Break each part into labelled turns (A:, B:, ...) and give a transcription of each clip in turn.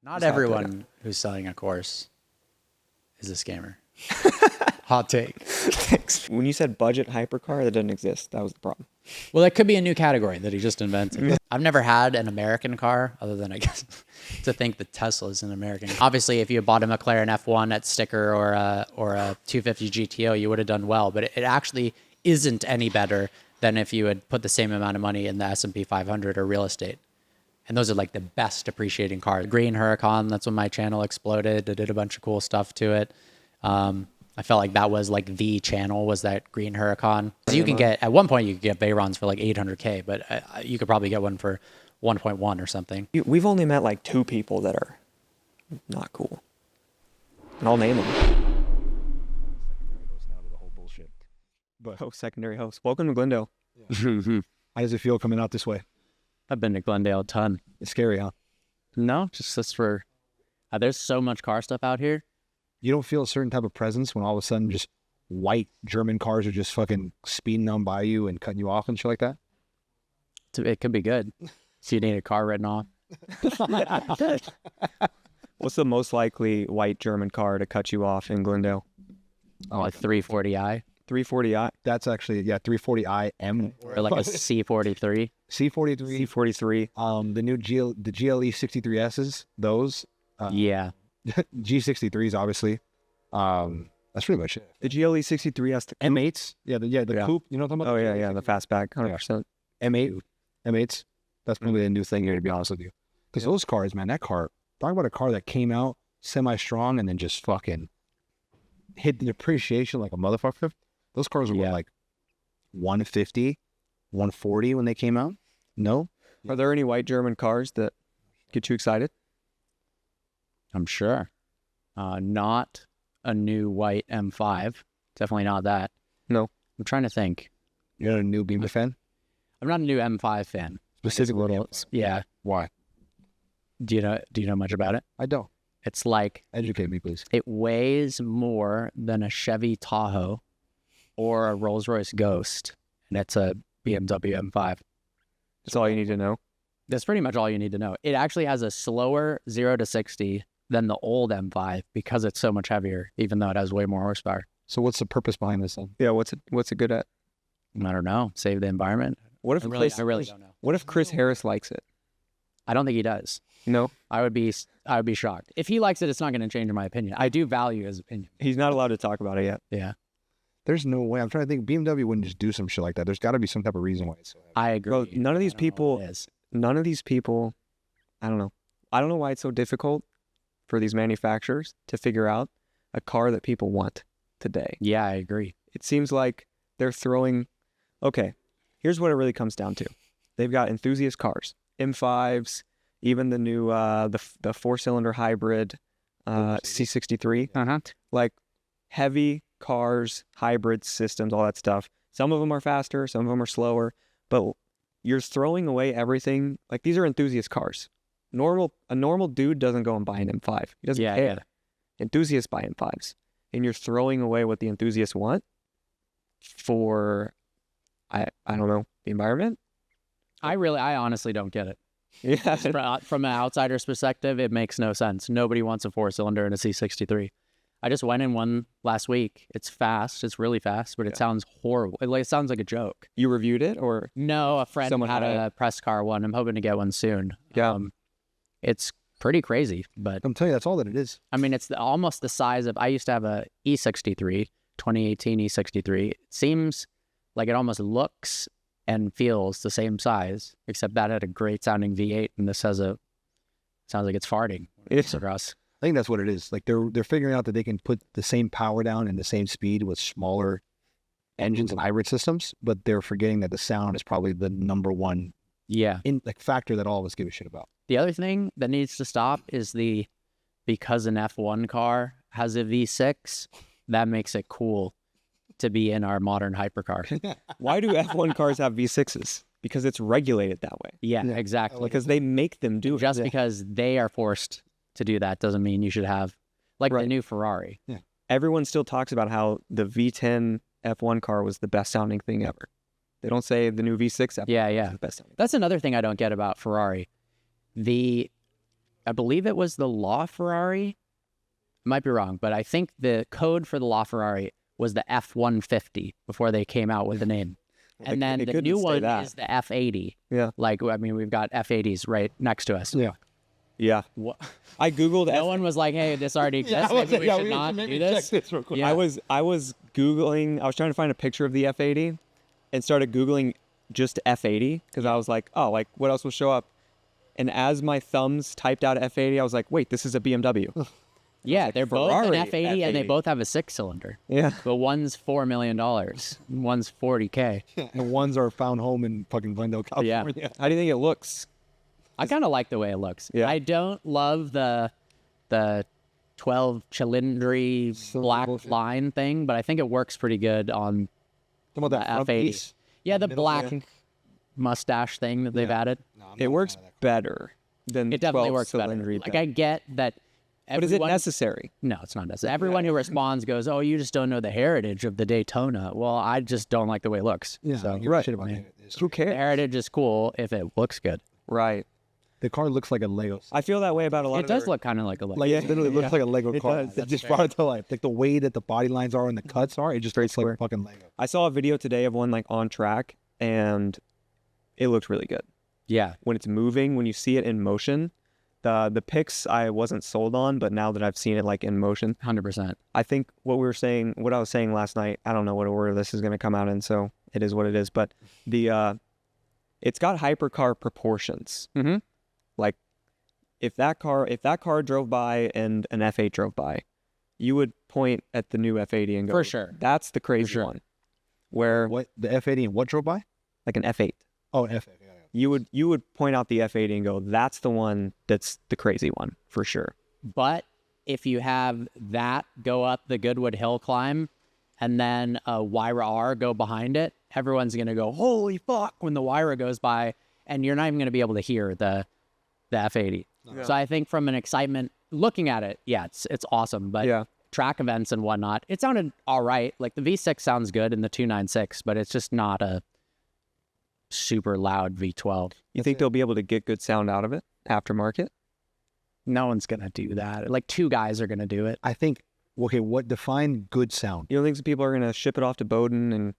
A: Not everyone who's selling a course is a scammer. Hot take.
B: Thanks. When you said budget hypercar, that doesn't exist. That was the problem.
A: Well, that could be a new category that he just invented. I've never had an American car, other than I guess to think that Tesla's an American. Obviously, if you bought a McLaren F1 at sticker or a 250 GTO, you would have done well. But it actually isn't any better than if you had put the same amount of money in the S&P 500 or real estate. And those are like the best appreciating cars. Green Huracan, that's when my channel exploded. I did a bunch of cool stuff to it. I felt like that was like the channel, was that Green Huracan. So you can get, at one point you could get Veyrons for like 800K, but you could probably get one for 1.1 or something.
B: We've only met like 2 people that are not cool. And I'll name them.
C: Secondary host now to the whole bullshit. But
B: Oh, secondary host. Welcome to Glendale.
C: how does it feel coming out this way?
A: I've been to Glendale a ton.
C: It's scary, huh?
A: No, just for, there's so much car stuff out here.
C: You don't feel a certain type of presence when all of a sudden just white German cars are just fucking speeding on by you and cutting you off and shit like that?
A: It could be good. So you need a car written off.
B: What's the most likely white German car to cut you off in Glendale?
A: Oh, like 340i
B: 340i,
C: That's actually, 340i M.
A: or like a C43.
C: C43.
B: C43.
C: The new the GLE 63Ss, those.
A: Yeah.
C: G63s, obviously. That's pretty much it.
B: The GLE 63 has the
C: M8s. Yeah, the coupe. You know what I'm talking about?
B: Oh, yeah, the fastback, 100%.
C: M8s. That's probably a new thing here, to be honest with you. Because those cars, man, that car, talk about a car that came out semi-strong and then just fucking hit the depreciation like a motherfucker. Those cars were like 150, 140 when they came out. No?
B: Are there any white German cars that get you excited?
A: I'm sure. Not a new white M5. Definitely not that.
B: No.
A: I'm trying to think.
C: You're not a new Beamer fan?
A: I'm not a new M5 fan.
C: Specifically,
A: Yeah.
C: why?
A: Do you know much about it?
C: I don't.
A: It's like,
C: Educate me, please.
A: it weighs more than a Chevy Tahoe or a Rolls-Royce Ghost, and it's a BMW M5.
B: That's all you need to know.
A: That's pretty much all you need to know. It actually has a slower 0 to 60 than the old M5 because it's so much heavier, even though it has way more horsepower.
C: So what's the purpose behind this then?
B: Yeah, what's it good at?
A: I don't know. Save the environment.
B: What if
A: I really don't know.
B: What if Chris Harris likes it?
A: I don't think he does.
B: No,
A: I would be shocked. If he likes it, it's not going to change my opinion. I do value his opinion.
B: he's not allowed to talk about it yet.
A: Yeah,
C: There's no way. I'm trying to think. BMW wouldn't just do some shit like that. There's got to be some type of reason why it's so heavy.
A: I agree.
B: Bro, none of these
A: I don't know what
B: people-
A: it is.
B: None of these people, I don't know. I don't know why it's so difficult for these manufacturers to figure out a car that people want today.
A: Yeah, I agree.
B: It seems like they're throwing, okay, here's what it really comes down to. They've got enthusiast cars, M5s, even the new, the 4-cylinder hybrid C63, like heavy cars, hybrid systems, all that stuff. Some of them are faster, some of them are slower, but you're throwing away everything. Like, these are enthusiast cars. A normal dude doesn't go and buy an M5. He doesn't care.
A: Yeah.
B: Enthusiasts buy M5s. And you're throwing away what the enthusiasts want for, I don't know, the environment?
A: I honestly don't get it.
B: Yeah.
A: From an outsider's perspective, it makes no sense. Nobody wants a 4-cylinder in a C63. I just went in one last week. It's fast. It's really fast, but it sounds horrible. It sounds like a joke.
B: You reviewed it, or?
A: No, a friend
B: Someone
A: had
B: had
A: a press car one. I'm hoping to get one soon.
B: Yeah.
A: It's pretty crazy, but
C: I'm telling you, that's all that it is.
A: I mean, it's almost the size of, I used to have a E63, 2018 E63. It seems like it almost looks and feels the same size, except that had a great sounding V8, and this has sounds like it's farting.
B: It's
A: across.
C: I think that's what it is. Like they're figuring out that they can put the same power down and the same speed with smaller engines and hybrid systems, but they're forgetting that the sound is probably the number one
A: Yeah.
C: factor that all of us give a shit about.
A: The other thing that needs to stop is because an F1 car has a V6, that makes it cool to be in our modern hypercar.
B: Why do F1 cars have V6s? Because it's regulated that way.
A: Yeah, exactly.
B: Because they make them do it.
A: Just because they are forced to do that doesn't mean you should have, like the new Ferrari.
C: Yeah.
B: Everyone still talks about how the V10 F1 car was the best sounding thing ever. They don't say the new V6 F1
A: Yeah.
B: is the best sounding.
A: That's another thing I don't get about Ferrari. The I believe it was the LaFerrari. Might be wrong, but I think the code for the LaFerrari was the F150 before they came out with the name. And then the new one is the F80.
B: Yeah.
A: Like, I mean, we've got F80s right next to us.
C: Yeah.
B: Yeah.
A: What?
B: I Googled
A: No one was like, hey, this already exists. Maybe we should not do this.
B: Yeah. I was Googling, I was trying to find a picture of the F80 and started Googling just F80 because I was like, oh, like what else will show up? And as my thumbs typed out F80, I was like, wait, this is a BMW.
A: Yeah, they're both an
B: Ferrari
A: F80 and they
B: F80.
A: both have a 6-cylinder.
B: Yeah.
A: But one's $4 million. One's $40K.
C: And ones are found home in fucking Glendale, California.
A: Yeah.
B: How do you think it looks?
A: I kind of like the way it looks.
B: Yeah.
A: I don't love the 12 cylindry black
C: bullshit.
A: line thing, but I think it works pretty good on
C: Talking about that front
A: F80.
C: piece.
A: Yeah, the
C: middle
A: black
C: thing.
A: mustache thing that they've added.
C: No, I'm not
B: It
C: a
B: works
C: fan of that car.
B: better than
A: It definitely
B: 12
A: works better.
B: cylindry
A: Like,
B: thing.
A: I get that.
B: But is it
A: everyone-
B: necessary?
A: No, it's not necessary. Everyone who responds goes, "Oh, you just don't know the heritage of the Daytona." Well, I just don't like the way it looks.
C: Yeah,
A: So
C: I give a shit about that.
B: Who
A: the
B: cares?
A: heritage is cool if it looks good.
B: Right.
C: The car looks like a Lego.
B: I feel that way about a lot
A: It
B: of
A: does
B: their-
A: look kind of like a
C: Like it literally looks like a Lego car.
B: does.
C: It just brought it to life. Like the way that the body lines are and the cuts are, it just looks like
B: square.
C: fucking Lego.
B: I saw a video today of one like on track and it looked really good.
A: Yeah,
B: When it's moving, when you see it in motion, the pics I wasn't sold on, but now that I've seen it like in motion,
A: 100%.
B: I think what I was saying last night, I don't know what order this is going to come out in, so it is what it is, but it's got hypercar proportions.
A: Mm-hmm.
B: Like if that car drove by and an F8 drove by, you would point at the new F80 and go,
A: For sure.
B: that's the crazy
A: sure.
B: one. Where
C: What the F80 and what drove by?
B: like an F8,
C: Oh, an F80. Yeah,
B: you would point out the F80 and go, that's the one that's the crazy one for sure.
A: But if you have that go up the Goodwood Hill climb and then a Wyra R go behind it, everyone's going to go, holy fuck, when the Wyra goes by, and you're not even going to be able to hear the F80. So I think from an excitement, looking at it, yeah, it's awesome. But
B: Yeah.
A: track events and whatnot, it sounded all right. Like the V6 sounds good in the 296, but it's just not a super loud V12.
B: You think they'll be able to get good sound out of it aftermarket?
A: No one's going to do that. Like 2 guys are going to do it.
C: I think. Okay, what define good sound?
B: You don't think some people are going to ship it off to Bowden and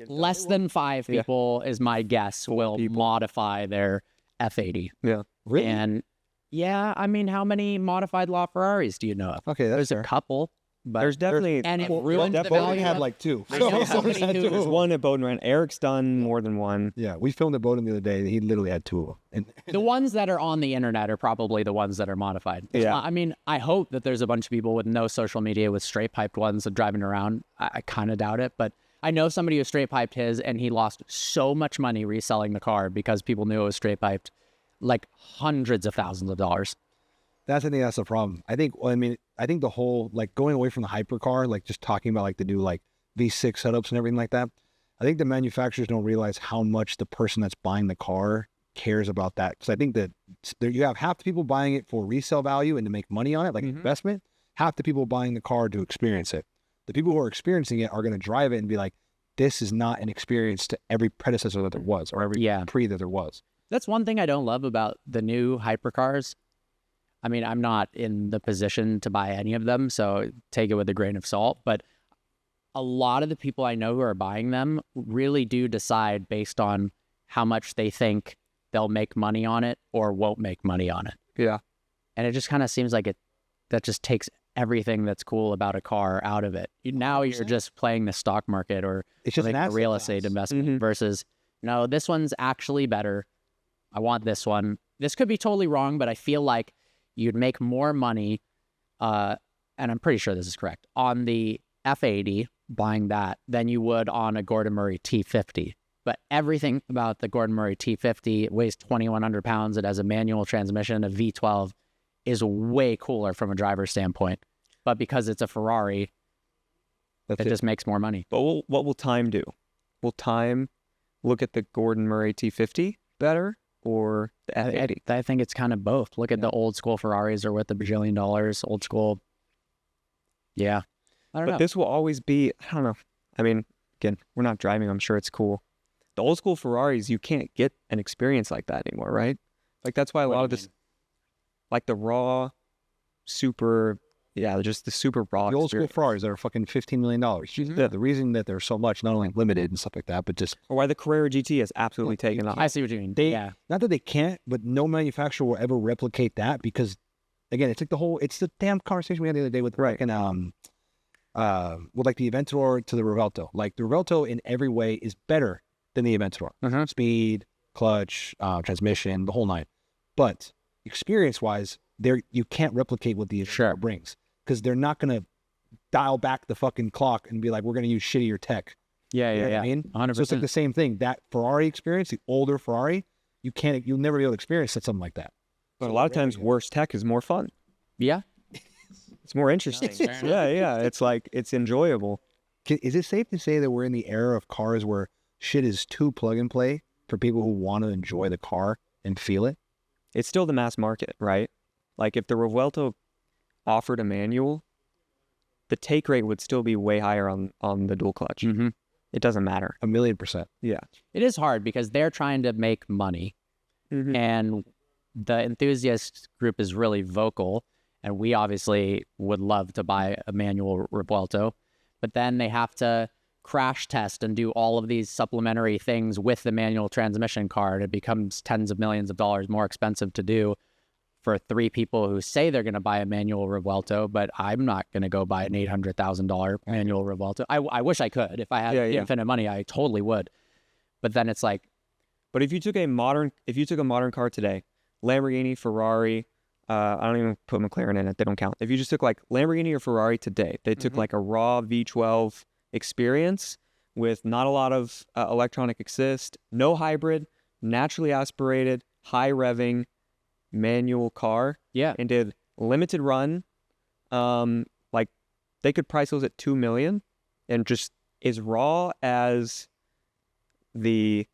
A: Less than 5
B: Yeah.
A: people is my guess will
B: people.
A: modify their F80.
B: yeah.
C: Really?
A: And yeah, I mean, how many modified LaFerraris do you know of?
C: Okay, that's
A: There's
C: fair.
A: a couple, but
B: There's definitely
A: and it
B: well,
A: ruined the
B: definitely
A: value
C: had
A: of-
C: like 2.
A: I know somebody who-
B: there's one at Bowden Rand. Eric's done more than one.
C: Yeah, we filmed at Bowden the other day. He literally had 2 of them. And
A: The ones that are on the internet are probably the ones that are modified.
B: Yeah.
A: I mean, I hope that there's a bunch of people with no social media with straight piped ones driving around. I kind of doubt it, but I know somebody who straight piped his and he lost so much money reselling the car because people knew it was straight piped, like hundreds of thousands of dollars.
C: I think that's the problem. I think the whole, like, going away from the hypercar, like just talking about like the new like V6 setups and everything like that. I think the manufacturers don't realize how much the person that's buying the car cares about that. Because I think that you have half the people buying it for resale value and to make money on it, like investment. Half the people buying the car to experience it. The people who are experiencing it are going to drive it and be like, this is not an experience to every predecessor that there was or every pre that there was.
A: That's one thing I don't love about the new hypercars. I mean, I'm not in the position to buy any of them, so take it with a grain of salt. But a lot of the people I know who are buying them really do decide based on how much they think they'll make money on it or won't make money on it.
B: Yeah.
A: And it just kind of seems like that just takes everything that's cool about a car out of it. Now you're just playing the stock market or
C: It's just
A: like
C: an
A: a
C: asset
A: real
C: class.
A: estate investment versus, no, this one's actually better. I want this one. This could be totally wrong, but I feel like you'd make more money, and I'm pretty sure this is correct, on the F80 buying that than you would on a Gordon Murray T50. But everything about the Gordon Murray T50, it weighs 2,100 pounds. It has a manual transmission, a V12, is way cooler from a driver's standpoint. But because it's a Ferrari, it just makes more money.
B: But what will time do? Will time look at the Gordon Murray T50 better or the F80?
A: I think it's kind of both. Look at the old school Ferraris are worth $1 bajillion. Old school. Yeah. I don't know.
B: But this will always be, I don't know. I mean, again, we're not driving. I'm sure it's cool. The old school Ferraris, you can't get an experience like that anymore, right? Like that's why a lot of this, like the raw, super, just the super raw.
C: The old school
B: experience.
C: Ferraris that are fucking $15 million.
B: Mhm.
C: The reason that they're so much, not only limited and stuff like that, but just
B: Or why the Carrera GT has absolutely taken off.
A: I see what you mean.
C: they,
A: yeah.
C: not that they can't, but no manufacturer will ever replicate that because, again, it's like it's the damn conversation we had the other day with
B: Right.
C: with like the Aventador to the Revuelto. Like the Revuelto in every way is better than the Aventador.
A: Mhm.
C: Speed, clutch, transmission, the whole nine. But experience-wise, you can't replicate what the Aventador
A: Sure.
C: brings because they're not going to dial back the fucking clock and be like, we're going to use shittier tech.
A: Yeah,
C: You know
A: yeah,
C: what
A: yeah.
C: I mean?
A: 100%.
C: So it's like the same thing. That Ferrari experience, the older Ferrari, you'll never be able to experience something like that.
B: But a lot of times, worse tech is more fun.
A: yeah.
B: It's more interesting.
A: fair enough.
B: Yeah. It's like, it's enjoyable.
C: Is it safe to say that we're in the era of cars where shit is too plug and play for people who want to enjoy the car and feel it?
B: It's still the mass market, right? Like if the Revuelto offered a manual, the take rate would still be way higher on the dual clutch.
A: Mm-hmm.
B: It doesn't matter.
C: 1,000,000%.
B: Yeah.
A: It is hard because they're trying to make money,
B: Mhm.
A: and the enthusiast group is really vocal, and we obviously would love to buy a manual Revuelto, but then they have to crash test and do all of these supplementary things with the manual transmission car, and it becomes tens of millions of dollars more expensive to do for three people who say they're going to buy a manual Revuelto, but I'm not going to go buy an $800,000 manual Revuelto. I wish I could. If I had infinite money, I totally would. But then it's like,
B: But if you took a modern car today, Lamborghini, Ferrari, I don't even put McLaren in it. They don't count. If you just took like Lamborghini or Ferrari today, they took like a raw V12 experience with not a lot of electronic assist, no hybrid, naturally aspirated, high revving, manual car,
A: yeah,
B: and did limited run. Like they could price those at $2 million, and just as raw as the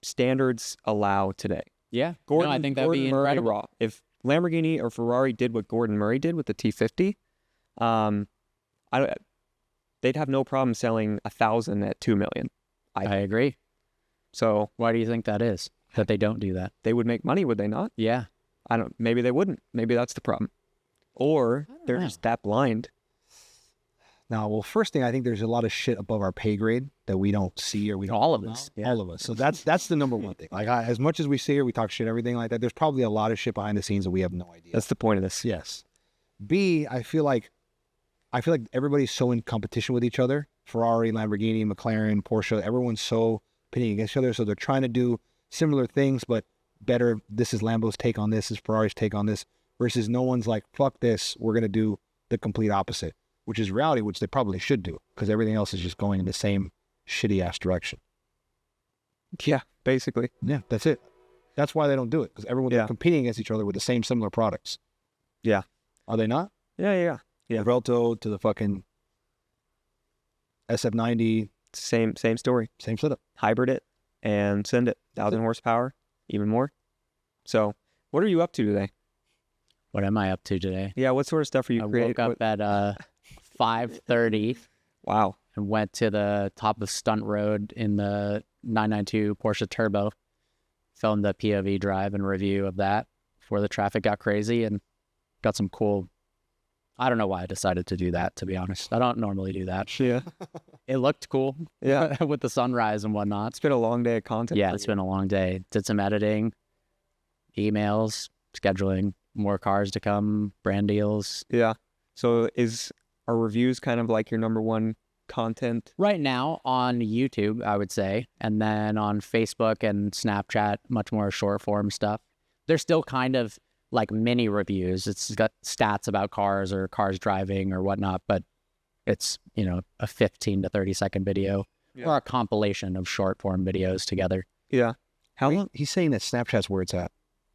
B: standards allow today.
A: yeah.
B: Gordon,
A: No, I think that'd be
B: Gordon Murray
A: incredible.
B: raw. If Lamborghini or Ferrari did what Gordon Murray did with the T50, they'd have no problem selling 1,000 at $2 million.
A: I agree.
B: So
A: Why do you think that is? That they don't do that?
B: they would make money, would they not?
A: Yeah.
B: Maybe they wouldn't. Maybe that's the problem. Or they're
A: know.
B: just that blind.
C: Now, well, first thing, I think there's a lot of shit above our pay grade that we don't see or we don't
A: All of
C: know
A: us,
C: about.
A: yeah.
C: All of us. So that's the number one thing. Like as much as we see or we talk shit, everything like that, there's probably a lot of shit behind the scenes that we have no idea.
B: That's the point of this.
C: Yes. B, I feel like everybody's so in competition with each other. Ferrari, Lamborghini, McLaren, Porsche, everyone's so pitting against each other. So they're trying to do similar things, but better. This is Lambo's take on this, is Ferrari's take on this, versus no one's like, fuck this, we're going to do the complete opposite, which is reality, which they probably should do because everything else is just going in the same shitty ass direction.
B: Yeah, basically.
C: Yeah, that's it. That's why they don't do it because everyone's competing against each other with the same similar products.
B: Yeah.
C: Are they not?
B: Yeah.
C: The Revuelto to the fucking SF90,
B: Same story.
C: same setup.
B: Hybrid it and send it. 1,000 horsepower, even more. So, what are you up to today?
A: What am I up to today?
B: Yeah, what sort of stuff are you
A: I
B: creating?
A: woke up at 5:30
B: Wow.
A: and went to the top of Stunt Road in the 992 Porsche Turbo. Filmed the POV drive and review of that before the traffic got crazy and got some cool. I don't know why I decided to do that, to be honest. I don't normally do that.
B: Yeah.
A: It looked cool.
B: Yeah.
A: With the sunrise and whatnot.
B: It's been a long day of content.
A: Yeah,
B: for
A: it's
B: you.
A: been a long day. Did some editing, emails, scheduling, more cars to come, brand deals.
B: Yeah. So are reviews kind of like your number one content?
A: Right now on YouTube, I would say, and then on Facebook and Snapchat, much more short form stuff. They're still kind of like mini reviews. It's got stats about cars or cars driving or whatnot, but it's, a 15 to 30 second video or a compilation of short form videos together.
B: Yeah. How long?
C: He's saying that Snapchat's where it's at.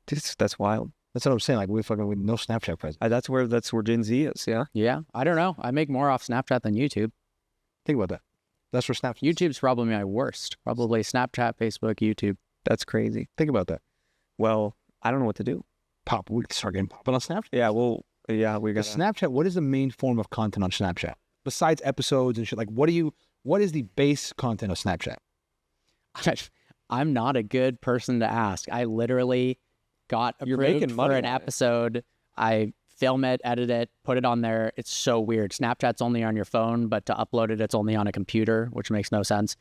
B: That's wild.
C: That's what I'm saying. Like we no Snapchat presence.
B: That's where Gen Z is. Yeah.
A: Yeah, I don't know. I make more off Snapchat than YouTube.
C: Think about that. That's where Snapchat.
A: YouTube's probably my worst. Probably Snapchat, Facebook, YouTube.
B: That's crazy.
C: Think about that.
B: Well, I don't know what to do.
C: We can start getting popping on Snapchat.
B: Yeah. Well. Yeah. We got
C: Snapchat. What is the main form of content on Snapchat besides episodes and shit? Like, what is the base content of Snapchat?
A: I'm not a good person to ask. I literally got
B: You're
A: approved
B: making
A: for
B: money
A: an
B: on it.
A: episode. I film it, edit it, put it on there. It's so weird. Snapchat's only on your phone, but to upload it, it's only on a computer, which makes no sense.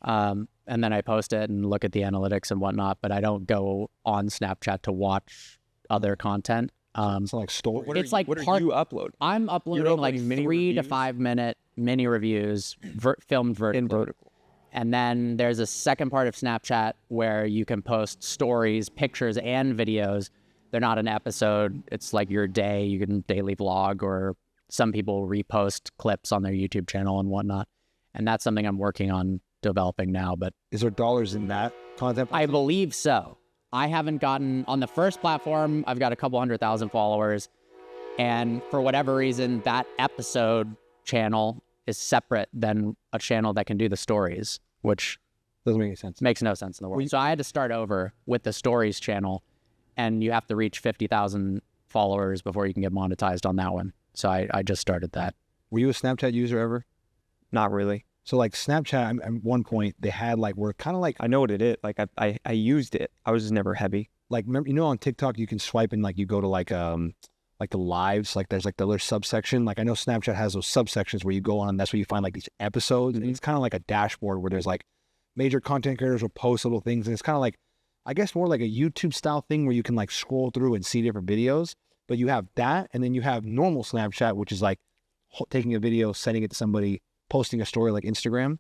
A: And then I post it and look at the analytics and whatnot, but I don't go on Snapchat to watch other content.
C: It's like story.
A: It's like
B: what
A: part-
B: are you upload
A: I'm uploading like
B: uploading mini
A: 3 to
B: reviews?
A: 5 minute mini reviews, filmed vertically.
B: in vertical?
A: And then there's a second part of Snapchat where you can post stories, pictures, and videos. They're not an episode. It's like your day. You can daily vlog, or some people repost clips on their YouTube channel and whatnot. And that's something I'm working on developing now. But
C: Is there dollars in that content?
A: I believe so. I haven't gotten on the first platform. I've got a couple 100,000 followers. And for whatever reason, that episode channel is separate than a channel that can do the stories, which
C: Doesn't make any sense.
A: makes no sense in the world. So I had to start over with the stories channel, and you have to reach 50,000 followers before you can get monetized on that one. So I just started that.
C: Were you a Snapchat user ever?
B: Not really.
C: So like Snapchat, at one point they had like, we're kind of like
B: I know what it is. Like I used it. I was just never heavy.
C: remember, on TikTok you can swipe and like you go to like the lives, like there's like the other subsection. Like I know Snapchat has those subsections where you go on, that's where you find like these episodes. And it's kind of like a dashboard where there's like major content creators will post little things, and it's kind of like, I guess more like a YouTube style thing where you can like scroll through and see different videos. But you have that, and then you have normal Snapchat, which is like taking a video, sending it to somebody, posting a story like Instagram.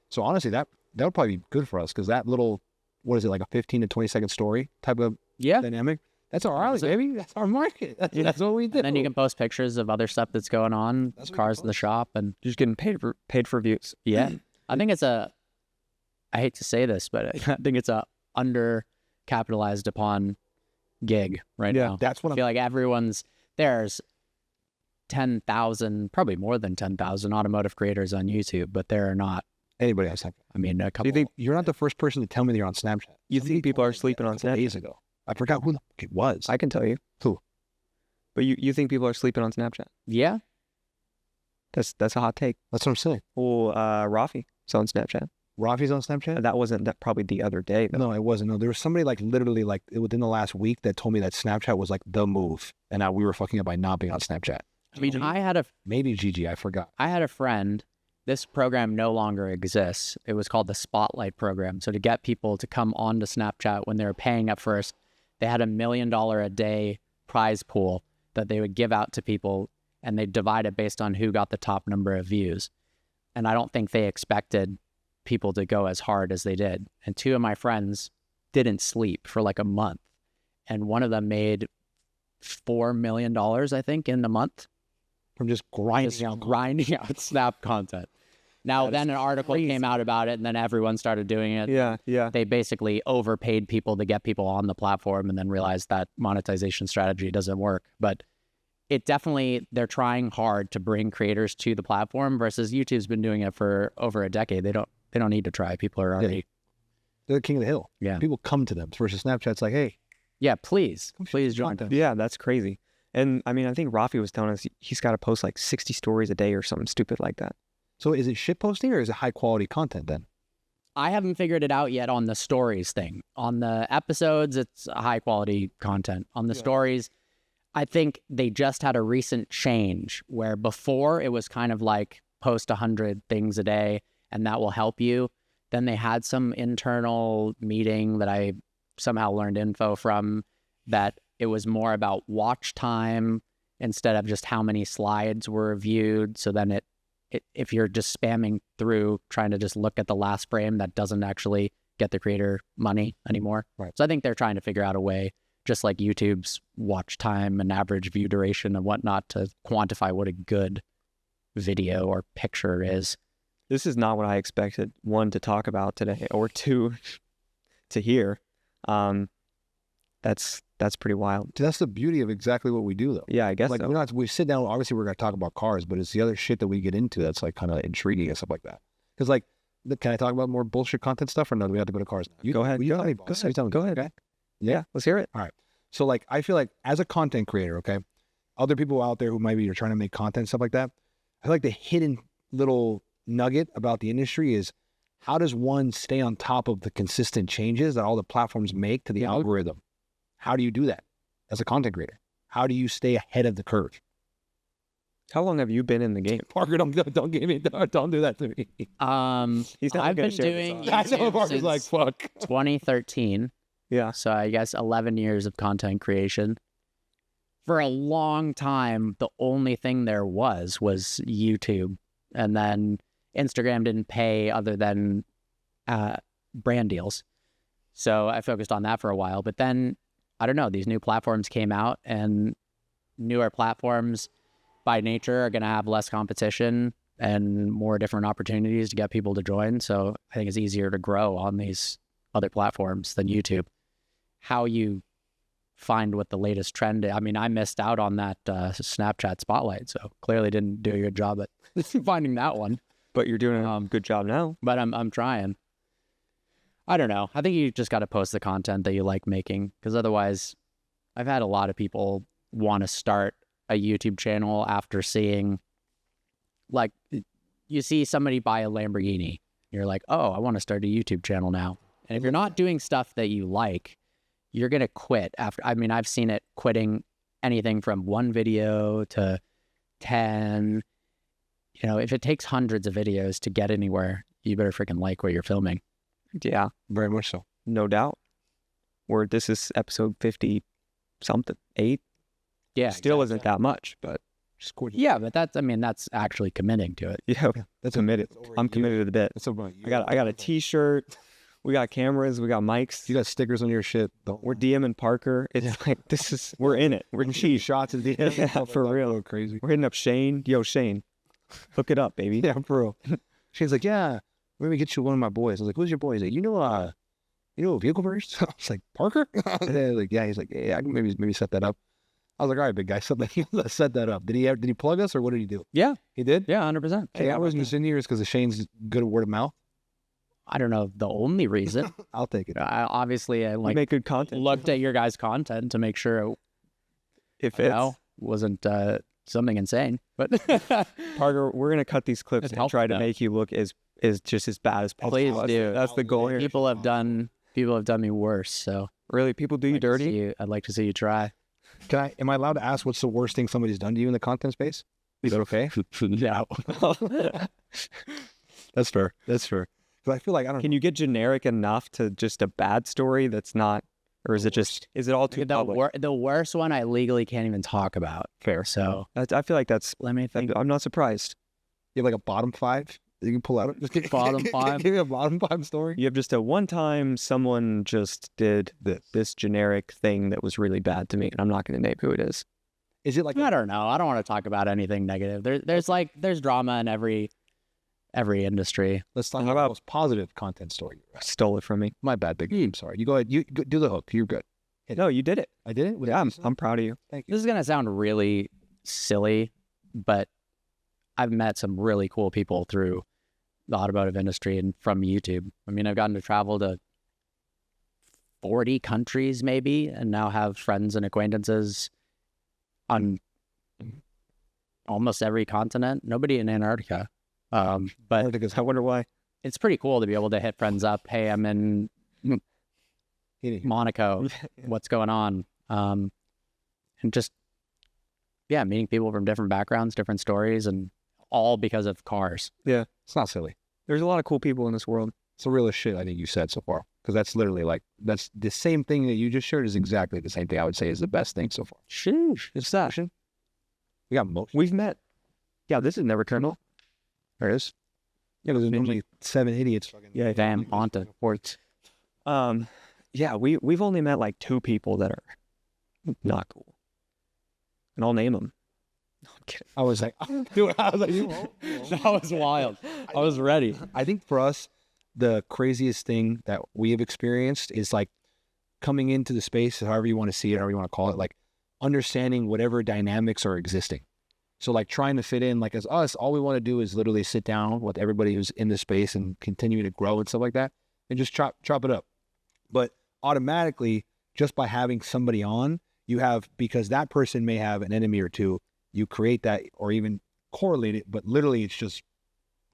C: So honestly, that would probably be good for us, because that little, what is it, like a 15 to 20 second story type of dynamic? That's our alley, baby. That's our market. That's what we do.
A: And then you can post pictures of other stuff that's going on,
C: That's what
A: cars
C: you
A: in the shop. And
B: You're just getting paid for views.
A: yeah, I think it's I hate to say this, but I think it's a undercapitalized upon gig right now.
C: That's what
A: I feel like there's 10,000, probably more than 10,000 automotive creators on YouTube, but there are not,
C: anybody on Snapchat.
A: I mean, a couple.
B: you think
C: You're not the first person to tell me they're on Snapchat.
B: you
C: Somebody
B: think people
C: told
B: are
C: me
B: sleeping
C: that
B: on
C: a couple
B: Snapchat?
C: days ago. I forgot who the fuck it was.
B: I can tell you.
C: Who?
B: But you think people are sleeping on Snapchat?
A: Yeah.
B: That's a hot take.
C: That's what I'm saying.
B: Well, Rafi is on Snapchat.
C: Rafi's on Snapchat?
B: That wasn't that probably the other day. Though.
C: No, it wasn't. No, there was somebody like literally like within the last week that told me that Snapchat was like the move, and we were fucking up by not being on Snapchat.
A: I mean, I had
C: Maybe I forgot.
A: a friend, this program no longer exists. It was called the Spotlight program. So to get people to come onto Snapchat when they were paying at first, they had $1 million a day prize pool that they would give out to people, and they divide it based on who got the top number of views. And I don't think they expected people to go as hard as they did. And 2 of my friends didn't sleep for like a month. And one of them made $4 million, I think, in a month.
C: From just
A: grinding out Snap content. Now, then an article came out about it, and then everyone started doing it.
B: Yeah.
A: They basically overpaid people to get people on the platform, and then realized that monetization strategy doesn't work. But it definitely, they're trying hard to bring creators to the platform, versus YouTube's been doing it for over a decade. They don't need to try. People are already...
C: They're the king of the hill.
A: Yeah.
C: People come to them. Versus Snapchat's like, hey,
A: Yeah, please join.
C: content.
B: Yeah, that's crazy. And I mean, I think Rafi was telling us he's got to post like 60 stories a day or something stupid like that.
C: So is it shit posting or is it high quality content then?
A: I haven't figured it out yet on the stories thing. On the episodes, it's high quality content. On the stories, I think they just had a recent change where before it was kind of like post 100 things a day and that will help you. Then they had some internal meeting that I somehow learned info from, that it was more about watch time instead of just how many slides were viewed. So then if you're just spamming through trying to just look at the last frame, that doesn't actually get the creator money anymore.
C: Right.
A: So I think they're trying to figure out a way, just like YouTube's watch time and average view duration and whatnot, to quantify what a good video or picture is.
B: This is not what I expected, 1, to talk about today, or 2, to hear. That's pretty wild.
C: That's the beauty of exactly what we do though.
B: Yeah, I guess
C: Like
B: so.
C: we sit down, obviously we're going to talk about cars, but it's the other shit that we get into that's like kind of intriguing and stuff like that. Because like, can I talk about more bullshit content stuff, or no, do we have to go to cars now?
B: Go ahead.
C: You
B: Go
C: tell me,
B: ahead.
C: boss.
B: Go
C: You tell me.
B: Go ahead.
C: Okay?
B: Yeah, let's hear it.
C: So like, I feel like as a content creator, okay, other people out there who maybe are trying to make content, stuff like that, I feel like the hidden little nugget about the industry is, how does one stay on top of the consistent changes that all the platforms make to the algorithm? How do you do that as a content creator? How do you stay ahead of the curve?
B: How long have you been in the game?
C: Parker, don't give me, don't do that to me.
B: He's not
A: I've
B: gonna
A: been
B: share this
A: doing
B: on.
C: I know
A: YouTube
C: Parker's
A: since
C: like, fuck.
A: 2013.
B: Yeah.
A: So I guess 11 years of content creation. For a long time, the only thing there was YouTube. And then Instagram didn't pay other than brand deals. So I focused on that for a while. But then, I don't know, these new platforms came out, and newer platforms by nature are going to have less competition and more different opportunities to get people to join. So I think it's easier to grow on these other platforms than YouTube. How you find what the latest trend is. I mean, I missed out on that Snapchat spotlight, so clearly didn't do a good job at finding that one.
B: But you're doing a good job now.
A: But I'm trying. I don't know. I think you just got to post the content that you like making, because otherwise, I've had a lot of people want to start a YouTube channel after seeing, like, you see somebody buy a Lamborghini. You're like, oh, I want to start a YouTube channel now. And if you're not doing stuff that you like, you're going to quit after. I mean, I've seen it quitting anything from 1 video to 10. You know, if it takes hundreds of videos to get anywhere, you better freaking like what you're filming.
B: Yeah,
C: Very much so.
B: no doubt. This is episode 50 something, 8.
A: Yeah.
B: Still
A: exactly.
B: isn't that much, but
C: Just cool.
A: Yeah, but that's actually committing to it.
B: yeah,
C: That's
B: committed. I'm committed to the bit.
C: That's over
B: I got a T-shirt. We got cameras. We got mics.
C: You got stickers on your shit.
B: We're DMing Parker. It's like we're in it. We're cheap.
C: shots at the end.
B: Yeah, for real.
C: Crazy.
B: We're hitting up Shane. Yo, Shane, hook it up, baby.
C: Yeah, for real. Shane's like, yeah, let me get you one of my boys. I was like, who's your boy? He's like, you know vehicle verse? I was like, Parker? Like, yeah. He's like, yeah, I can maybe set that up. I was like, all right, big guy, set that up. Did he plug us, or what did he do?
A: Yeah.
C: He did?
A: Yeah, 100%.
C: Hey, I wasn't just in here because Shane's good at word of mouth.
A: I don't know the only reason.
C: I'll take it.
A: I
B: We
A: like
B: make good content.
A: looked at your guys' content to make sure
B: If
A: it
B: it's
A: wasn't something insane. But
B: Parker, we're gonna cut these clips
A: It
B: and
A: helped
B: try to
A: though.
B: make you look as just as bad as possible.
A: Please do.
B: That's the goal here.
A: people have done me worse. So
B: Really, people do you
A: I'd like to
B: dirty.
A: see you- I'd like to see you try.
C: Am I allowed to ask what's the worst thing somebody's done to you in the content space? Is that okay?
A: No.
C: That's fair. That's fair. Because I feel like, I don't
B: Can you get generic enough to just a bad story that's not, or is it all too public?
A: The worst one I legally can't even talk about.
B: Fair.
A: So
B: I feel like that's.
A: let me think.
B: I'm not surprised.
C: You have like a bottom 5 that you can pull out?
A: Bottom 5?
C: Give me a bottom 5 story.
B: You have just a one time someone just did this generic thing that was really bad to me, and I'm not going to name who it is.
C: Is it like
A: I don't know. I don't want to talk about anything negative. There's drama in every industry.
C: let's talk
B: How
C: about the
B: about-
C: most positive content story?
B: Stole it from me.
C: My bad, big. I'm sorry. You go ahead. You do the hook. You're good.
B: No, you did it.
C: I did it?
B: Yeah, I'm proud of you.
C: Thank you.
A: This is gonna sound really silly, but I've met some really cool people through the automotive industry and from YouTube. I mean, I've gotten to travel to 40 countries maybe, and now have friends and acquaintances on almost every continent. Nobody in Antarctica. But
B: I wonder why.
A: it's pretty cool to be able to hit friends up. Hey, I'm in Monaco. What's going on? And just, yeah, meeting people from different backgrounds, different stories, and all because of cars.
C: It's not silly.
B: There's a lot of cool people in this world.
C: It's the realest shit I think you said so far. Because that's literally like, that's the same thing that you just shared is exactly the same thing I would say is the best thing so far.
B: Sheesh. It's that.
C: We got most.
B: We've met. Yeah, this is never turned.
C: There it is. Yeah, there's only 7 idiots.
B: Yeah,
A: Damn, haunted.
B: Yeah, we've only met like 2 people that are not cool, and I'll name them. No, I'm kidding.
C: I was like, dude, I was like, you won't.
A: That was wild. I was ready.
C: I think for us, the craziest thing that we have experienced is like coming into the space, however you want to see it, however you want to call it, like understanding whatever dynamics are existing. So like trying to fit in, like as us, all we want to do is literally sit down with everybody who's in the space and continue to grow and stuff like that, and just chop it up. But automatically, just by having somebody on, you have, because that person may have an enemy or two, you create that or even correlate it, but literally it's just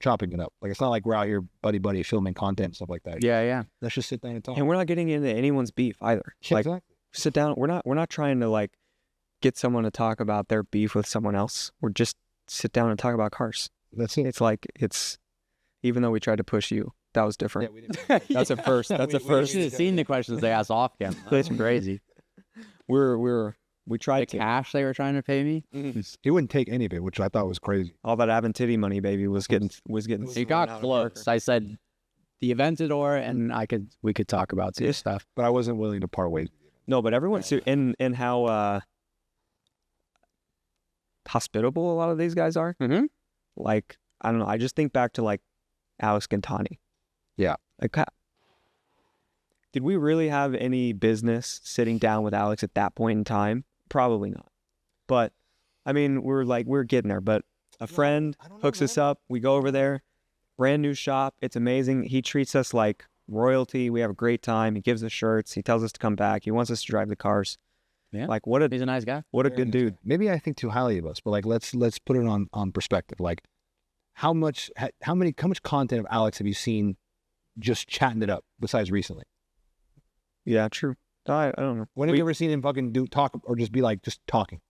C: chopping it up. Like it's not like we're out here buddy filming content and stuff like that.
A: Yeah, yeah.
C: Let's just sit down and talk.
B: And we're not getting into anyone's beef either.
C: Yeah,
B: Like
C: exactly.
B: sit down. We're not trying to like get someone to talk about their beef with someone else. We're just sit down and talk about cars.
C: That's it.
B: It's like even though we tried to push you, that was different.
C: we didn't.
B: That's a first. That's a first.
A: You should have seen the questions they asked off camera. That's crazy.
B: We tried
A: The
B: to.
A: cash they were trying to pay me.
C: He wouldn't take any of it, which I thought was crazy.
B: All that Aventity money, baby, was getting.
A: It got close. I said the Aventador, and we could talk about some stuff.
C: But I wasn't willing to part ways.
B: No, but everyone's in how hospitable a lot of these guys are.
A: Mm-hmm.
B: Like, I don't know. I just think back to like Alex Cantani.
C: Yeah.
B: Like, did we really have any business sitting down with Alex at that point in time? Probably not. But I mean, we're getting there. But a friend hooks us up. We go over there. Brand new shop. It's amazing. He treats us like royalty. We have a great time. He gives us shirts. He tells us to come back. He wants us to drive the cars.
A: Yeah.
B: Like
A: He's a nice guy.
B: what a good dude.
C: Maybe I think too highly of us, but like let's put it on perspective. Like how much content of Alex have you seen just chatting it up besides recently?
B: Yeah, true. I don't know.
C: When have you ever seen him fucking talk or just be like just talking?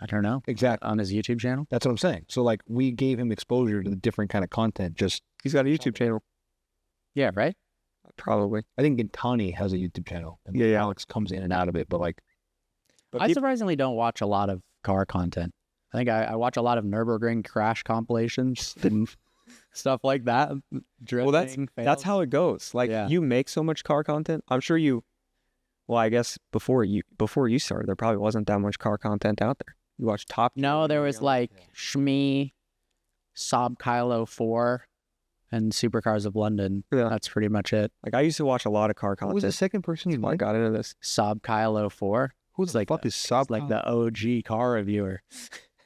A: I don't know.
C: Exactly.
A: On his YouTube channel.
C: That's what I'm saying. So like we gave him exposure to the different kind of content. Just
B: He's got a YouTube channel.
A: Yeah, right?
B: Probably.
C: I think Gintani has a YouTube channel. And
B: Yeah.
C: Alex comes in and out of it, but like
A: I surprisingly don't watch a lot of car content. I think I watch a lot of Nürburgring crash compilations and stuff like that.
B: Well, that's how it goes. Like you make so much car content. I'm sure you. Well, I guess before you started, there probably wasn't that much car content out there. You watched Top Gear.
A: No, there was like Shmi, Saab Kylo 4, and Supercars of London.
B: Yeah.
A: That's pretty much it.
B: Like I used to watch a lot of car
C: who
B: content.
C: was the second person you
B: I
C: liked?
B: got into this.
A: Saab Kylo 4.
C: Who the fuck is Saab?
A: It's like the OG car reviewer.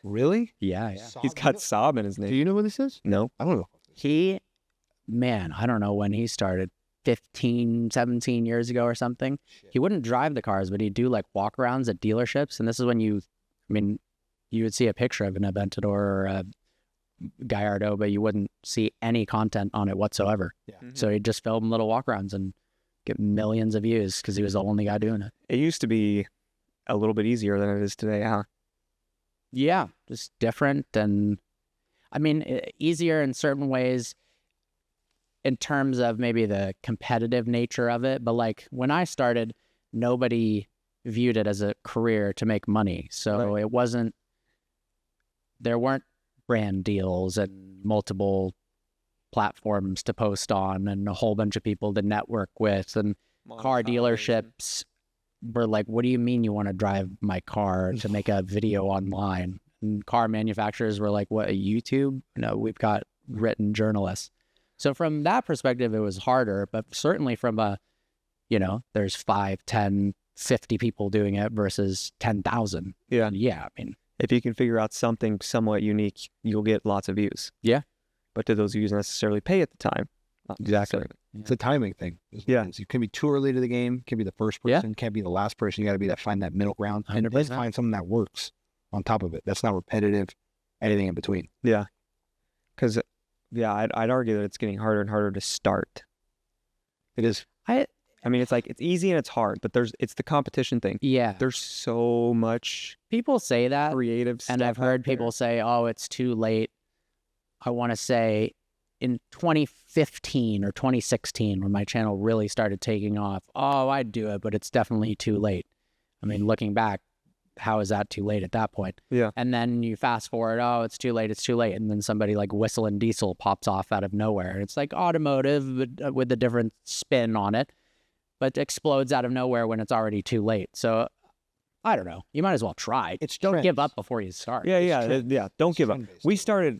C: Really?
A: Yeah.
B: He's got Saab in his name.
C: Do you know what this is?
B: No.
C: I don't know.
A: I don't know when he started. 15, 17 years ago or something. He wouldn't drive the cars, but he'd do like walkarounds at dealerships. And this is when you would see a picture of an Aventador or a Gallardo, but you wouldn't see any content on it whatsoever.
C: Yeah.
A: So he'd just film little walkarounds and get millions of views because he was the only guy doing it.
B: It used to be a little bit easier than it is today, huh?
A: Yeah, just different. And I mean, easier in certain ways in terms of maybe the competitive nature of it. But like when I started, nobody viewed it as a career to make money. So it wasn't, there weren't brand deals and multiple platforms to post on and a whole bunch of people to network with, and car dealerships were like, what do you mean you want to drive my car to make a video online? And car manufacturers were like, what, a YouTube? No, we've got written journalists. So from that perspective, it was harder, but certainly from there's 5, 10, 50 people doing it versus 10,000.
B: Yeah.
A: Yeah. I mean,
B: if you can figure out something somewhat unique, you'll get lots of views.
A: Yeah.
B: But do those views necessarily pay at the time? Not
C: Exactly.
B: necessarily.
C: It's a timing thing.
B: Yeah.
C: You can be too early to the game. Can be the first person. Can't be the last person. You got to be find that middle ground. And
A: 100%.
C: then find something that works on top of it. That's not repetitive. Anything in between.
B: Yeah. Because, I'd argue that it's getting harder and harder to start.
C: It is.
B: I mean, it's like, it's easy and it's hard, but it's the competition thing.
A: yeah.
B: There's so much
A: People say that.
B: creative stuff.
A: And I've heard
B: out there.
A: people say, oh, it's too late. I want to say in 2015 or 2016, when my channel really started taking off, oh, I'd do it, but it's definitely too late. I mean, looking back, how is that too late at that point?
B: Yeah.
A: And then you fast forward, oh, it's too late. And then somebody like Whistling Diesel pops off out of nowhere. It's like automotive but, with a different spin on it, but explodes out of nowhere when it's already too late. So I don't know. You might as well try. Don't
C: trends.
A: give up before you start.
B: Yeah. Don't give up.
C: trend-based.
B: We started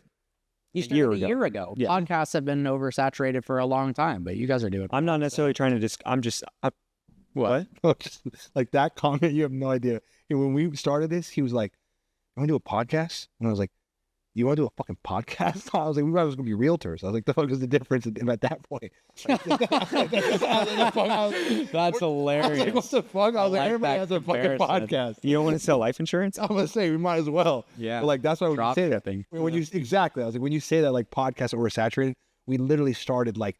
A: You
B: a
A: started
B: year
A: a year ago.
B: Yeah.
A: Podcasts have been oversaturated for a long time, but you guys are doing.
B: I'm not necessarily trying to what?
C: Like that comment, you have no idea. And when we started this, he was like, "You want to do a podcast?" And I was like, "You want to do a fucking podcast?" I was like, "We thought it was gonna be realtors." I was like, "The fuck is the difference?" And at that point,
A: That's hilarious.
C: Like, what the fuck? I was like,
A: like
C: "Everybody
A: that
C: has a fucking
A: comparison.
C: podcast."
B: You don't want to sell life insurance?
C: I'm gonna say we might as well.
A: Yeah.
C: But like that's why when you
A: Drop
C: say that,
A: shipping.
C: when you exactly, I was like, when you say that like podcasts are oversaturated, we literally started like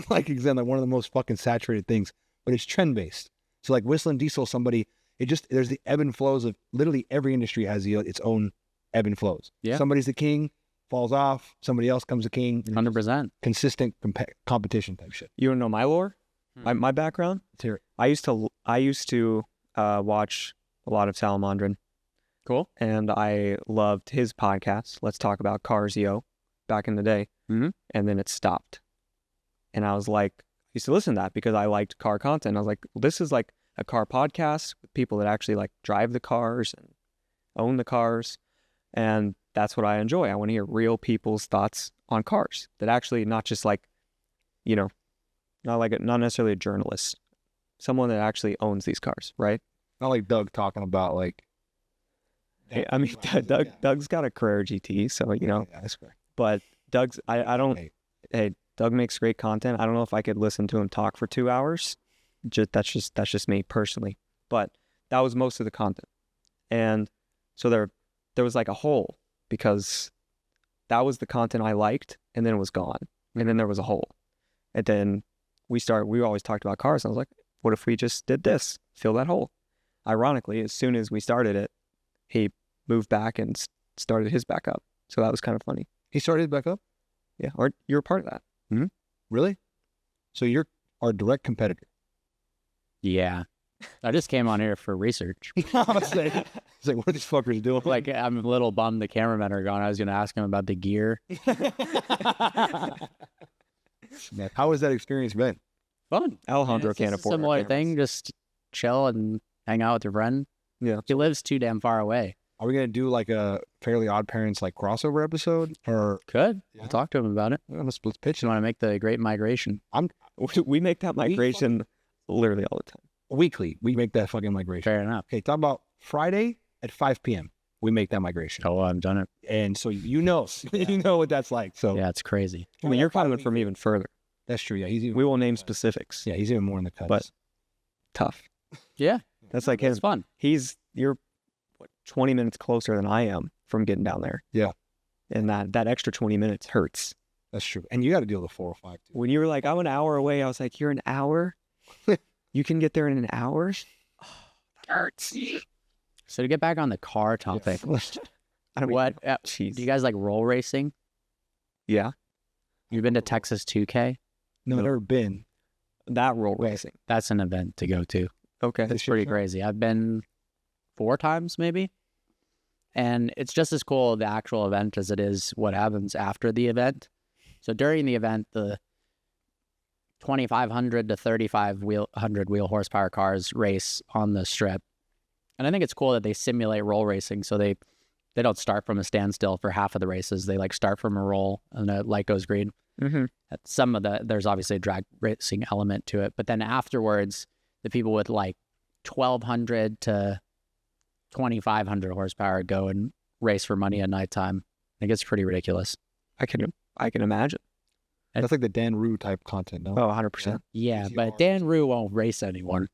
C: one of the most fucking saturated things but it's trend based. So like Whistling Diesel, there's the ebb and flows of literally every industry has its own ebb and flows.
A: Yeah.
C: Somebody's the king, falls off, somebody else comes the king.
A: 100%.
C: Consistent competition type shit.
B: You don't know my lore? My background?
C: Let's hear it.
B: I used to watch a lot of Salamandrin,
A: Cool.
B: and I loved his podcast, Let's Talk About Cars, Yo, back in the day.
A: Mm-hmm.
B: And then it stopped. And I was like, I used to listen to that because I liked car content. I was like, well, this is like a car podcast with people that actually like drive the cars and own the cars. And that's what I enjoy. I want to hear real people's thoughts on cars that actually not just like, you know, not necessarily a journalist, someone that actually owns these cars, right?
C: Not like Doug talking about like.
B: Hey, I mean, Doug's got a Carrera GT, so you know.
C: Yeah, that's correct.
B: But Doug's, I don't. Hey, Doug makes great content. I don't know if I could listen to him talk for 2 hours. That's just me personally. But that was most of the content, and so there was like a hole because that was the content I liked, and then it was gone, and then there was a hole, and then we always talked about cars, and I was like, what if we just did this, fill that hole? Ironically, as soon as we started it, he moved back and started his back up. So that was kind of funny.
C: He started back up?
B: Yeah, or you're a part of that.
C: Mm-hmm. Really? So you're our direct competitor.
A: Yeah. I just came on here for research.
C: It's like, what are these fuckers doing?
A: Like, I'm a little bummed the cameramen are gone. I was going to ask him about the gear.
C: Man, how has that experience been?
A: Fun.
B: Alejandro
A: It's
B: can't
A: just a
B: afford
A: similar
B: our
A: thing.
B: cameras.
A: Just chill and hang out with your friend.
B: Yeah.
A: He lives too damn far away.
C: Are we gonna do like a Fairly Odd Parents like crossover episode, or
A: Could.
C: Yeah.
A: I'll talk to him about it.
C: let's pitch
A: You
C: it
A: want to make the great migration.
B: We make that migration literally all the time.
C: weekly? We make that fucking migration.
A: Fair enough.
C: Okay, talk about Friday at 5 p.m. We make that migration,
A: Oh, I've done it.
C: and so you know what that's like. So
A: Yeah, it's crazy.
B: I mean, you're coming from even further.
C: that's true. Yeah, he's even.
B: We will name specifics.
C: Yeah, he's even more in the cuts.
B: But tough.
A: Yeah.
B: That's like
A: It's
B: him.
A: fun.
B: You're 20 minutes closer than I am from getting down there.
C: Yeah.
B: And that extra 20 minutes hurts.
C: that's true. And you got to deal with 405 too.
B: When you were like, I'm an hour away, I was like, you're an hour? You can get there in an hour? Hurts.
A: So to get back on the car topic,
B: I don't
A: what
B: Jeez.
A: do you guys like roll racing?
B: Yeah.
A: You've been to Texas 2K?
C: No, I've never been.
B: That roll racing.
A: That's an event to go to.
B: Okay.
A: It's pretty crazy. I've been 4 times maybe. And it's just as cool, the actual event, as it is what happens after the event. So during the event, the 2,500 to 3,500 wheel horsepower cars race on the strip. And I think it's cool that they simulate roll racing. So they don't start from a standstill for half of the races. They like start from a roll and the light goes green.
B: Mm-hmm.
A: There's obviously a drag racing element to it. But then afterwards, the people with like 1,200 to 2,500 horsepower go and race for money at nighttime. It gets pretty ridiculous.
B: I can imagine.
C: That's like the Dan Rue type content, no?
B: Oh, 100%.
A: Yeah,
C: Easy
A: but
C: cars.
A: Dan Rue won't race anyone.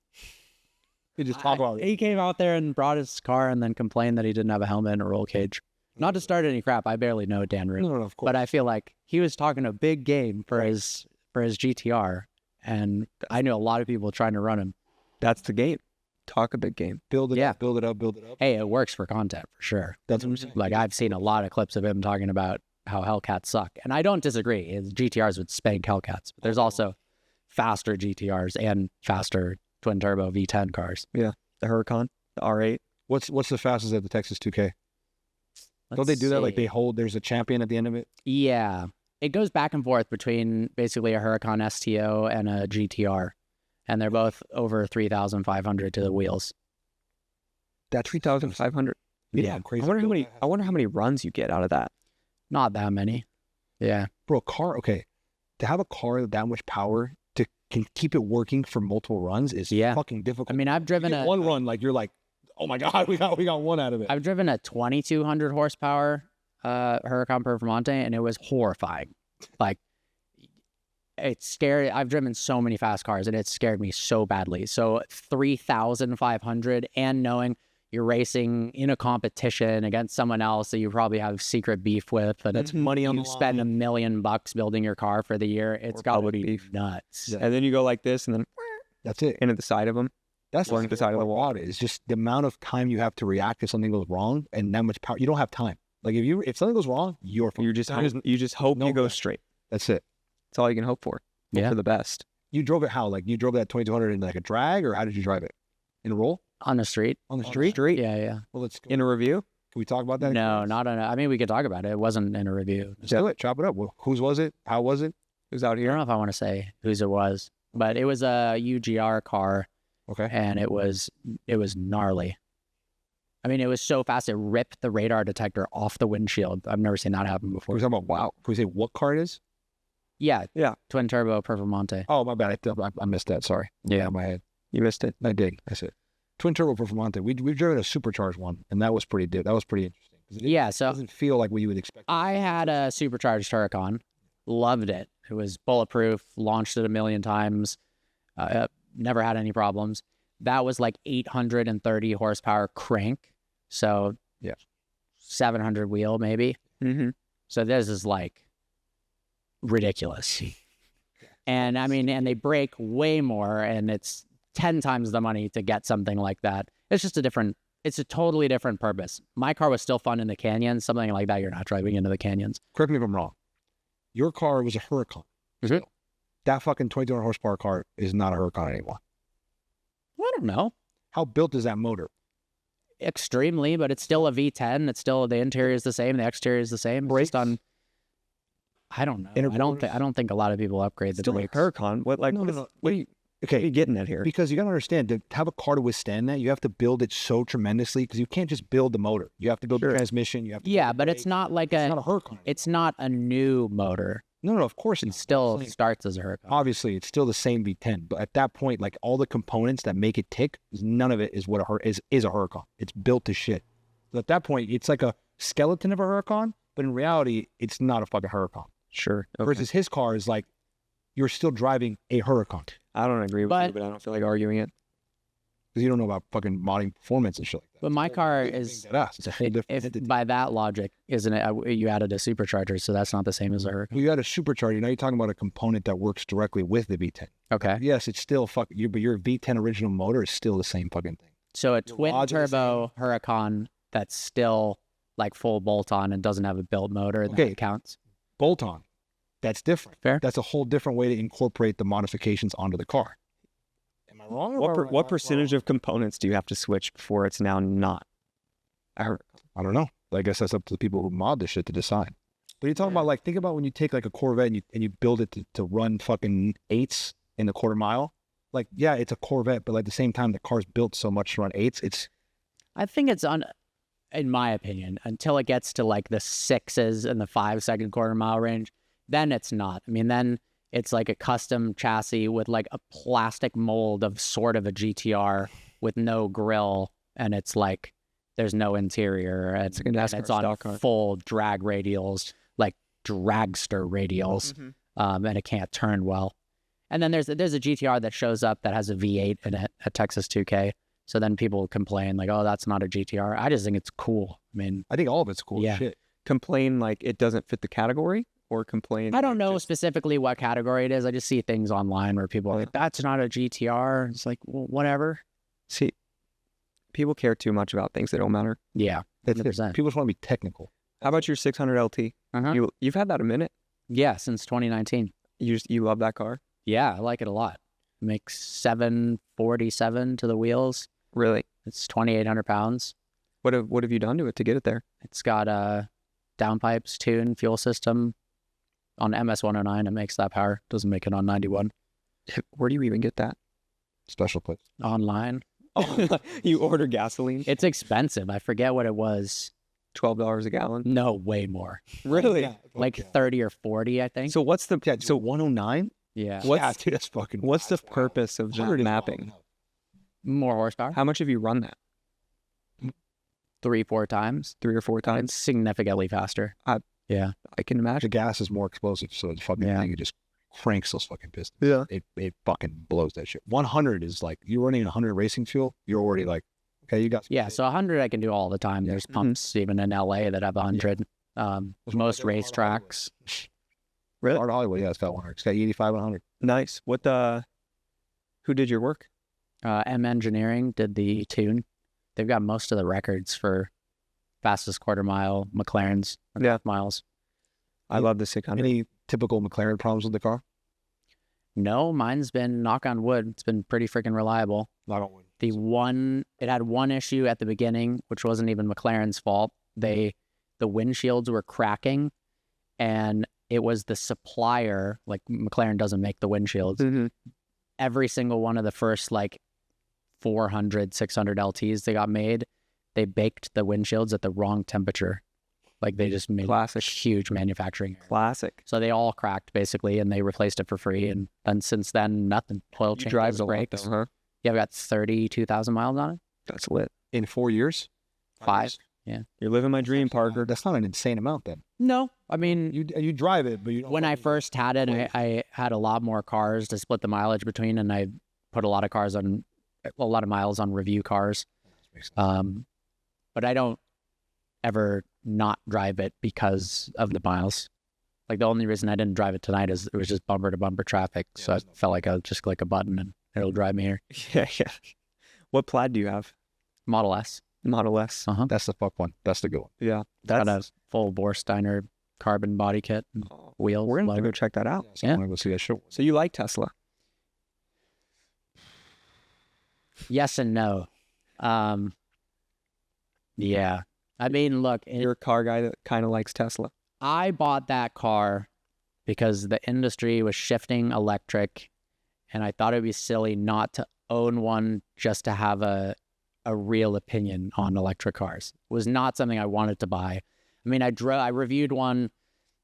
C: You just talk about it.
A: He came out there and brought his car and then complained that he didn't have a helmet and a roll cage. Not to start any crap, I barely know Dan Rue.
C: No, of course.
A: But I feel like he was talking a big game for his GTR, and I knew a lot of people trying to run him.
B: That's the game. Talk a big game.
C: build it
A: Yeah.
C: up, build it up, build it up.
A: Hey, it works for content for sure.
C: That's what I'm saying.
A: Like I've seen a lot of clips of him talking about how Hellcats suck, and I don't disagree. His GTRs would spank Hellcats, but there's also faster GTRs and faster twin turbo V10 cars.
B: The Huracan, the R8.
C: What's the fastest at the Texas 2K? Don't they
A: Let's
C: do that? Like
A: see.
C: they hold, there's a champion at the end of it?
A: Yeah, it goes back and forth between basically a Huracan STO and a GTR, and they're both over 3,500 to the wheels.
B: That's 3,500.
C: Yeah, crazy.
B: I wonder how many runs you get out of that.
A: Not that many. Yeah.
C: Bro, okay. To have a car with that much power can keep it working for multiple runs is fucking difficult.
A: I mean, I've driven
C: You get one run, like you're like, oh my god, we got one out of it.
A: I've driven a 2,200 horsepower Huracan Performante, and it was horrifying. Like, it's scary. I've driven so many fast cars, and it scared me so badly. So 3,500, and knowing you're racing in a competition against someone else that you probably have secret beef with, and
C: That's money on
A: you
C: the
A: spend $1 million building your car for the year. It's
B: Or
A: got to
B: public
A: be
B: beef.
A: nuts.
C: Yeah.
B: And then you go like this, and then
C: That's it.
B: into the side of them.
C: That's
B: Along the side of the wall.
C: It's just the amount of time you have to react if something goes wrong, and that much power. You don't have time. Like if something goes wrong, you're fucked.
B: You just hope
C: no
B: you go
C: way.
B: straight.
C: That's it.
B: That's all you can hope for. Hope
A: Yeah.
B: for the best.
C: You drove it how? Like you drove that 2200 in like a drag, or how did you drive it? In a roll
A: On the street.
C: on the street?
A: Yeah, yeah.
C: Well, let's go.
B: In a review?
C: Can we talk about that?
A: No, not on. I mean, we could talk about it. It wasn't in a review.
C: Let's do it. Chop it up. Well, whose was it? How was it?
B: Who's out
A: I don't
B: here?
A: know if I want to say whose it was, but it was a UGR car,
C: Okay.
A: and it was gnarly. I mean, it was so fast it ripped the radar detector off the windshield. I've never seen that happen
C: Can
A: before.
C: we talk about wow? Can we say what car it is?
A: Yeah,
B: Yeah.
A: twin turbo Performante.
C: Oh, my bad. I missed that. Sorry.
A: Yeah.
C: Out of my head.
B: You missed it.
C: I did. That's it. Twin turbo Performante. We've driven a supercharged one, and that was pretty interesting. 'Cause it
A: Yeah, so
C: doesn't feel like what you would expect.
A: I had a supercharged Huracan, loved it. It was bulletproof, launched it a million times, never had any problems. That was like 830 horsepower crank, so
C: Yeah.
A: 700 wheel maybe.
B: Mm-hmm.
A: So this is like ridiculous. And I mean, and they break way more, and it's 10 times the money to get something like that. It's just it's a totally different purpose. My car was still fun in the canyons. Something like that, you're not driving into the canyons.
C: Correct me if I'm wrong. Your car was a Huracan.
A: Mhm.
C: That fucking 2200 horsepower car is not a Huracan anymore.
A: I don't know.
C: How built is that motor?
A: Extremely, but it's still a V10. It's still, the interior is the same, the exterior is the same. It's just on. I don't know. I don't think a lot of people upgrade the
B: Still a
A: brakes.
B: Huracan. What like
C: No,
B: what,
C: no,
B: is,
C: no.
B: what are you
C: Okay,
B: getting at here?
C: because you got to understand, to have a car to withstand that, you have to build it so tremendously, because you can't just build the motor. You have to build the transmission. You have to
A: Yeah,
C: build the
A: but it's
C: brakes.
A: not like
C: It's not a Huracan.
A: it's not a new motor.
C: No, of course
A: It
C: not.
A: still
C: Same.
A: starts as a Huracan.
C: Obviously, it's still the same V10, but at that point, like all the components that make it tick, none of it is what is a Huracan. It's built to shit. So at that point, it's like a skeleton of a Huracan, but in reality, it's not a fucking Huracan.
B: Sure. Okay.
C: Versus his car is like, you're still driving a Huracan,
B: I don't agree with you,
A: But-
B: but I don't feel like arguing it.
C: because you don't know about fucking modding performance and shit like that.
A: But my
C: It's a
A: car
C: whole
A: is,
C: thing to us. It's a whole different
A: if
C: entity.
A: by that logic, isn't it? You added a supercharger, so that's not the same as a Huracan.
C: Well, you had a supercharger. Now you're talking about a component that works directly with the V10.
A: Okay,
C: Yes, it's still but your V10 original motor is still the same fucking thing.
A: so a
C: Your
A: twin
C: rods are the
A: turbo Huracan that's still like full bolt on and doesn't have a built motor.
C: Okay.
A: That counts.
C: Bolt on, that's different.
A: Fair.
C: That's a whole different way to incorporate the modifications onto the car. Am I wrong?
B: What percentage of components do you have to switch before it's now not a Huracan?
C: I don't know. I guess that's up to the people who mod this shit to decide. But you're talking about, like, think about when you take like a Corvette and you build it to run fucking 8s in the quarter mile. Like, yeah, it's a Corvette, but like, at the same time, the car's built so much to run 8s. It's
A: I think it's in my opinion, until it gets to like the 6s and the 5-second quarter mile range, then it's not. I mean, then it's like a custom chassis with like a plastic mold of sort of a GTR with no grill, and it's like there's no interior. And
B: like a NASCAR
A: and it's on
B: stock car.
A: full drag radials, like dragster radials, and it can't turn well. And then there's a GTR that shows up that has a V8 in it at Texas 2K. So then people complain like, oh, that's not a GTR. I just think it's cool. I mean,
C: I think all of it's cool
A: Yeah.
C: as shit.
B: Complain like it doesn't fit the category, or complain?
A: I don't
B: like,
A: know
B: just-
A: specifically what category it is. I just see things online where people are like, that's not a GTR. It's like, well, whatever.
B: See, people care too much about things that don't matter.
A: Yeah.
C: That's it.
A: 100%.
C: People just want to be technical.
B: How about your 600 LT?
A: Uh-huh.
B: You've had that a minute.
A: Yeah, since 2019.
B: You love that car,
A: Yeah, I like it a lot. Makes 747 to the wheels.
B: really?
A: It's 2,800 pounds.
B: What have you done to it to get it there?
A: It's got a downpipes, tune, fuel system. On MS-109, it makes that power. Doesn't make it on 91.
B: Where do you even get that?
C: Special place.
A: Online.
B: Oh, you order gasoline?
A: It's expensive. I forget what it was.
B: $12 a gallon.
A: No, way more.
B: Really?
C: Yeah,
A: Like
C: yeah.
A: 30 or 40, I think.
B: So what's the
C: Yeah,
B: so
C: 109?
A: Yeah.
B: What's
C: dude, that's fucking.
B: what's the
C: wild.
B: purpose of that
C: 100 is
B: mapping?
C: wild.
A: More horsepower.
B: How much have you run that?
A: 3-4 times.
B: 3 or 4
A: It's
B: times?
A: significantly faster.
B: I can
C: The
B: imagine.
C: gas is more explosive, so the fucking
A: Yeah.
C: thing, it just cranks those fucking pistons.
B: Yeah.
C: It fucking blows that shit. 100 is like, you're running 100 racing fuel, you're already like, okay, you got some
A: Yeah,
C: shit.
A: so 100 I can do all the time.
C: Yeah.
A: There's
B: Mhm.
A: pumps even in LA that have 100.
C: There's one
A: Most
C: right there in Heart of
A: racetracks.
B: Really?
C: Heart of Hollywood, yeah, it's got 100. It's got 85 and 100.
B: Nice. Who did your work?
A: M Engineering did the tune. They've got most of the records for fastest quarter mile, McLarens, miles.
B: I love the 600.
C: Any typical McLaren problems with the car?
A: No, mine's been, knock on wood, it's been pretty freaking reliable.
C: Knock on wood.
A: It had one issue at the beginning, which wasn't even McLaren's fault. The windshields were cracking, and it was the supplier, like McLaren doesn't make the windshields.
B: Mm-hmm.
A: Every single one of the first like 400, 600 LTs they got made, they baked the windshields at the wrong temperature. Like they just made
B: Classic.
A: huge manufacturing error.
B: Classic.
A: So they all cracked basically, and they replaced it for free. And then since then, nothing. Oil
B: You
A: changes,
B: drive a lot,
A: brakes.
B: though, huh?
A: Yeah, I've got 32,000 miles on it.
B: That's lit.
C: In 4 years?
A: 5.
B: You're living my dream, Parker.
C: That's not an insane amount then.
A: No, I mean,
C: You drive it, but you don't.
A: when I first had it, I had a lot more cars to split the mileage between, and I put a lot of miles on review cars. But I don't ever not drive it because of the miles. Like the only reason I didn't drive it tonight is it was just bumper to bumper traffic. So I felt like I would just click a button and it'll drive me here.
B: Yeah. What plaid do you have?
A: Model S.
B: Model S.
C: That's the fuck one. That's the good one.
B: Yeah.
A: Got a full Borsteiner carbon body kit and wheels.
B: We're going to
A: logo.
B: go check that out.
C: So I
A: Yeah.
C: want to go see that show.
B: So you like Tesla?
A: Yes and no. Yeah. I mean, look,
B: You're a car guy that kind of likes Tesla.
A: I bought that car because the industry was shifting electric, and I thought it'd be silly not to own one just to have a real opinion on electric cars. It was not something I wanted to buy. I mean, I reviewed one.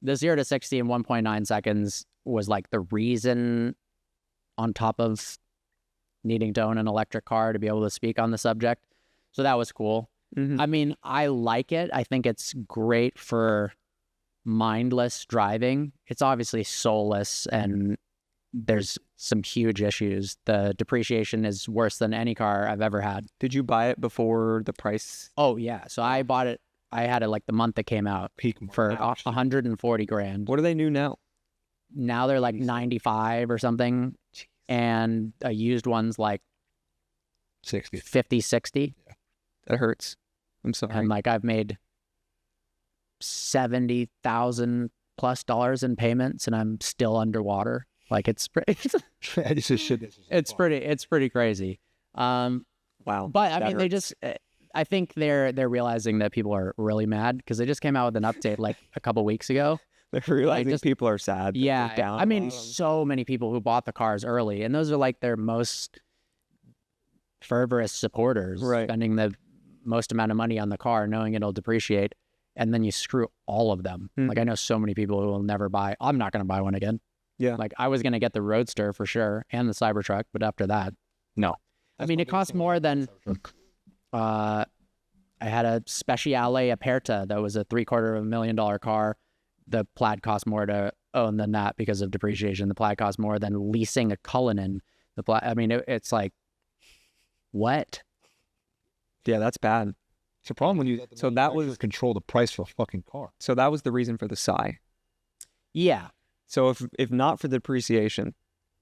A: The 0 to 60 in 1.9 seconds was like the reason on top of needing to own an electric car to be able to speak on the subject. So that was cool.
B: Mm-hmm.
A: I mean, I like it. I think it's great for mindless driving. It's obviously soulless, and there's some huge issues. The depreciation is worse than any car I've ever had.
B: Did you buy it before the price?
A: Oh yeah, so I bought it. I had it like the month it came out
C: Peak
A: for
C: market.
A: 140 grand.
B: What are they new now?
A: Now they're like 95 or something, and a used one's like
C: 60.
A: 50, 60.
B: That hurts. I'm sorry.
A: And like I've made $70,000+ in payments, and I'm still underwater. Like it's pretty,
C: This is shit.
A: it's pretty crazy.
B: Wow.
A: But I
B: that
A: mean, they
B: hurts.
A: just, I think they're realizing that people are really mad because they just came out with an update like a couple weeks ago.
B: They're realizing
A: just-
B: people are sad. that
A: Yeah,
B: they're down
A: I mean,
B: on them.
A: so many people who bought the cars early, and those are like their most fervorous supporters,
B: Right.
A: spending the most amount of money on the car, knowing it'll depreciate, and then you screw all of them.
B: Hmm.
A: Like I know so many people who will never buy. I'm not going to buy one again.
B: Yeah.
A: Like I was going to get the Roadster for sure and the Cybertruck, but after that,
C: No.
A: I mean, it costs more than. I had a Speciale Aperta that was a $750,000 car. The Plaid cost more to own than that because of depreciation. The Plaid cost more than leasing a Cullinan. The Plaid, I mean, it's like, what?
B: Yeah, that's bad.
C: It's a problem when you
B: So that was-
C: control the price for a fucking car.
B: So that was the reason for the Psy.
A: Yeah,
B: So if not for the depreciation,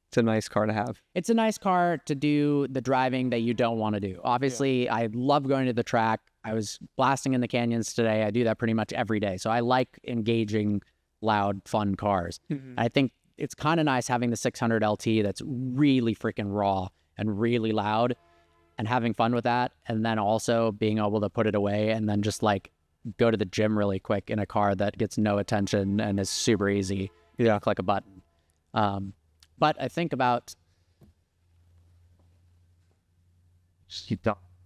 B: it's a nice car to have.
A: it's a nice car to do the driving that you don't want to do. Obviously, I love going to the track. I was blasting in the canyons today. I do that pretty much every day. So I like engaging, loud, fun cars. I think it's kind of nice having the 600 LT that's really freaking raw and really loud and having fun with that. And then also being able to put it away and then just like go to the gym really quick in a car that gets no attention and is super easy.
B: Yeah.
A: Click a button. But I think about,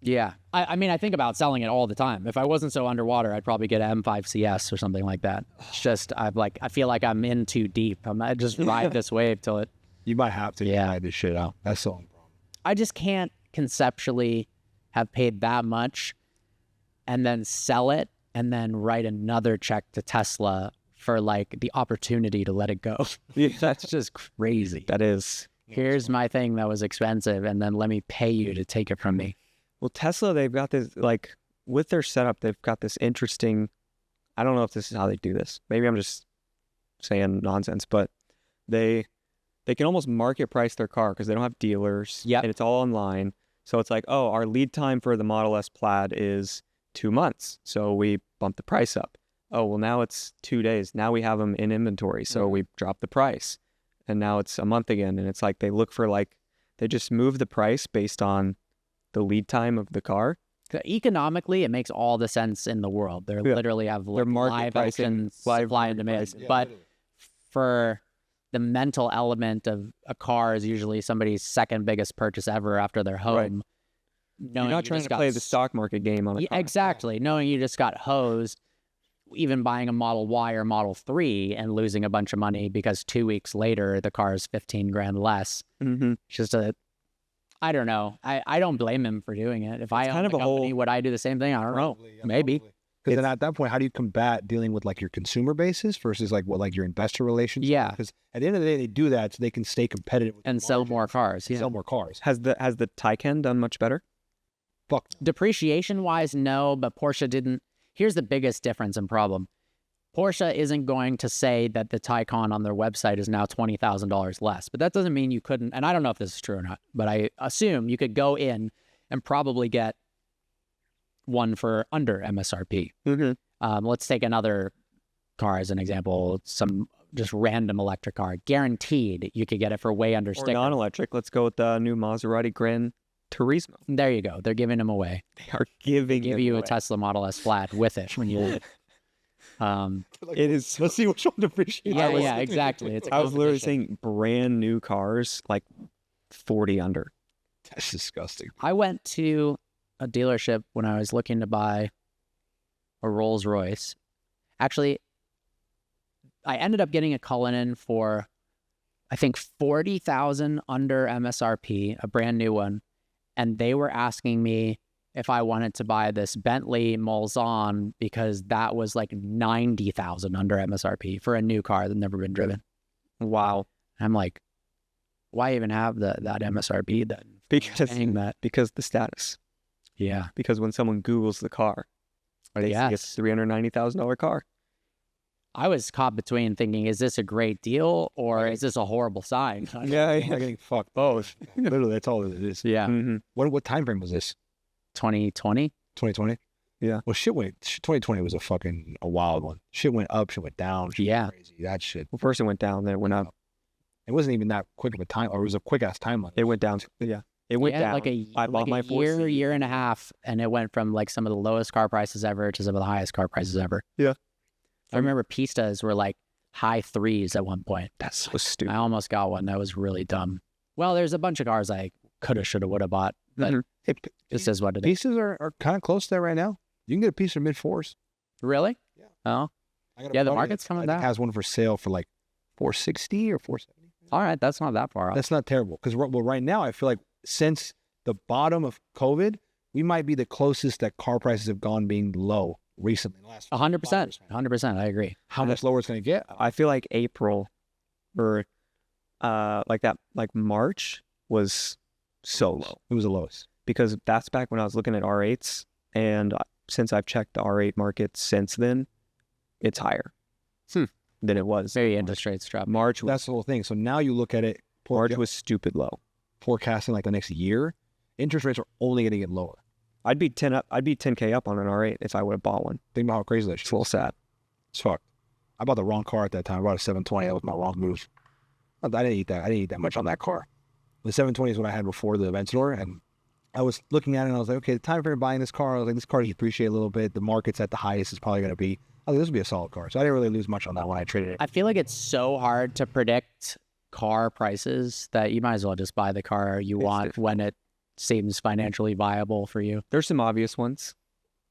A: yeah, I mean, I think about selling it all the time. If I wasn't so underwater, I'd probably get an M5 CS or something like that. It's just, I feel like I'm in too deep. I just ride this wave till it,
C: You might have to
A: Yeah.
C: ride this shit out. That's the only problem.
A: I just can't conceptually have paid that much and then sell it and then write another check to Tesla for like the opportunity to let it go.
B: Yeah,
A: That's just crazy.
B: that is.
A: Here's my thing that was expensive, and then let me pay you to take it from me.
B: Well, Tesla, they've got this, like, with their setup, they've got this interesting, I don't know if this is how they do this. Maybe I'm just saying nonsense, but they they can almost market price their car because they don't have dealers.
A: Yep.
B: And it's all online. So it's like, oh, our lead time for the Model S Plaid is 2 months. So we bump the price up. Oh, well, now it's 2 days. Now we have them in inventory. So we drop the price. And now it's a month again. And it's like they look for they just move the price based on the lead time of the car.
A: Economically, it makes all the sense in the world. They literally have
B: They're market
A: live
B: pricing,
A: auctions,
B: live
A: supply and demand. But for the mental element of a car is usually somebody's second biggest purchase ever after their home.
B: Right.
A: Knowing
B: You're not
A: you
B: trying
A: just
B: to play the stock market game on a car.
A: Exactly. Knowing you just got hosed, even buying a Model Y or Model 3 and losing a bunch of money because 2 weeks later the car is 15 grand less.
B: Mm-hmm.
A: It's just I don't know. I don't blame him for doing it. If I owned a company, would I do the same thing? I don't know. Maybe.
C: Because then at that point, how do you combat dealing with like your consumer basis versus like your investor relations?
A: Yeah.
C: Because at the end of the day, they do that so they can stay competitive with
A: And sell more cars. Yeah.
C: Sell more cars.
B: Has the Taycan done much better?
C: Fuck.
A: Depreciation wise, no, but Porsche didn't. Here's the biggest difference and problem. Porsche isn't going to say that the Taycan on their website is now $20,000 less, but that doesn't mean you couldn't. And I don't know if this is true or not, but I assume you could go in and probably get one for under MSRP.
B: Mm-hmm.
A: Let's take another car as an example, some just random electric car. Guaranteed you could get it for way under
B: Or
A: sticker.
B: non-electric. Let's go with the new Maserati Gran Turismo.
A: There you go. They're giving them away.
B: They are giving
A: Give
B: them
A: you
B: away.
A: a Tesla Model S Plaid with it when you.
B: It is.
C: Let's see which one depreciates.
A: Yeah, exactly. It's a
B: I was literally
A: competition.
B: saying brand new cars like 40 under.
C: That's disgusting.
A: I went to a dealership when I was looking to buy a Rolls Royce. Actually, I ended up getting a Cullinan for, I think, $40,000 under MSRP, a brand new one, and they were asking me if I wanted to buy this Bentley Mulsanne because that was like $90,000 under MSRP for a new car that never been driven.
B: Wow.
A: I'm like, why even have that MSRP then?
B: Because
A: Paying that.
B: because the status.
A: Yeah.
B: Because when someone Googles the car, they see it's a $390,000 car.
A: I was caught between thinking, is this a great deal or is this a horrible sign?
B: Yeah,
C: I'm getting fucked both. Literally, that's all it is.
A: Yeah.
B: Mm-hmm.
C: What time frame was this?
A: 2020?
C: 2020?
B: Yeah.
C: Well, 2020 was a wild one. Shit went up, shit went down. Shit
A: Yeah.
C: went crazy. That shit.
B: Well, first it went down, then it went up.
C: It wasn't even that quick of a time, or it was a quick ass timeline.
B: It went down. Yeah. It went down.
A: Like
B: I bought my
A: year and a half, and it went from like some of the lowest car prices ever to some of the highest car prices ever.
B: Yeah.
A: I remember Pistas were like high threes at one point.
B: That's so stupid.
A: I almost got one. That was really dumb. Well, there's a bunch of cars I coulda, shoulda, woulda bought, but
B: Mhm.
A: this is what it is.
C: Pieces are kind of close there right now. You can get a piece for mid fours.
A: Really?
C: Yeah.
A: Oh,
C: I got a
A: Yeah, the
C: buddy
A: market's
C: that
A: coming
C: I think
A: down.
C: has one for sale for like 460 or 470.
A: all right. That's not that far off.
C: That's not terrible because right now I feel like since the bottom of COVID, we might be the closest that car prices have gone being low recently. In the last
A: 100%.
C: 5 years.
A: 100%. I agree.
C: How much lower it's going to get?
B: I feel like April or like March was so low
C: It was the lowest.
B: because that's back when I was looking at R8s, and since I've checked the R8 market since then, it's higher than it was.
A: Maybe interest rates drop.
B: March was,
C: That's the whole thing. So now you look at it,
B: March was stupid low.
C: forecasting like the next year, interest rates are only going to get lower.
B: I'd be 10K up on an R8 if I would have bought one.
C: Think about how crazy that
B: It's
C: shit
B: a little sad.
C: is. Fuck. I bought the wrong car at that time. I bought a 720. That was my wrong move. I didn't eat that. I didn't eat that much on that car. The 720 is what I had before the Aventador, and I was looking at it and I was like, okay, the time frame buying this car, I was like, this car can appreciate a little bit. The market's at the highest it's probably going to be. I was like, this would be a solid car. So I didn't really lose much on that when I traded it.
A: I feel like it's so hard to predict car prices that you might as well just buy the car you want
B: difficult.
A: when it seems financially viable for you.
B: There's some obvious ones.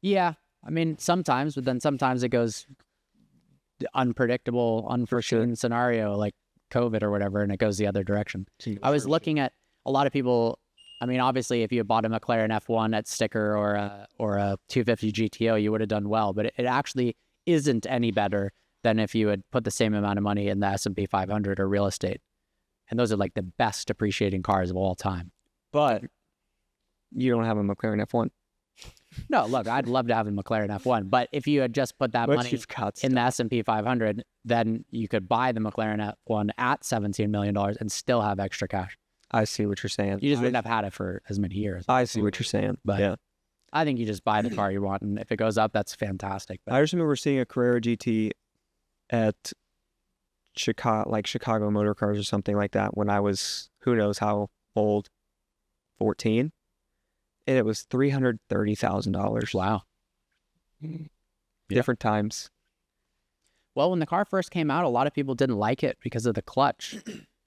A: Yeah. I mean, sometimes, but then sometimes it goes unpredictable, unforeseen scenario like COVID or whatever, and it goes the other direction. I was looking at a lot of people. I mean, obviously, if you had bought a McLaren F1 at sticker or a 250 GTO, you would have done well. But it actually isn't any better than if you had put the same amount of money in the S&P 500 or real estate. And those are like the best appreciating cars of all time.
B: But you don't have a McLaren F1.
A: No, look, I'd love to have a McLaren F1, but if you had just put that
B: Let's
A: money
B: just cut
A: in the S&P 500, then you could buy the McLaren F1 at $17 million and still have extra cash.
B: I see what you're saying.
A: You just wouldn't have had it for as many years.
B: I see what you're saying.
A: But
B: yeah.
A: I think you just buy the car you want, and if it goes up, that's fantastic. But
B: I just remember seeing a Carrera GT at Chicago Motor Cars or something like that when I was, who knows how old, 14, and it was $330,000.
A: wow.
B: Different times.
A: Well, when the car first came out, a lot of people didn't like it because of the clutch.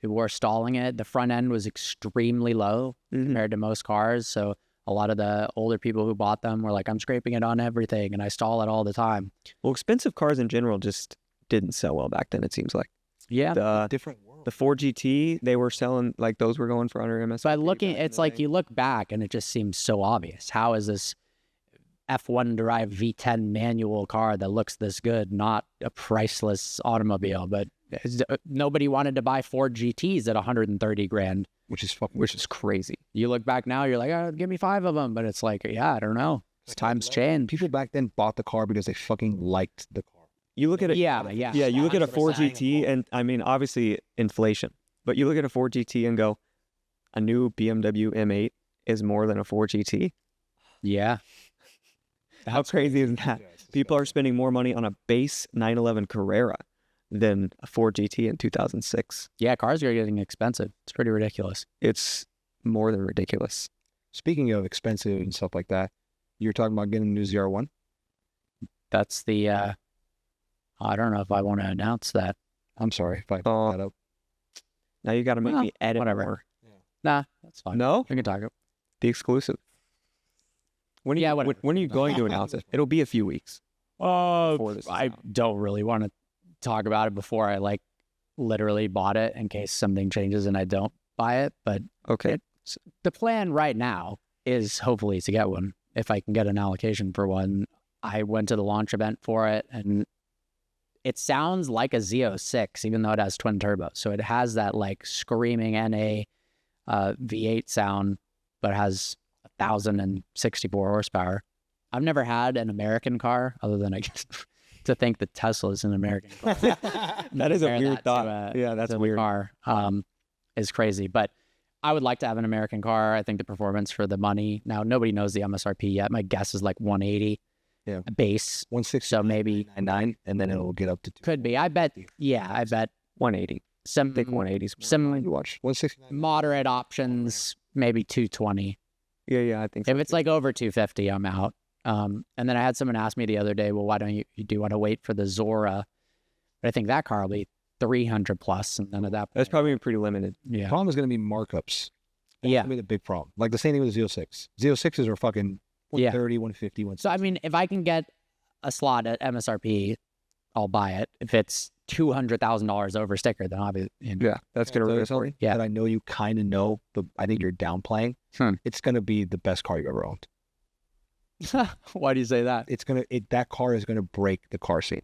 A: People were stalling it. The front end was extremely low compared to most cars. So a lot of the older people who bought them were like, I'm scraping it on everything and I stall it all the time.
B: Well, expensive cars in general just didn't sell well back then, it seems like.
A: Yeah.
B: The
C: Different world.
B: the Ford GT, they were selling, like, those were going for under MSRP.
A: By looking,
B: back in
A: it's
B: the
A: like
B: day.
A: you look back and it just seems so obvious. How is this F1 derived V10 manual car that looks this good not a priceless automobile? But nobody wanted to buy Ford GTs at 130 grand.
C: Which is fucking.
B: Which is crazy.
A: You look back now, you're like, oh, give me 5 of them. But it's like, yeah, I don't know. It's times change.
C: People back then bought the car because they fucking liked the car.
B: You look at it.
A: Yeah.
B: Yeah, you look at a Ford
A: 100%.
B: GT, and I mean, obviously inflation, but you look at a Ford GT and go, a new BMW M8 is more than a Ford GT.
A: Yeah.
B: How crazy is that? People are spending more money on a base 911 Carrera than a Ford GT in 2006.
A: Yeah, cars are getting expensive. It's pretty ridiculous.
B: It's more than ridiculous.
C: Speaking of expensive and stuff like that, you're talking about getting a new ZR1?
A: That's the, I don't know if I want to announce that.
C: I'm sorry if I
B: Oh.
C: put that up.
B: Now you got to make
A: Well,
B: me edit
A: whatever.
B: more.
A: Nah, that's fine.
B: No,
A: We can talk.
B: the exclusive. When are
A: Yeah,
B: you,
A: whatever.
B: when are you going to announce it? It'll be a few weeks. Before this is
A: I
B: out.
A: don't really want to talk about it before I like literally bought it in case something changes and I don't buy it. But
B: Okay.
A: the plan right now is hopefully to get one if I can get an allocation for one. I went to the launch event for it and it sounds like a Z06, even though it has twin turbos. So it has that like screaming NA V8 sound, but has 1,064 horsepower. I've never had an American car other than I guess to think that Tesla is an American car.
B: That is a
A: Compare
B: weird
A: that to,
B: thought. Yeah, that's
A: to the
B: weird.
A: car is crazy. But I would like to have an American car. I think the performance for the money. Now, nobody knows the MSRP yet. My guess is like 180
C: Yeah.
A: base.
C: 160,
A: So maybe
C: 99, and then it'll get up to 2.
A: could be. I bet. Yeah, I bet
B: 180.
A: some
B: I think 180s.
A: some
C: You watch 169.
A: moderate options, maybe 220.
B: Yeah, I think so.
A: If it's like over 250, I'm out. And then I had someone ask me the other day, well, why don't you do you want to wait for the Zora? But I think that car will be 300 plus, and then at that point,
B: That's probably pretty limited.
C: The
A: yeah,
C: problem is going to be markups. That's
A: yeah.
C: going to be the big problem. Like the same thing with the Z06. Z06s are fucking 130, 150, 160.
A: So I mean, if I can get a slot at MSRP, I'll buy it. If it's $200,000 over sticker, then obviously,
B: Yeah, that's
C: Can I
B: gonna
C: tell you
B: really
C: something
A: Yeah.
C: that I know you kind of know, but I think you're downplaying. It's going to be the best car you've ever owned.
A: Why do you say that?
C: That car is going to break the car scene.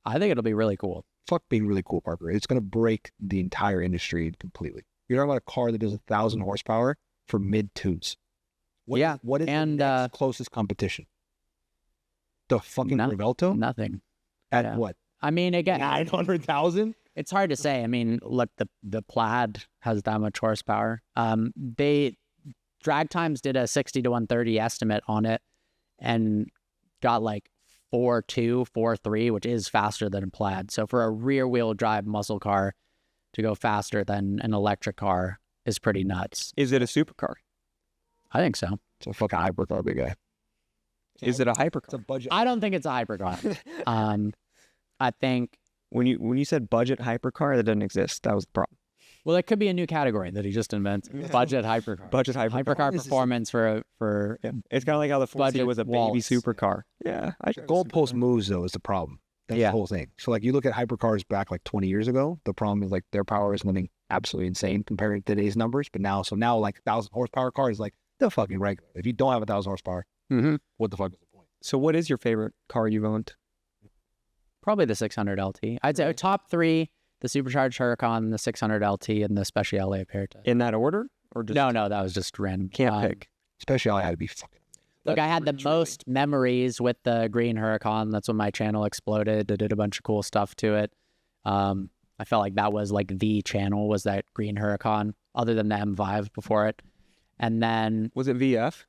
A: I think it'll be really cool.
C: Fuck being really cool, Parker. It's going to break the entire industry completely. You're talking about a car that does 1,000 horsepower for mid twos.
A: Yeah,
C: What is
A: and,
C: the next closest competition? The fucking
A: No-
C: Revelto
A: Nothing.
C: at
A: yeah.
C: what?
A: I mean, again,
C: 900,000?
A: it's hard to say. I mean, look, the Plaid has that much horsepower. Drag Times did a 60 to 130 estimate on it and got like 4.2, 4.3, which is faster than a Plaid. So for a rear wheel drive muscle car to go faster than an electric car is pretty nuts.
B: Is it a supercar?
A: I think so.
C: It's a fucking hypercar, big guy.
B: Is it a hypercar?
C: It's a budget.
A: I don't think it's a hypercar. I think,
B: When you said budget hypercar, that doesn't exist. That was the problem.
A: well, it could be a new category that he just invented. Budget hypercar.
B: Budget hypercar.
A: Hypercar performance for
B: Yeah. It's kind of like how the Ford
A: Budget
B: was a baby
A: wallets.
B: supercar. Yeah.
C: The goalpost moves, though, is the problem. That's
A: Yeah.
C: the whole thing. So, like, you look at hypercars back like 20 years ago, the problem is, like, their power is something absolutely insane comparing to today's numbers. But now, like, 1,000 horsepower car is like the fucking regular. If you don't have 1,000 horsepower,
A: Mhm.
C: what the fuck is the point?
B: So what is your favorite car you've owned?
A: Probably the 600 LT. I'd say top 3, the supercharged Huracan, the 600 LT, and the Speciale Aperta.
B: In that order? Or just
A: No, that was just random.
B: can't pick?
C: Especially, I had to be fucking
A: Look, I had the most memories with the green Huracan. That's when my channel exploded. I did a bunch of cool stuff to it. I felt like that was like the channel, was that green Huracan, other than the M5 before it. And then...
B: Was it VF?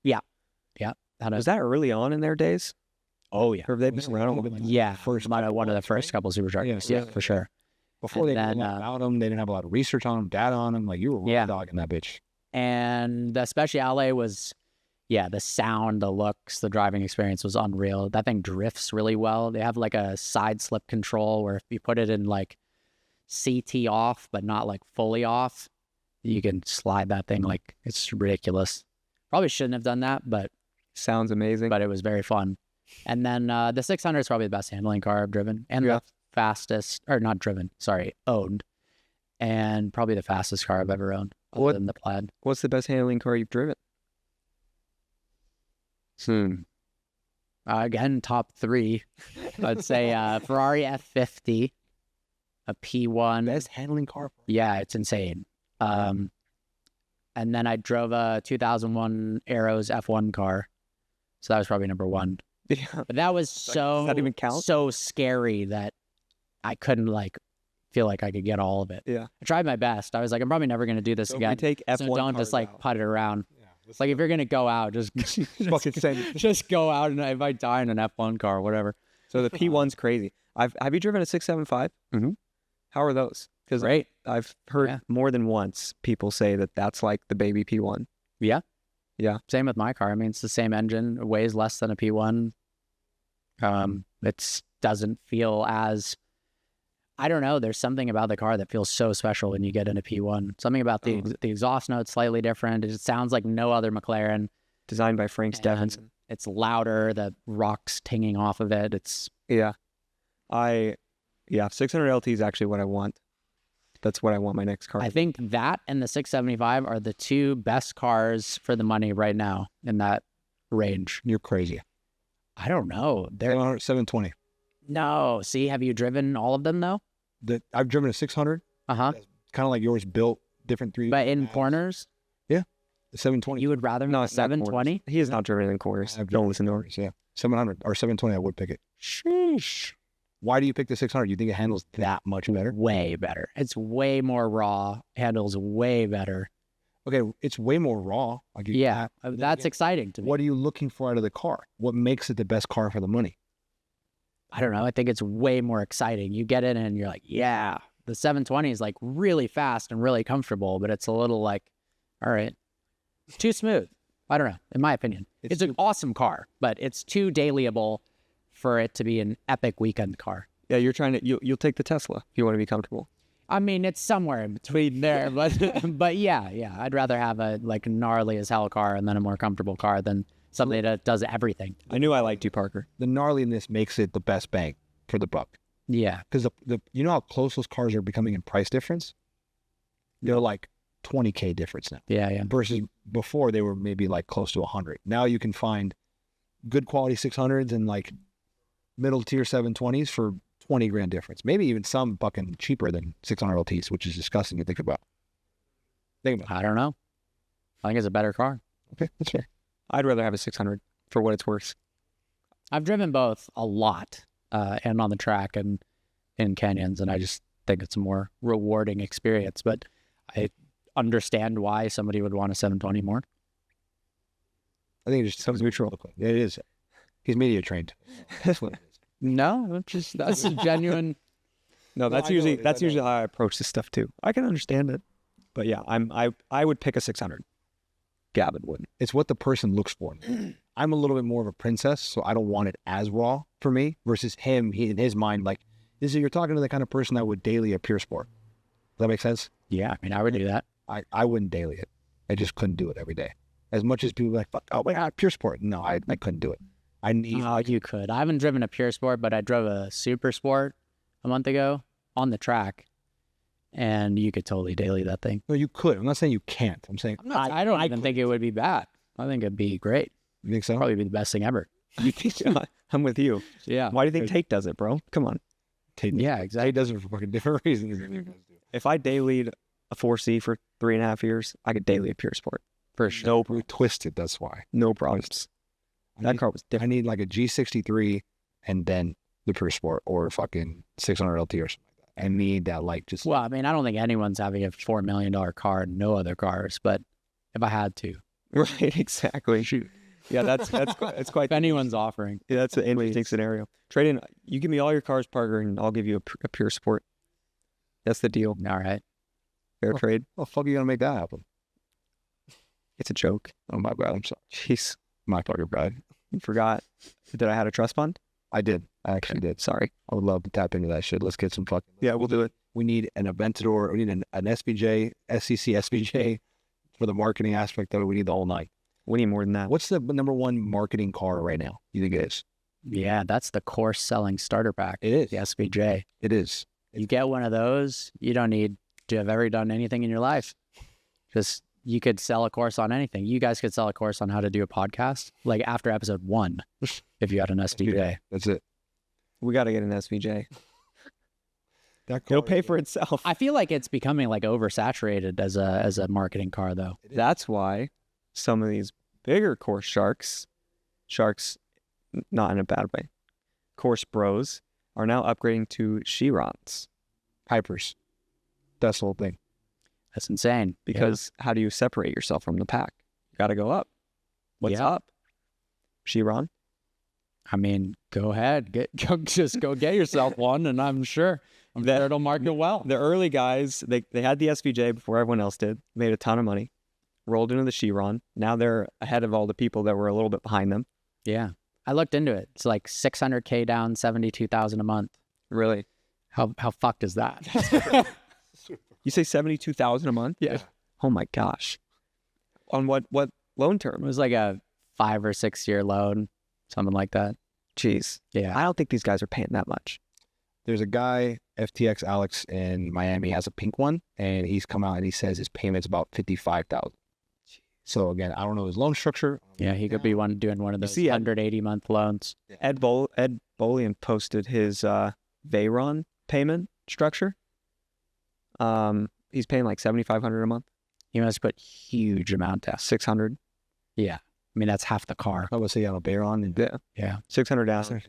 A: Yeah.
B: Was that early on in their days?
A: Oh, yeah.
B: Or have they been around?
A: Yeah, one of the first couple superchargers. Yeah, for sure.
C: Before they didn't know about them, they didn't have a lot of research on them, data on them. Like, you were raw dogging that bitch.
A: And the Speciale was, the sound, the looks, the driving experience was unreal. That thing drifts really well. They have like a side slip control where if you put it in like CT off, but not like fully off, you can slide that thing like it's ridiculous. Probably shouldn't have done that, but
B: sounds amazing.
A: But it was very fun. And then the 600 is probably the best handling car I've driven, and the fastest, or not driven, sorry, owned, and probably the fastest car I've ever owned, other than the Plaid.
B: What's the best handling car you've driven?
A: Again, top 3. I'd say Ferrari F50, a P1.
C: Best handling car.
A: Yeah, it's insane. And then I drove a 2001 Aeros F1 car, so that was probably number 1.
B: Yeah.
A: But that was
B: Does that even count?
A: so scary that I couldn't feel like I could get all of it.
B: Yeah.
A: I tried my best. I was like, I'm probably never going to do this again.
B: We take F1
A: so don't just
B: out.
A: put it around. Yeah, it's like if you're going to go out, just
C: fucking send
A: just go out, and if I die in an F1 car, whatever.
B: So the P1's crazy. Have you driven a 675?
A: Mm-hmm.
B: How are those? Because I've heard more than once people say that that's like the baby P1.
A: Yeah.
B: Yeah.
A: Same with my car. I mean, it's the same engine. It weighs less than a P1. It doesn't feel as, I don't know. There's something about the car that feels so special when you get in a P1. Something about the exhaust note's slightly different. It just sounds like no other McLaren.
B: Designed by Frank Stephenson.
A: It's louder. The rocks tinging off of it. It's
B: 600 LT is actually what I want. That's what I want my next car.
A: I think that and the 675 are the 2 best cars for the money right now in that range.
C: You're crazy.
A: I don't know. They're
C: 720.
A: No. See, have you driven all of them though?
C: I've driven a 600.
A: Uh-huh.
C: Kind of like yours, built different 3.
A: But in corners?
C: Yeah. The 720.
A: You would rather
B: no,
A: 720?
B: He has not driven in corners. Don't listen to corners.
C: Yeah. 700 or 720, I would pick it.
A: Sheesh.
C: Why do you pick the 600? You think it handles that much better?
A: Way better. It's way more raw. Handles way better.
C: Okay, it's way more raw.
A: That's exciting to me.
C: What are you looking for out of the car? What makes it the best car for the money?
A: I don't know. I think it's way more exciting. You get in and you're like, yeah. The 720 is like really fast and really comfortable, but it's a little like, all right, it's too smooth. I don't know. In my opinion, it's an awesome car, but it's too dailyable for it to be an epic weekend car.
B: Yeah, you're trying to, you'll take the Tesla if you want to be comfortable.
A: I mean, it's somewhere in between there, but yeah. I'd rather have a like gnarly as hell car and then a more comfortable car than something that does everything.
B: I knew I liked you, Parker.
C: The gnarliness makes it the best bang for the buck.
A: Yeah.
C: Because you know how close those cars are becoming in price difference? They're like 20K difference now.
A: Yeah.
C: Versus before they were maybe like close to 100. Now you can find good quality 600s and like middle tier 720s for 20 grand difference. Maybe even some fucking cheaper than 600 LTs, which is disgusting to think about.
A: I don't know. I think it's a better car.
C: Okay, that's fair.
B: I'd rather have a 600 for what it's worth.
A: I've driven both a lot and on the track and in canyons, and I just think it's a more rewarding experience. But I understand why somebody would want a 720 more.
C: I think it just sounds neutral. It is. He's media trained. That's what it is.
A: No, that's a genuine.
B: No, that's usually how I approach this stuff too. I can understand it, but yeah, I would pick a 600. Gavin wouldn't.
C: It's what the person looks for. I'm a little bit more of a princess, so I don't want it as raw for me. Versus him, in his mind, like you're talking to the kind of person that would daily a Pure Sport. Does that make sense?
A: Yeah, I mean, I would do that.
C: I wouldn't daily it. I just couldn't do it every day. As much as people are like, fuck, oh my God, Pure Sport. No, I couldn't do it. I need.
A: Oh, you could. I haven't driven a Pure Sport, but I drove a Super Sport a month ago on the track, and you could totally daily that thing.
C: No, you could. I'm not saying you can't. I'm saying
A: I don't even think it would be bad. I think it'd be great.
C: You think so?
A: Probably be the best thing ever.
B: I'm with you.
A: Yeah.
B: Why do you think Tate does it, bro? Come on.
A: Yeah, exactly.
C: Tate does it for fucking different reasons.
B: If I dailied a 4C for 3.5 years, I could daily a Pure Sport.
A: For sure.
B: No,
C: We're twisted. That's why.
B: no problems. That car was
C: I
B: different.
C: need like a G63 and then the Pure Sport or fucking 600 LT or something like that. I need that like just.
A: Well, I mean, I don't think anyone's having a $4 million car and no other cars, but if I had to,
B: Right, exactly.
A: shoot.
B: Yeah, that's quite.
A: If anyone's offering,
B: Yeah, that's an interesting
A: Please.
B: scenario. Trade in. You give me all your cars, Parker, and I'll give you a Pure Sport. That's the deal.
A: all right.
B: Fair
C: Oh.
B: trade.
C: How the fuck are you gonna make that happen?
B: It's a joke.
C: Oh my bad. I'm sorry.
B: Jeez,
C: My fucking bad.
B: you forgot that I had a trust fund.
C: I did. I actually did.
B: Sorry.
C: I would love to tap into that shit. Let's get some fucking.
B: Yeah, we'll do it.
C: We need an Aventador. We need an SVJ, SCC, SVJ for the marketing aspect of it. We need the whole night.
B: We need more than that.
C: What's the number one marketing car right now? You think it is?
A: Yeah, that's the course selling starter pack.
C: It is.
A: The SVJ.
C: It is.
A: You get one of those, you don't need to have ever done anything in your life. Just you could sell a course on anything. You guys could sell a course on how to do a podcast, like after episode 1, if you had an SVJ.
C: That's it.
B: We got to get an SVJ.
C: That
B: It'll pay for itself.
A: I feel like it's becoming like oversaturated as a marketing car, though.
B: That's why some of these bigger course sharks, not in a bad way, course bros, are now upgrading to Chirons.
C: Hypers. That's the whole thing.
A: That's insane.
B: Because how do you separate yourself from the pack? You got to go up. What's
A: Yeah.
B: up? Chiron?
A: I mean, go ahead, just go get yourself one, and I'm sure it'll market well.
B: The early guys, they had the SVJ before everyone else did, made a ton of money, rolled into the Chiron. Now they're ahead of all the people that were a little bit behind them.
A: Yeah, I looked into it. It's like $600K down, $72,000 a month.
B: Really?
A: How fucked is that?
B: You say 72,000 a month?
A: Yeah.
B: Oh my gosh. On what loan
A: It
B: term?
A: was like a 5 or 6 year loan, something like that.
B: Jeez.
A: Yeah.
B: I don't think these guys are paying that much.
C: There's a guy, FTX Alex in Miami, has a pink one, and he's come out and he says his payment's about $55,000. So again, I don't know his loan structure.
A: Yeah, he could be doing one of those
B: see,
A: 180-month loans.
B: Ed Bolian posted his Veyron payment structure. He's paying like $7,500 a month,
A: He must put huge amount down.
B: $600.
A: Yeah. I mean, that's half the car.
C: I would say on a Bayron and
B: Yeah,
A: Yeah.
B: $600 down.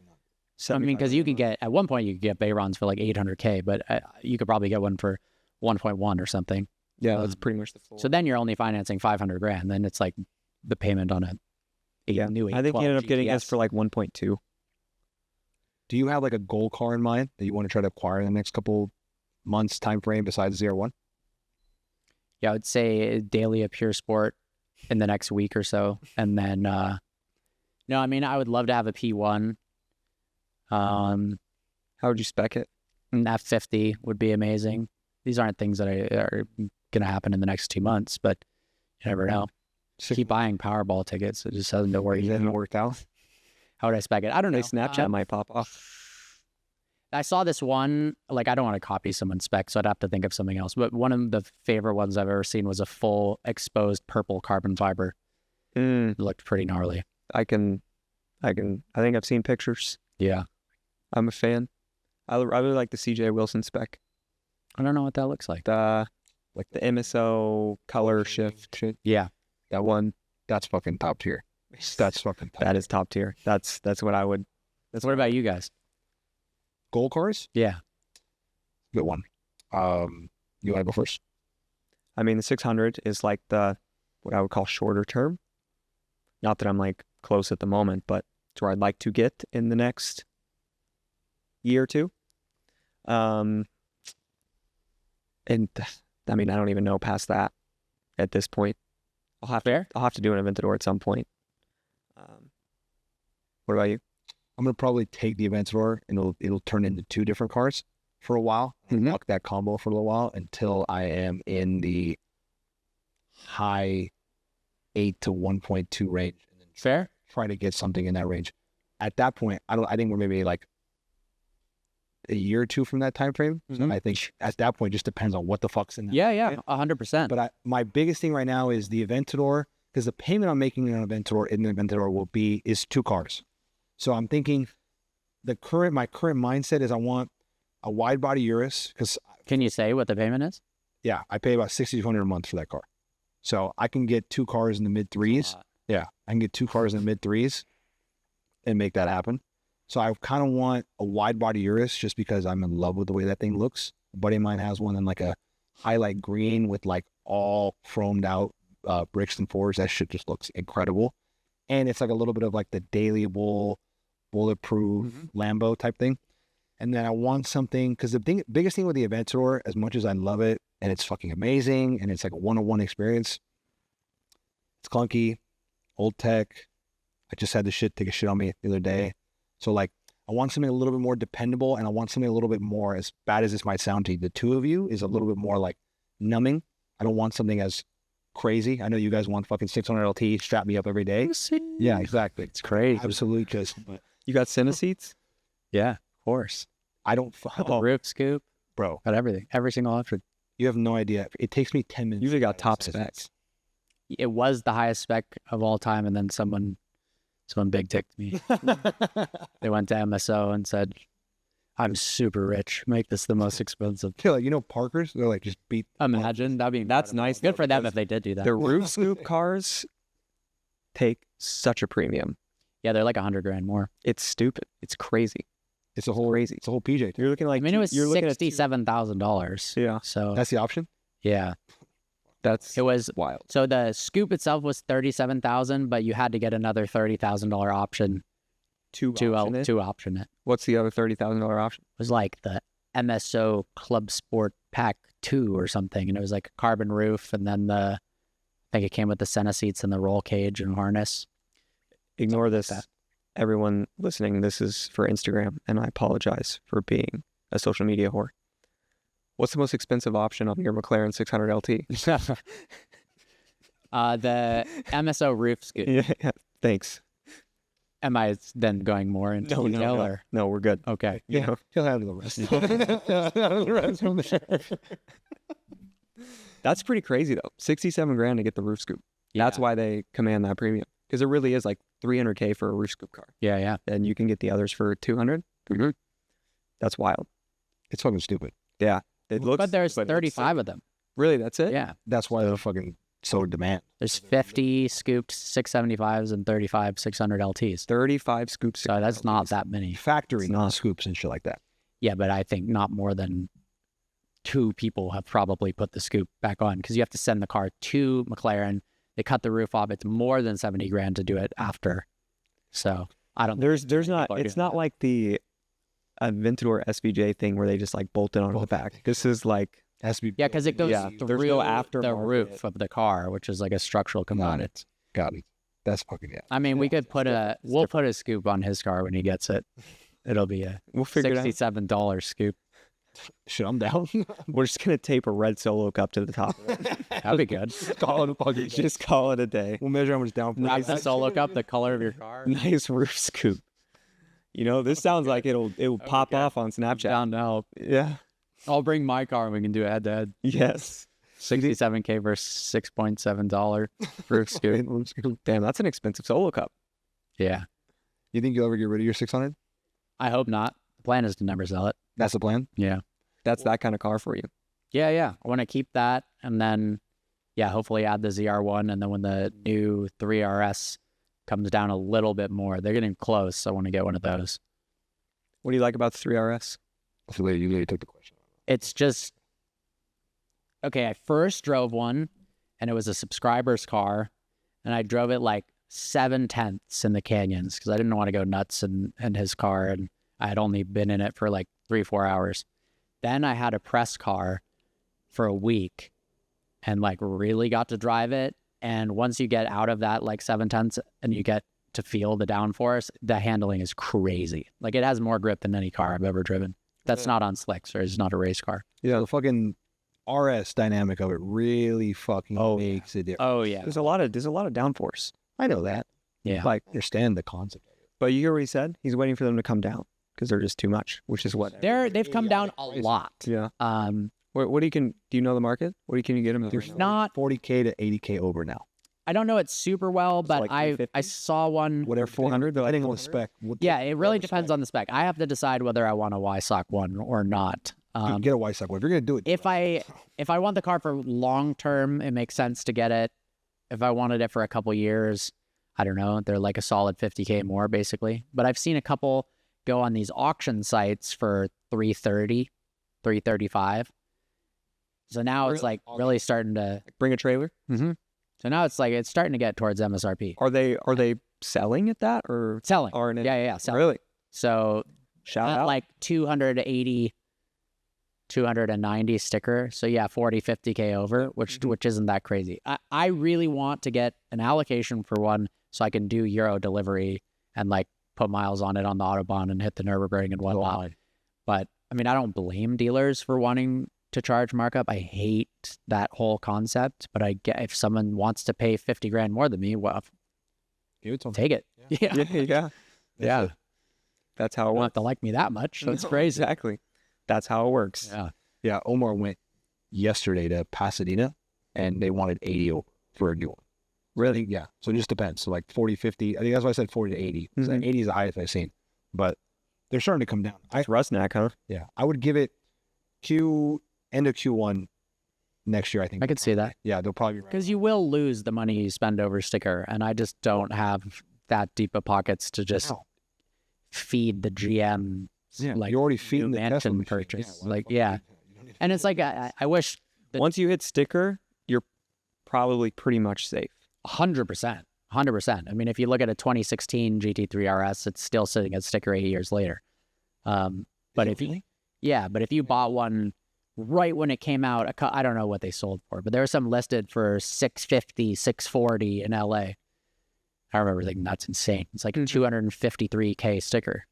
A: I mean, because you could get, at one point, you could get Bayrons for like $800K, but you could probably get one for 1.1 or something.
B: Yeah, that's pretty much the full.
A: So then you're only financing 500 grand. Then it's like the payment on a new
B: I think he ended up getting his
A: GTS.
B: for like 1.2.
C: Do you have like a goal car in mind that you want to try to acquire in the next couple months time frame besides ZR1?
A: Yeah, I would say daily a Pure Sport in the next week or so. And then, no, I mean, I would love to have a P1.
B: How would you spec it?
A: An F50 would be amazing. These aren't things that are going to happen in the next 2 months, but you never know. Keep buying Powerball tickets. It just hasn't worked.
C: It hasn't worked out.
A: How would I spec it? I don't know.
B: Hey, Snapchat might pop off.
A: I saw this one, like I don't want to copy someone's spec, so I'd have to think of something else. But one of the favorite ones I've ever seen was a full exposed purple carbon fiber. It looked pretty gnarly.
B: I think I've seen pictures.
A: Yeah.
B: I'm a fan. I really like the CJ Wilson spec.
A: I don't know what that looks like.
B: The MSO color shift shit.
A: Yeah.
B: That one.
C: That's fucking top tier. That's fucking top.
B: That is top tier. That's what I would.
A: What about you guys?
C: Goal cars?
A: Yeah.
C: Good one. You want to go first?
B: I mean, the 600 is like what I would call shorter term. Not that I'm like close at the moment, but it's where I'd like to get in the next year or two. And I mean, I don't even know past that at this point. I'll have to do an Aventador at some point. What about you?
C: I'm gonna probably take the Aventador and it'll turn into 2 different cars for a while.
B: Mhm.
C: Fuck that combo for a little while until I am in the high 8 to 1.2 range, and then
A: Fair?
C: try to get something in that range. At that point, I think we're maybe like a year or 2 from that time frame. So
A: Mhm.
C: I think at that point, it just depends on what the fuck's in that.
A: Yeah, 100%.
C: But my biggest thing right now is the Aventador, because the payment I'm making in an Aventador is 2 cars. So I'm thinking my current mindset is I want a wide body Urus, because
A: Can you say what the payment is?
C: I pay about $6,200 a month for that car. So I can get 2 cars in the mid threes. Yeah, I can get 2 cars in the mid threes and make that happen. So I kind of want a wide body Urus just because I'm in love with the way that thing looks. A buddy of mine has one in like a highlight green with like all chromed out bricks and fours. That shit just looks incredible. And it's like a little bit of like the Daily Bull bulletproof Lambo type thing. And then I want something, because the biggest thing with the Aventador, as much as I love it and it's fucking amazing and it's like a one-on-one experience, it's clunky, old tech. I just had the shit take a shit on me the other day. So like, I want something a little bit more dependable, and I want something a little bit more, as bad as this might sound to you, the two of you, is a little bit more like numbing. I don't want something as crazy. I know you guys want fucking 600 LT, strap me up every day. Yeah, exactly.
A: It's crazy.
C: Absolutely, because
B: You got cine seats?
A: Yeah, of course.
C: I don't,
A: Got the roof scoop,
C: bro,
A: got everything, every single option.
C: you have no idea. It takes me 10 minutes.
B: Usually got
C: to
B: top
C: decide
B: specs.
A: It was the highest spec of all time, and then someone big ticked me. They went to MSO and said, "I'm super rich. Make this the most expensive."
C: Yeah, like, you know, Parkers, they're like, just beat.
A: Imagine that'd be
B: That's
A: incredible.
B: nice,
A: Good
B: though,
A: for them
B: because
A: if they did do that.
B: The roof scoop cars take such a premium.
A: Yeah, they're like $100,000 more.
B: It's stupid. It's crazy.
C: It's a whole
B: crazy.
C: It's a whole PJ.
B: You're looking like
A: I mean, it was
B: you're looking at
A: $67,000.
B: Yeah,
A: So
C: That's the option.
A: yeah,
B: that's
A: it was.
B: wild.
A: So the scoop itself was $37,000, but you had to get another $30,000 option
B: To
A: to option it. It
B: What's the other $30,000 option?
A: was like the MSO Club Sport Pack 2 or something, and it was like a carbon roof, and then I think it came with the center seats and the roll cage and harness.
B: Ignore
A: Something
B: this.
A: like that.
B: Everyone listening, this is for Instagram, and I apologize for being a social media whore. What's the most expensive option on your McLaren 600 LT?
A: The MSO roof scoop.
B: Yeah, thanks.
A: Am I then going more into detail or?
B: No, we're good.
A: Okay.
C: Yeah, he'll handle the rest. He'll handle the rest from there.
B: That's pretty crazy though. $67,000 to get the roof scoop. That's
A: Yeah.
B: why they command that premium, because it really is like $300K for a roof scoop car,
A: Yeah, yeah.
B: and you can get the others for $200. That's wild.
C: It's fucking stupid.
B: Yeah, it looks.
A: But there's
B: it's
A: 35 of them.
B: Really, that's it.
A: Yeah.
C: That's why they're fucking so in demand.
A: There's 50 scooped 675s and 35 600 LTs.
B: 35 scoops.
A: So that's not that many.
C: Factory
B: It's not.
C: scoops and shit like that.
A: Yeah, but I think not more than 2 people have probably put the scoop back on, because you have to send the car to McLaren. They cut the roof off. It's more than $70,000 to do it after. So I don't.
B: There's
A: many
B: not.
A: people are
B: It's
A: doing
B: not
A: that.
B: like the Aventador SVJ thing where they just like bolt it onto the back. This is like
C: It has to be.
A: Yeah, because it goes
B: Yeah,
A: through
B: there's no
A: the
B: aftermarket.
A: roof of the car, which is like a structural component.
C: Got it. That's fucking yeah.
A: I mean, we could put we'll put a scoop on his car when he gets it. It'll be a
B: we'll figure it out.
A: $67 scoop.
C: Shit, I'm down.
B: We're just gonna tape a red Solo Cup to the top.
A: That'd be good.
C: Call it a fucking.
B: Just call it a day.
C: We'll measure how much down.
A: Wrap the Solo Cup the color of your car.
B: Nice roof scoop. You know, this sounds like it'll pop off on Snapchat.
A: Down to help.
B: Yeah.
A: I'll bring my car and we can do it head to head.
B: Yes.
A: $67K versus $6.7 roof scoop.
B: Damn, that's an expensive Solo Cup.
A: Yeah,
C: You think you'll ever get rid of your 600?
A: I hope not. The plan is to never sell it.
C: That's the plan.
A: Yeah,
B: That's that kind of car for you.
A: yeah. I want to keep that, and then hopefully add the ZR1, and then when the new 3RS comes down a little bit more, they're getting close. I want to get one of those.
B: What do you like about the 3RS?
C: So you literally took the question.
A: It's just okay. I first drove one, and it was a subscriber's car, and I drove it like 7/10 in the canyons because I didn't want to go nuts in his car, and I had only been in it for like 3-4 hours. Then I had a press car for a week, and like really got to drive it. And once you get out of that like 7/10 and you get to feel the downforce, the handling is crazy. Like it has more grip than any car I've ever driven. That's not on slicks, or it's not a race car.
C: Yeah, the fucking RS dynamic of it really fucking makes a difference.
A: Oh yeah,
B: There's a lot of downforce.
C: I know that.
A: yeah.
B: Like,
C: I understand the concept of it.
B: but you hear what he said? He's waiting for them to come down because they're just too much, which is what.
A: They've come down a lot.
B: Yeah.
A: Um,
B: What do you know the market? What can you get them at?
C: There's
B: right now?
A: not.
C: 40K to 80K over now.
A: I don't know it super well, but
B: like
A: I
B: 350?
A: saw one.
C: Whatever.
B: 400, they're like
C: Depending on the
B: 400?
C: spec.
A: Yeah, it really depends on the spec. I have to decide whether I want a YSOC one or not.
C: Dude, get a white cycle. If you're gonna do it,
A: If I want the car for long term, it makes sense to get it. If I wanted it for a couple years, I don't know, they're like a solid 50K more basically. But I've seen a couple go on these auction sites for 330, 335. So now it's like really starting to
B: Bring a trailer.
A: So now it's like it's starting to get towards MSRP.
B: Are they selling at that or
A: Selling.
B: are
A: Yeah, selling.
B: Really?
A: So
B: Shout
A: at
B: out.
A: like 280, 290 sticker. So yeah, 40, 50K over, which isn't that crazy. I really want to get an allocation for one so I can do Euro delivery and like put miles on it on the Autobahn and hit the Nürburgring and whatnot. But I mean, I don't blame dealers for wanting to charge markup. I hate that whole concept, but I get if someone wants to pay 50 grand more than me, well,
C: give it to 'em.
A: take it. Yeah.
B: Yeah. That's how it
A: Don't have
B: works.
A: to like me that much. That's crazy.
B: Exactly. That's how it works.
A: Yeah.
C: Yeah, Omar went yesterday to Pasadena, and they wanted 80 over for a new one. Really? Yeah. So it just depends. So like 40, 50. I think that's why I said 40 to 80. So 80 is the highest I've seen. But they're starting to come down.
B: It's Rusnak, huh?
C: Yeah. I would give it end of Q1 next year, I think.
A: I could see that.
C: Yeah, they'll probably be right.
A: Because you will lose the money you spend over sticker, and I just don't have that deep of pockets to just
C: No.
A: feed the GM.
C: Yeah,
A: like
C: you're already feeding the Tesla
A: mansion
C: machine.
A: purchase.
C: why the
A: Like,
C: fuck
A: yeah.
C: you don't need to
A: And it's like I wish
B: Once you hit sticker, you're probably pretty much safe.
A: 100%. 100%. I mean, if you look at a 2016 GT3 RS, it's still sitting at sticker 8 years later. But if you bought one right when it came out, I don't know what they sold for, but there was some listed for 650, 640 in LA. I remember thinking that's insane. It's like 253K sticker.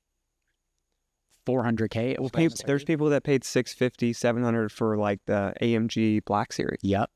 A: 400K.
B: Well, there's people that paid 650, 700 for like the AMG Black Series.
A: Yep.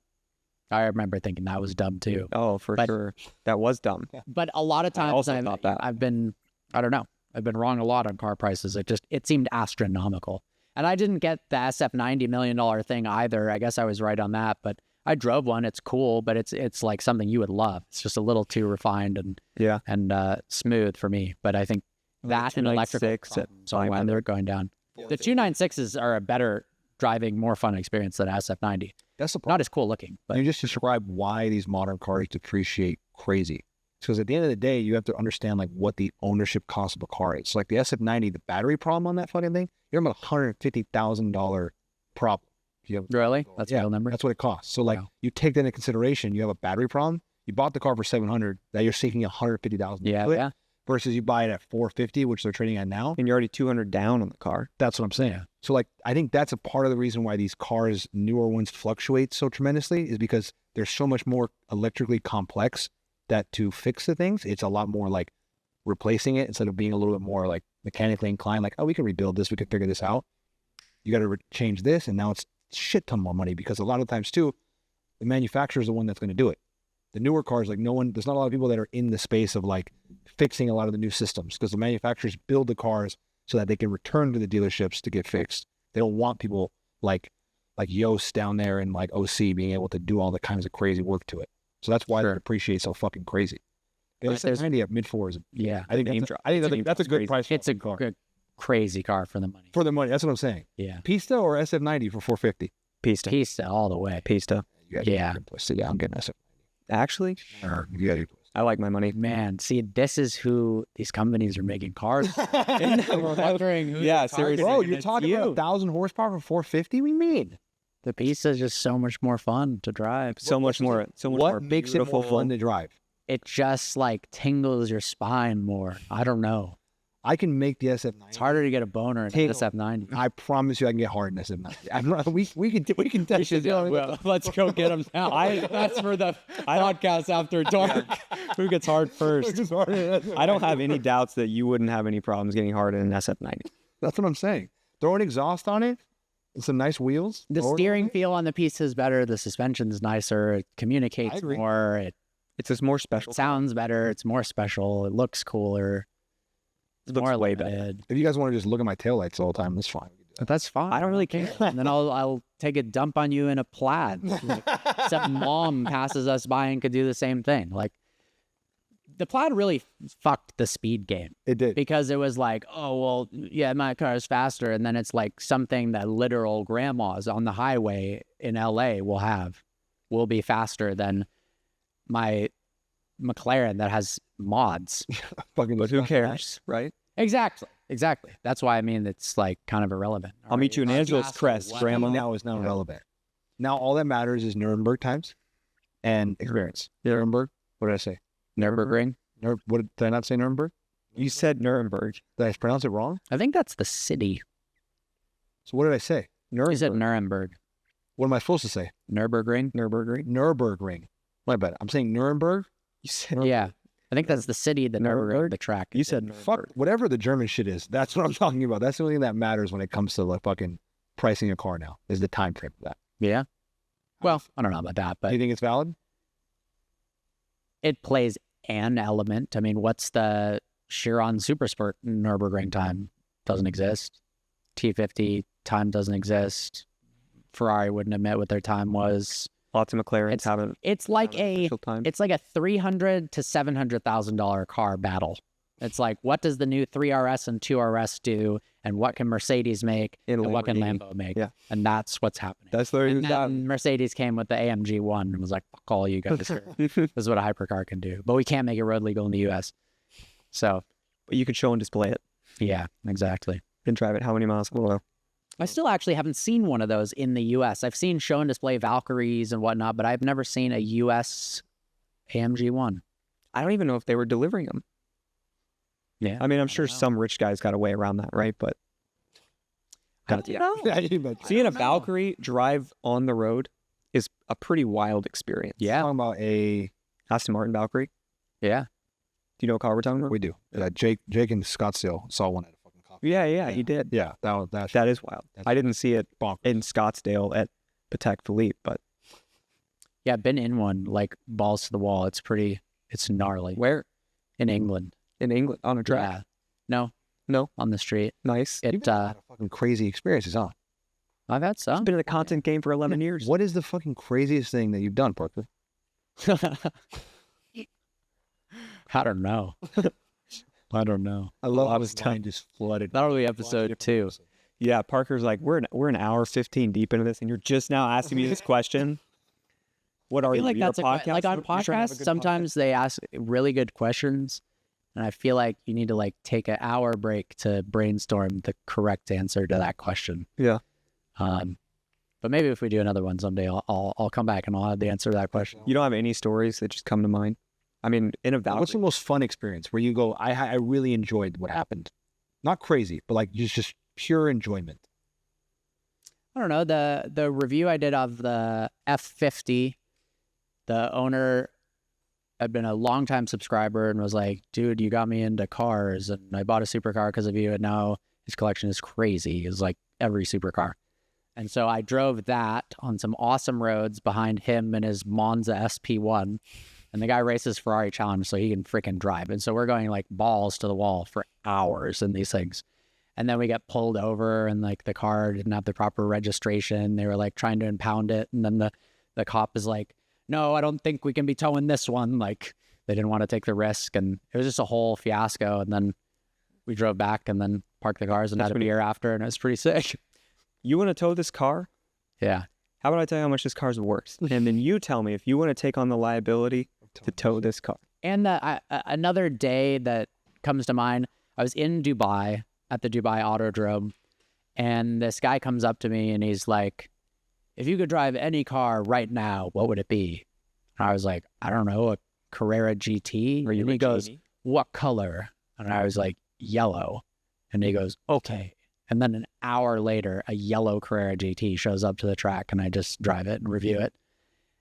A: I remember thinking that was dumb too.
B: Oh, for sure. That was dumb.
A: But a lot of times
B: also thought that.
A: I've been wrong a lot on car prices. It seemed astronomical. And I didn't get the SF90 $1 million thing either. I guess I was right on that, but I drove one. It's cool, but it's like something you would love. It's just a little too refined and smooth for me. But I think that and electric
B: 296 at
A: so when they're going down. The 296s are a better driving, more fun experience than SF90.
C: That's the problem.
A: Not as cool looking, but
C: You just describe why these modern cars depreciate crazy. Because at the end of the day, you have to understand like what the ownership cost of a car is. Like the SF90, the battery problem on that fucking thing, you're about $150,000 problem. If you have,
A: really, that's a real number.
C: That's what it costs. So like you take that into consideration, you have a battery problem. You bought the car for $700, that you're seeking $150,000.
A: Yeah.
C: Versus you buy it at $450, which they're trading at now.
B: And you're already 200 down on the car.
C: That's what I'm saying. So like, I think that's a part of the reason why these cars, newer ones, fluctuate so tremendously is because they're so much more electrically complex that to fix the things, it's a lot more like replacing it instead of being a little bit more like mechanically inclined. Like, oh, we can rebuild this. We can figure this out. You got to change this. And now it's shit ton more money because a lot of times too, the manufacturer is the one that's going to do it. The newer cars, like there's not a lot of people that are in the space of like fixing a lot of the new systems because the manufacturers build the cars so that they can return to the dealerships to get fixed. They don't want people like Yoast down there and like OC being able to do all the kinds of crazy work to it. So that's why they depreciate so fucking crazy. The S90 at mid-4s.
A: Yeah.
C: I think that's a good price.
A: It's a good, crazy car for the money.
C: For the money. That's what I'm saying.
A: Yeah.
C: Pista or SF90 for 450?
B: Pista
A: all the way.
B: Pista.
C: Yeah, I'm getting SF90.
B: Actually, I like my money.
A: Man, see, this is who these companies are making cars. We're wondering who
B: Yeah,
A: the car
B: seriously.
C: Bro,
A: is.
C: you're talking about 1,000 horsepower for 450? We mean
A: The Pista is just so much more fun to drive.
B: So much more
C: what makes it more fun to drive?
A: It just like tingles your spine more. I don't know.
C: I can make the SF90.
A: It's harder to get a boner in an SF90.
C: I promise you, I can get hard in SF90. We can test it.
A: Well, let's go get them now. That's for the podcast after dark. Who gets hard first?
B: I don't have any doubts that you wouldn't have any problems getting hard in an SF90.
C: That's what I'm saying. Throw an exhaust on it and some nice wheels.
A: The steering feel on the Pista is better. The suspension's nicer. It communicates more.
B: It's just more special.
A: It sounds better. It's more special. It looks cooler. It's
B: looks
A: more
B: way
A: limited.
C: If you guys want to just look at my taillights all the time, that's fine.
A: But that's fine. I don't really care. And then I'll take a dump on you in a plaid. Like, some mom passes us by and could do the same thing. Like the Plaid really fucked the speed game
C: It did.
A: because it was like, oh, well, yeah, my car is faster. And then it's like something that literal grandmas on the highway in LA will be faster than my McLaren that has mods.
C: Fucking
B: But who cares, right?
A: Exactly. That's why I mean it's like kind of irrelevant.
B: I'll meet you in Angeles
C: faster.
B: Crest,
C: What
B: Grandma.
C: now is not relevant. Now all that matters is Nuremberg times and experience. Nuremberg. What did I say?
A: Nürburgring.
C: What did I not say? Nuremberg.
B: You said Nuremberg.
C: Did I pronounce it wrong?
A: I think that's the city.
C: So what did I say?
A: You said Nuremberg.
C: What am I supposed to say?
A: Nürburgring.
C: Nürburgring. My bad. I'm saying Nuremberg.
B: You said
A: Yeah. I think that's the city that
B: Nuremberg?
A: the track.
B: You said
C: Fuck whatever the German shit is. That's what I'm talking about. That's the only thing that matters when it comes to like fucking pricing a car now is the time frame for that.
A: Yeah. Well, I don't know about that,
C: Do
A: but
C: you think it's valid?
A: it plays an element. I mean, what's the Chiron Supersport Nürburgring time? Doesn't exist. T50 time doesn't exist. Ferrari wouldn't admit what their time was.
B: lots of McLarens haven't.
A: It's like
B: have an
A: a
B: official time.
A: it's like a $300,000 to $700,000 car battle. It's like, what does the new 3RS and 2RS do, and what can Mercedes make,
B: In
A: and what can
B: Lamborghini.
A: Lambo make?
B: Yeah.
A: And that's what's happening.
B: That's the
A: And then Mercedes came with the AMG 1 and was like, fuck all you guys. This is what a hypercar can do. But we can't make it road legal in the U.S. So,
B: But you could show and display it
A: yeah, exactly.
B: and drive it how many miles? I don't know.
A: I still actually haven't seen one of those in the U.S. I've seen show and display Valkyries and whatnot, but I've never seen a U.S. AMG 1.
B: I don't even know if they were delivering them.
A: Yeah.
B: I mean, I'm sure
A: know.
B: some rich guys got a way around that, right? But
A: I don't know.
B: seeing a
A: don't know.
B: Valkyrie drive on the road is a pretty wild experience.
A: Yeah.
C: Talking about a
B: Aston Martin Valkyrie.
A: Yeah.
B: Do you know what car we're talking about?
C: we do. Jake in Scottsdale saw one at a fucking coffee.
B: Yeah, he did.
C: Yeah, that
B: That is wild. I didn't see it
C: bonkers.
B: in Scottsdale at Patek Philippe, but
A: Yeah, I've been in one, like balls to the wall. It's gnarly.
B: where?
A: In England.
B: In England on a track.
A: Yeah. No.
B: No.
A: On the street.
B: Nice.
C: You've
A: It
C: had a lot of fucking crazy experiences, huh?
A: I've had some.
B: It's been in the content game for 11 years.
C: What is the fucking craziest thing that you've done, Parker?
A: I don't know. I don't know.
C: I love
B: lot
C: how
B: of
C: his
B: stuff.
C: mind just flooded.
A: That'll be episode 2.
B: Yeah, Parker's like, we're an hour 15 deep into this, and you're just now asking me this question. What are
A: I
B: you?
A: feel like
B: You're a
A: that's
B: podcast?
A: like on
B: You're trying to have a
A: podcasts,
B: good
A: sometimes they ask really good questions, and I feel like you need to like take an hour break to brainstorm the correct answer to that question.
B: Yeah.
A: But maybe if we do another one someday, I'll come back and I'll have the answer to that question.
B: You don't have any stories that just come to mind? I mean, in a Valkyrie.
C: What's the most fun experience where you go, I really enjoyed what happened? Not crazy, but like just pure enjoyment.
A: I don't know, the review I did of the F80, the owner had been a longtime subscriber and was like, dude, you got me into cars, and I bought a supercar because of you, and now his collection is crazy. It's like every supercar. And so I drove that on some awesome roads behind him and his Monza SP1. And the guy races Ferrari Challenge, so he can freaking drive. And so we're going like balls to the wall for hours in these things. And then we get pulled over, and like the car didn't have the proper registration. They were like trying to impound it. And then the cop is like, no, I don't think we can be towing this one. Like they didn't want to take the risk. And it was just a whole fiasco. And then we drove back and then parked the cars and
B: That's
A: had a
B: when you-
A: beer after. And it was pretty sick.
B: You want to tow this car?
A: Yeah.
B: How about I tell you how much this car's worth? And then you tell me if you want to take on the liability to tow this car.
A: And another day that comes to mind, I was in Dubai at the Dubai Autodrome, and this guy comes up to me and he's like, if you could drive any car right now, what would it be? And I was like, I don't know, a Carrera GT. And he goes, what color? And I was like, yellow. And he goes, okay. And then an hour later, a yellow Carrera GT shows up to the track, and I just drive it and review it.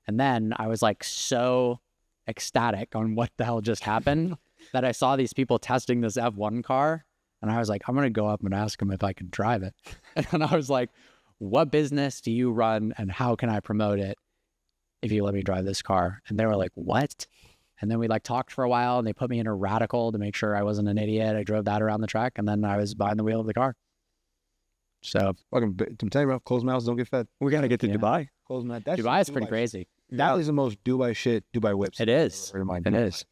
A: And then I was like so ecstatic on what the hell just happened that I saw these people testing this F1 car, and I was like, I'm going to go up and ask them if I can drive it. And I was like, what business do you run, and how can I promote it if you let me drive this car? And they were like, what? And then we like talked for a while, and they put me in a Radical to make sure I wasn't an idiot. I drove that around the track, and then I was behind the wheel of the car. So
C: Fucking, I'm telling you, bro, closed mouths don't get fed.
B: We got to get to
A: Yeah.
B: Dubai.
C: Closed mouth.
A: Dubai is pretty crazy.
C: That is the most Dubai shit. Dubai whips.
A: It is.
C: Ever in my
A: It is.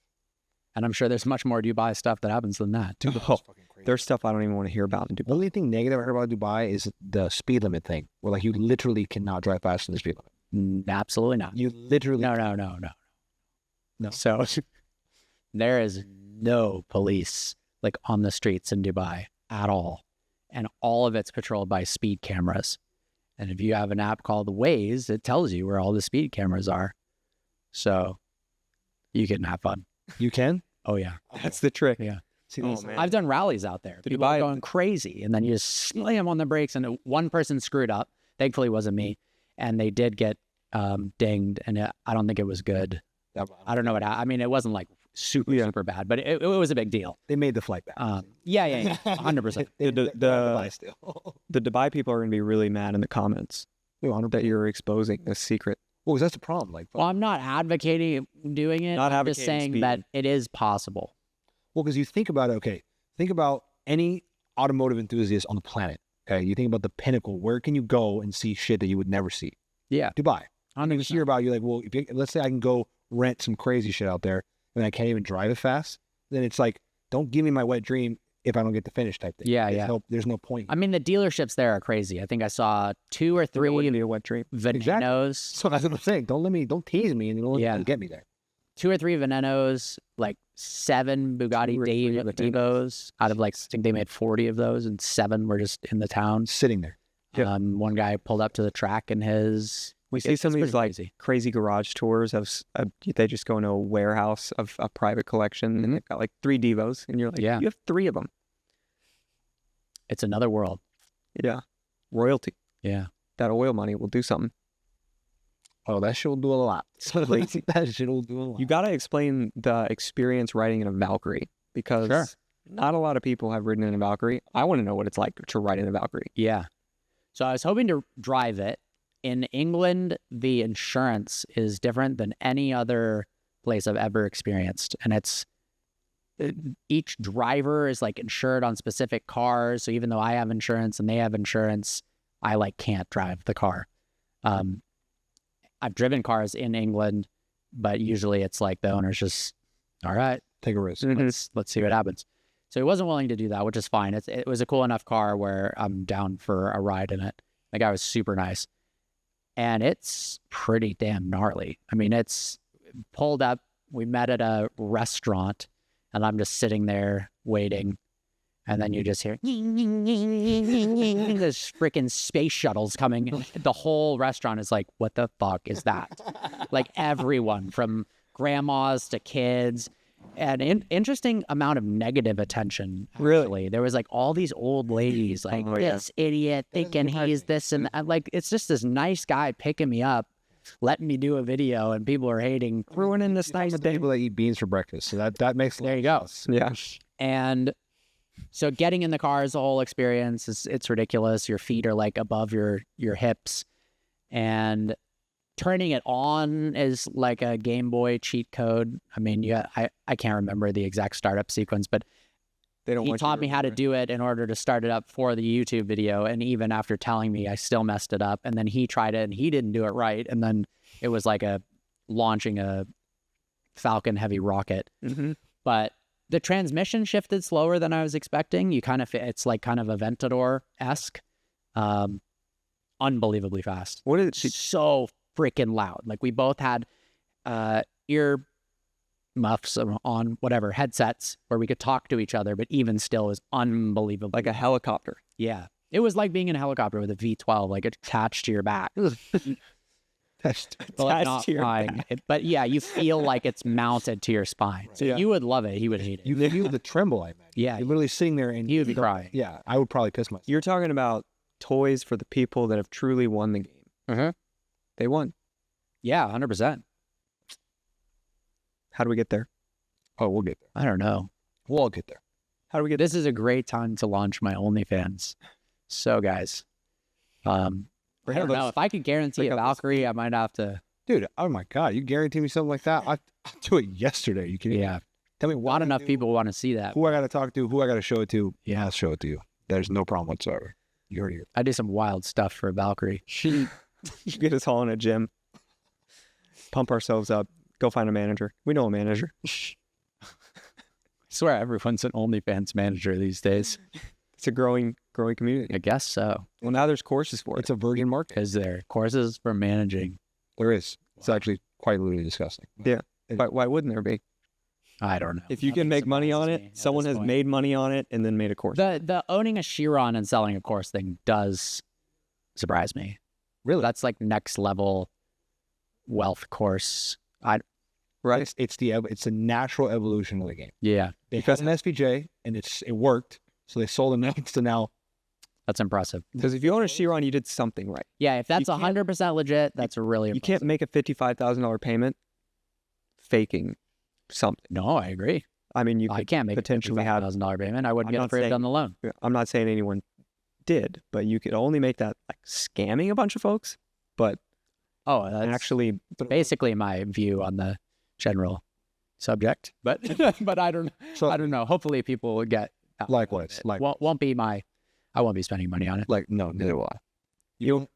A: And I'm sure there's much more Dubai stuff that happens than that.
C: Dude,
B: Oh, there's stuff I don't even want to hear about in
C: The
B: Dubai.
C: only thing negative I heard about Dubai is the speed limit thing, where like you literally cannot drive faster than the speed limit.
A: Absolutely not.
C: You literally
A: No. So there is no police like on the streets in Dubai at all. And all of it's patrolled by speed cameras. And if you have an app called Waze, it tells you where all the speed cameras are. So you can have fun.
C: You can.
A: Oh, yeah.
B: That's the trick.
A: Yeah.
C: See,
B: Oh,
C: that's-
B: man.
A: I've done rallies out there.
B: The
A: People are
B: Dubai-
A: going crazy. And then you just slam on the brakes and one person screwed up. Thankfully, it wasn't me. And they did get dinged. And I don't think it was good. I don't know what I mean, it wasn't like super bad, but it was a big deal.
C: They made the flight back.
A: Yeah, 100%.
B: The Dubai people are going to be really mad in the comments that you're exposing this secret.
C: Well, that's the problem. Like,
A: Well, I'm not advocating doing it.
B: Not
A: I'm just
B: advocating
A: saying
B: speed.
A: that it is possible.
C: well, because you think about it. Okay, think about any automotive enthusiast on the planet. Okay, you think about the pinnacle. Where can you go and see shit that you would never see?
A: Yeah.
C: Dubai.
A: I
C: You hear about, you're like, well, let's say I can go rent some crazy shit out there and I can't even drive it fast, then it's like, don't give me my wet dream if I don't get to finish type thing.
A: Yeah, yeah.
C: There's no point.
A: I mean, the dealerships there are crazy. I think I saw 2 or
B: It
A: 3
B: wouldn't be a wet dream.
A: Venenos,
C: So that's what I'm saying. Don't tease me and don't get me there.
A: 2 or 3 Venenos, like 7 Bugatti
B: 2 or 3
A: Deivos out of like, I think they made 40 of those and 7 were just in the town.
C: Sitting there.
B: Yeah.
A: One guy pulled up to the track in his.
B: We see some of
A: it's
B: these like
A: pretty
B: crazy garage tours of they just go into a warehouse of a private collection and they've got like 3 Devos and you're like,
A: Yeah.
B: you have 3 of them.
A: It's another world.
B: Yeah. Royalty.
A: Yeah.
B: That oil money will do something.
C: Oh, that shit will do a lot. That shit will do a lot.
B: You got to explain the experience riding in a Valkyrie because
A: Sure.
B: not a lot of people have ridden in a Valkyrie. I want to know what it's like to ride in a Valkyrie.
A: Yeah. So I was hoping to drive it. In England, the insurance is different than any other place I've ever experienced. And each driver is like insured on specific cars. So even though I have insurance and they have insurance, I like can't drive the car. I've driven cars in England, but usually it's like the owner's just, all right,
C: Take a risk.
A: let's see what happens. So he wasn't willing to do that, which is fine. It was a cool enough car where I'm down for a ride in it. The guy was super nice. And it's pretty damn gnarly. I mean, it's pulled up. We met at a restaurant, and I'm just sitting there waiting. And then you just hear this freaking space shuttles coming. The whole restaurant is like, what the fuck is that? Like everyone from grandmas to kids. And interesting amount of negative attention.
B: Really?
A: Actually. There was like all these old ladies, like
B: Oh, yeah.
A: this idiot thinking he's this and that. Like it's just this nice guy picking me up, letting me do a video, and people are hating, ruining this nice
C: The
A: day.
C: people that eat beans for breakfast. So that makes
A: There you go.
B: Yeah.
A: And so getting in the car is a whole experience. It's ridiculous. Your feet are like above your hips, and turning it on is like a Game Boy cheat code. I mean, I can't remember the exact startup sequence, but
B: They don't
A: he
B: want you
A: taught me how to
B: remember.
A: do it in order to start it up for the YouTube video. And even after telling me, I still messed it up. And then he tried it and he didn't do it right. And then it was like launching a Falcon Heavy rocket.
B: Mhm.
A: But the transmission shifted slower than I was expecting. It's like kind of Aventador-esque. Unbelievably fast.
B: What is it?
A: So freaking loud. Like we both had ear muffs on, whatever, headsets where we could talk to each other, but even still is unbelievable.
B: Like a helicopter.
A: Yeah. It was like being in a helicopter with a V12, like attached to your back.
C: That's
A: Well, like,
B: Attached
A: not
B: to your
A: flying. But yeah, you feel like it's mounted to your spine. So
B: Yeah.
A: you would love it. He would hate it.
C: you feel the tremble, I imagine.
A: Yeah.
C: You're literally sitting there and
A: He would be
C: you don't-
A: crying.
C: Yeah, I would probably piss myself.
B: You're talking about toys for the people that have truly won the game.
A: Mhm.
B: They won.
A: Yeah, 100%.
B: How do we get there?
C: Oh, we'll get there.
A: I don't know.
C: We'll all get there.
B: How do we get
A: This is a great time to launch my OnlyFans. So, guys, I don't know. If I could guarantee
B: break
A: a
B: out those
A: Valkyrie, I might have to.
C: Dude, oh my God, you guarantee me something like that? I'd do it yesterday. You kidding me?
A: Yeah.
C: Tell me what
A: Not
C: I
A: enough
C: do,
A: people want to see that.
C: who I got to talk to, who I got to show it to.
A: Yeah.
C: I'll show it to you. There's no problem whatsoever. You heard it.
A: I do some wild stuff for a Valkyrie.
B: You get us all in a gym, pump ourselves up, go find a manager. We know a manager.
A: swear everyone's an OnlyFans manager these days.
B: It's a growing community.
A: I guess so.
B: Well, now there's courses for it.
C: It's a virgin market.
A: Is there courses for managing?
C: There is. It's actually quite literally disgusting.
B: Yeah. But why wouldn't there be?
A: I don't know.
B: If you can
A: Nothing
B: make money on
A: surprises me
B: it,
A: at
B: someone
A: this
B: has
A: point.
B: made money on it and then made a course.
A: The owning a Chiron and selling a course thing does surprise me.
C: Really?
A: That's like next level wealth course.
B: Right?
C: It's the natural evolution of the game.
A: Yeah,
C: They had an SVJ and it worked, so they sold the next to now.
A: that's impressive.
B: Because if you own a Chiron, you did something right.
A: Yeah, if that's
B: You can't-
A: 100% legit, that's really
B: You
A: impressive.
B: can't make a $55,000 payment faking something.
A: No, I agree.
B: I mean, you
A: I
B: could
A: can't make
B: potentially have.
A: $55,000 payment. I wouldn't
B: I'm
A: get
B: not
A: approved
B: saying-
A: on the loan.
B: I'm not saying anyone did, but you could only make that like scamming a bunch of folks. But
A: Oh, that's
B: actually,
A: basically my view on the general subject. But but I don't know. Hopefully people will get out
C: Likewise,
A: of it. Won't be my. I won't be spending money on it.
C: like no, neither will I.
B: you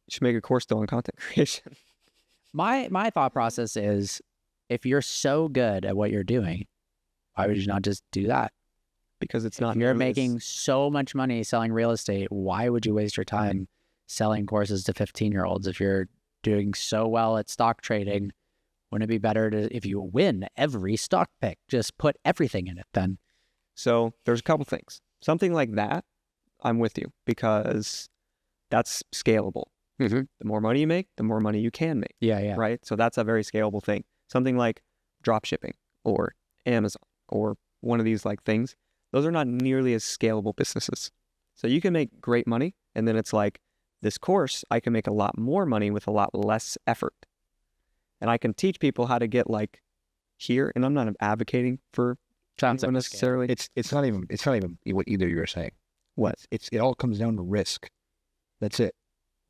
B: should make a course though on content creation.
A: My thought process is, if you're so good at what you're doing, why would you not just do that?
B: Because it's
A: If
B: not.
A: you're
B: nearly as-
A: making so much money selling real estate, why would you waste your time selling courses to 15-year-olds? If you're doing so well at stock trading, wouldn't it be better to, if you win every stock pick, just put everything in it then?
B: So there's a couple things. Something like that, I'm with you because that's scalable.
A: Mhm.
B: The more money you make, the more money you can make.
A: Yeah, yeah.
B: Right? So that's a very scalable thing. Something like drop shipping or Amazon or one of these like things, those are not nearly as scalable businesses. So you can make great money, and then it's like, this course, I can make a lot more money with a lot less effort. And I can teach people how to get like here, and I'm not advocating for
A: Sounds like
B: anyone
A: a scam.
B: necessarily.
C: It's not even what either you were saying.
B: What?
C: It all comes down to risk. That's it.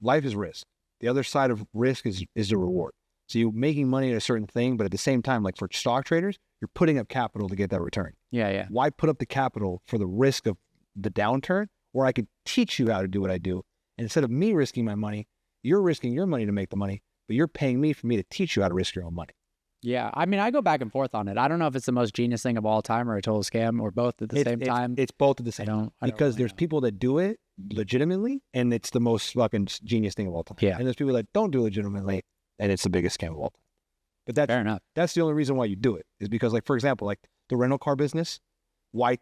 C: Life is risk. The other side of risk is the reward. So you're making money at a certain thing, but at the same time, like for stock traders, you're putting up capital to get that return.
A: Yeah, yeah.
C: Why put up the capital for the risk of the downturn, where I could teach you how to do what I do? And instead of me risking my money, you're risking your money to make the money, but you're paying me for me to teach you how to risk your own money.
A: Yeah, I mean, I go back and forth on it. I don't know if it's the most genius thing of all time or a total scam or both at the same time.
C: It's both at the
A: I
C: same
A: don't
C: time.
A: really
C: Because there's
A: know.
C: people that do it legitimately, and it's the most fucking genius thing of all time.
A: Yeah.
C: And there's people that don't do it legitimately, and it's the biggest scam of all time. But
A: Fair enough.
C: that's the only reason why you do it, is because, like, for example, like the rental car business, why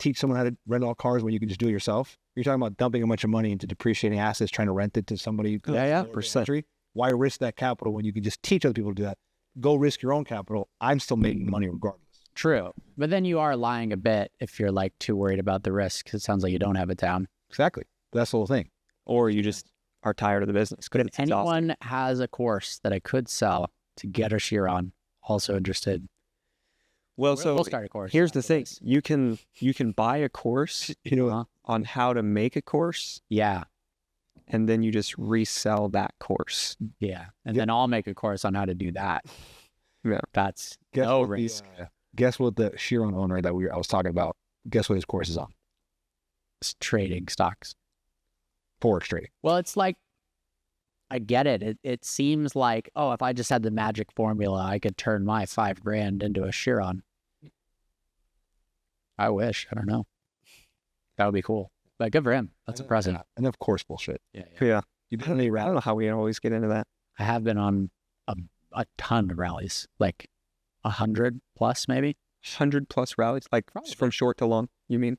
C: teach someone how to rent all cars when you can just do it yourself? You're talking about dumping a bunch of money into depreciating assets, trying to rent it to somebody.
A: Yeah.
C: Percent. Why risk that capital when you can just teach other people to do that? Go risk your own capital. I'm still making money regardless.
A: True. But then you are lying a bit if you're like too worried about the risk. It sounds like you don't have it down.
C: Exactly. That's the whole thing.
B: Or you just are tired of the business.
A: But if
B: it's exhausting.
A: anyone has a course that I could sell to get a Chiron, also interested.
B: Well, so
A: we'll start a course.
B: here's the
A: after
B: thing:
A: this.
B: you can buy a course, on how to make a course,
A: Yeah.
B: and then you just resell that course.
A: Yeah. And then I'll make a course on how to do that.
B: Yeah.
A: That's
C: Guess
A: no
C: what the,
A: risk.
C: Guess what the Chiron owner that I was talking about, guess what his course is on?
A: It's trading stocks.
C: Forex trading.
A: Well, it's like, I get it. It seems like, oh, if I just had the magic formula, I could turn my $5,000 into a Chiron. I wish. I don't know. That would be cool. But good for him. That's impressive.
C: And of course, bullshit.
A: Yeah.
B: Yeah,
C: You've been on any
B: I don't
C: rally?
B: know how we always get into that.
A: I have been on a ton of rallies, like 100 plus maybe.
B: 100+ rallies, like
A: Probably.
B: from short to long. You mean?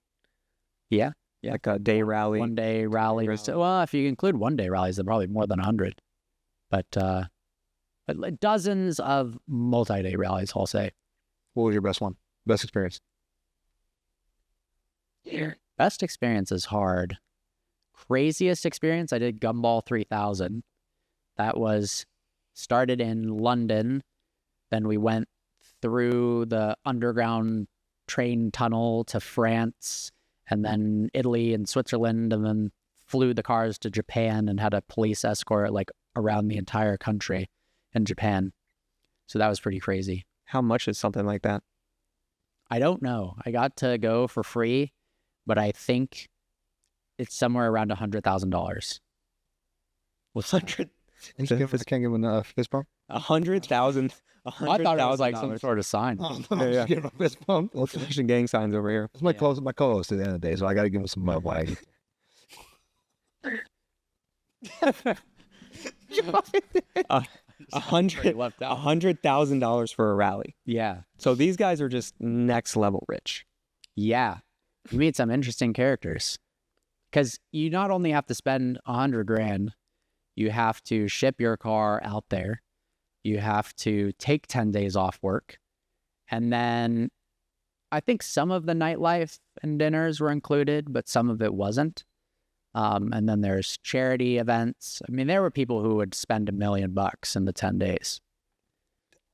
A: Yeah.
B: Like a day rally.
A: 1 day rallies. Well, if you include 1 day rallies, then probably more than 100. But like dozens of multi-day rallies, I'll say.
C: What was your best one? Best experience?
A: Best experience is hard. Craziest experience, I did Gumball 3000. That was started in London. Then we went through the underground train tunnel to France and then Italy and Switzerland, and then flew the cars to Japan and had a police escort like around the entire country in Japan. So that was pretty crazy.
B: How much is something like that?
A: I don't know. I got to go for free, but I think it's somewhere around $100,000.
B: 100
C: I can't give him a fist bump.
B: $100,000.
A: I thought it was like some sort of sign.
B: Yeah.
C: Give him a fist bump.
B: Action gang signs over here.
C: It's my co-host at the end of the day, so I got to give him some love.
B: $100,000 for a rally.
A: Yeah.
B: So these guys are just next level rich.
A: Yeah. You meet some interesting characters. Because you not only have to spend $100,000, you have to ship your car out there. You have to take 10 days off work. And then I think some of the nightlife and dinners were included, but some of it wasn't. And then there's charity events. I mean, there were people who would spend $1 million in the 10 days.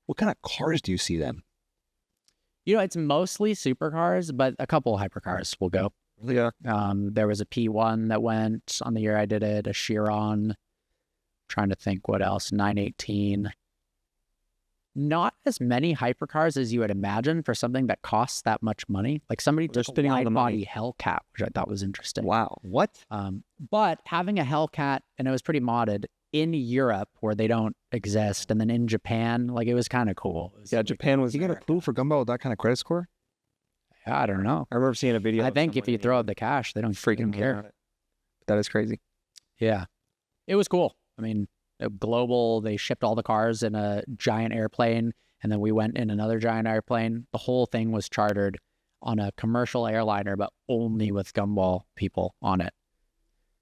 C: What kind of cars do you see then?
A: You know, it's mostly supercars, but a couple hypercars will go.
B: Yeah.
A: There was a P1 that went on the year I did it, a Chiron. Trying to think what else, 918. Not as many hypercars as you would imagine for something that costs that much money. Like somebody
B: They're
A: took a
B: spending all the
A: wide-body Hellcat, which I thought was interesting.
B: Wow.
C: What?
A: But having a Hellcat, and it was pretty modded, in Europe where they don't exist, and then in Japan, like it was kind of cool.
B: Yeah, Japan was.
C: You got a clue for Gumball with that kind of credit score?
A: I don't know.
B: I remember seeing a video.
A: I think if you throw out the cash, they don't freaking care.
B: That is crazy.
A: Yeah. It was cool. I mean, global, they shipped all the cars in a giant airplane, and then we went in another giant airplane. The whole thing was chartered on a commercial airliner, but only with Gumball people on it.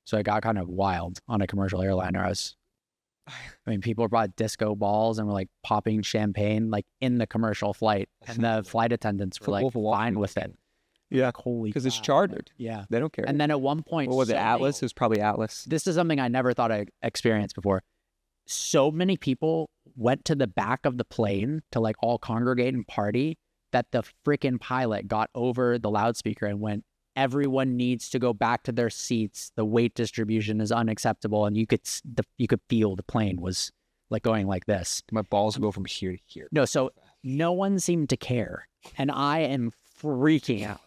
A: So it got kind of wild on a commercial airliner. I mean, people brought disco balls and were like popping champagne like in the commercial flight, and the flight attendants were like fine with it.
B: Yeah,
A: Like, holy,
B: because it's
A: crap.
B: chartered.
A: Yeah.
B: They don't care.
A: And then at one point,
B: what was it?
A: so
B: Atlas?
A: many-
B: It was probably Atlas.
A: This is something I never thought I'd experienced before. So many people went to the back of the plane to like all congregate and party that the freaking pilot got over the loudspeaker and went, everyone needs to go back to their seats. The weight distribution is unacceptable. And you could feel the plane was like going like this.
C: My balls go from here to here.
A: No, so no one seemed to care. And I am freaking out.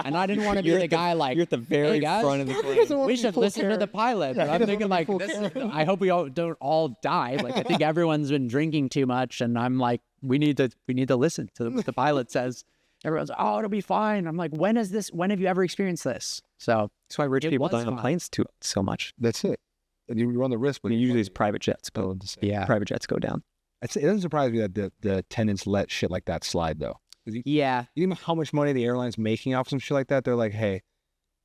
A: And I didn't want to be the guy like,
B: You're at the very
A: hey guys,
B: front of the plane.
A: we should listen to the pilot. But I'm thinking like, I hope we all don't all die. Like I think everyone's been drinking too much, and I'm like, we need to listen to what the pilot says. Everyone's like, oh, it'll be fine. I'm like, when have you ever experienced this? So
B: That's why rich
A: it
B: people
A: was
B: die on
A: fun.
B: planes so much.
C: That's it. And you run the risk,
B: I
C: but
B: mean, usually it's private jets, but
A: yeah,
B: private jets go down.
C: it doesn't surprise me that the attendants let shit like that slide though.
A: yeah.
C: You know how much money the airline's making off some shit like that? They're like, hey,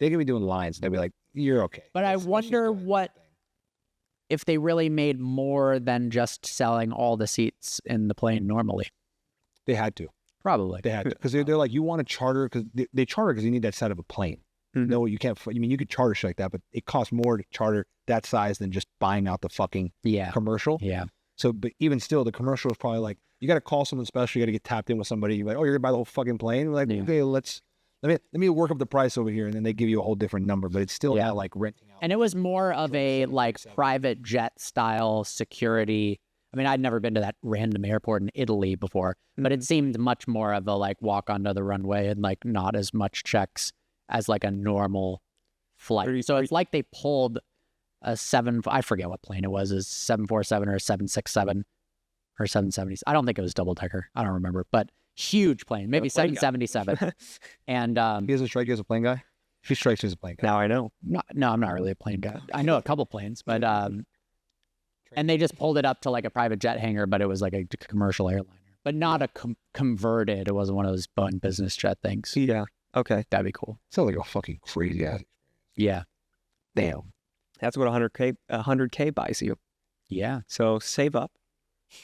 C: they could be doing lines. They'll be like, you're okay.
A: But I
C: Let's just
A: wonder
C: go ahead.
A: what if they really made more than just selling all the seats in the plane normally.
C: They had to.
A: Probably.
C: They had to. Because they're like, you want to charter, because they charter because you need that side of a plane.
B: Mhm.
C: No, you can't. I mean, you could charter shit like that, but it costs more to charter that size than just buying out the fucking
A: Yeah.
C: commercial.
A: Yeah.
C: So, but even still, the commercial is probably like, you got to call someone special. You got to get tapped in with somebody. You're like, oh, you're gonna buy the whole fucking plane. We're like,
A: Yeah.
C: okay, let me work up the price over here, and then they give you a whole different number. But it's still
A: Yeah.
C: not like renting out.
A: And it was more of a like private jet style security. I mean, I'd never been to that random airport in Italy before, but it seemed much more of a like walk onto the runway and like not as much checks as like a normal flight. So it's like they pulled a I forget what plane it was, a 747 or a 767 or 770s. I don't think it was double decker. I don't remember, but huge plane, maybe
B: plane guy.
A: 777. And
C: He doesn't strike you as a plane guy. He strikes you as a plane guy.
B: Now I know.
A: no, I'm not really a plane guy. I know a couple planes, but and they just pulled it up to like a private jet hangar, but it was like a commercial airliner, but not a converted. It wasn't one of those Boeing business jet things.
B: Yeah. Okay.
A: That'd be cool.
C: Sounds like a fucking crazy ass.
A: Yeah.
C: Damn.
B: That's what 100K buys you.
A: Yeah.
B: So save up,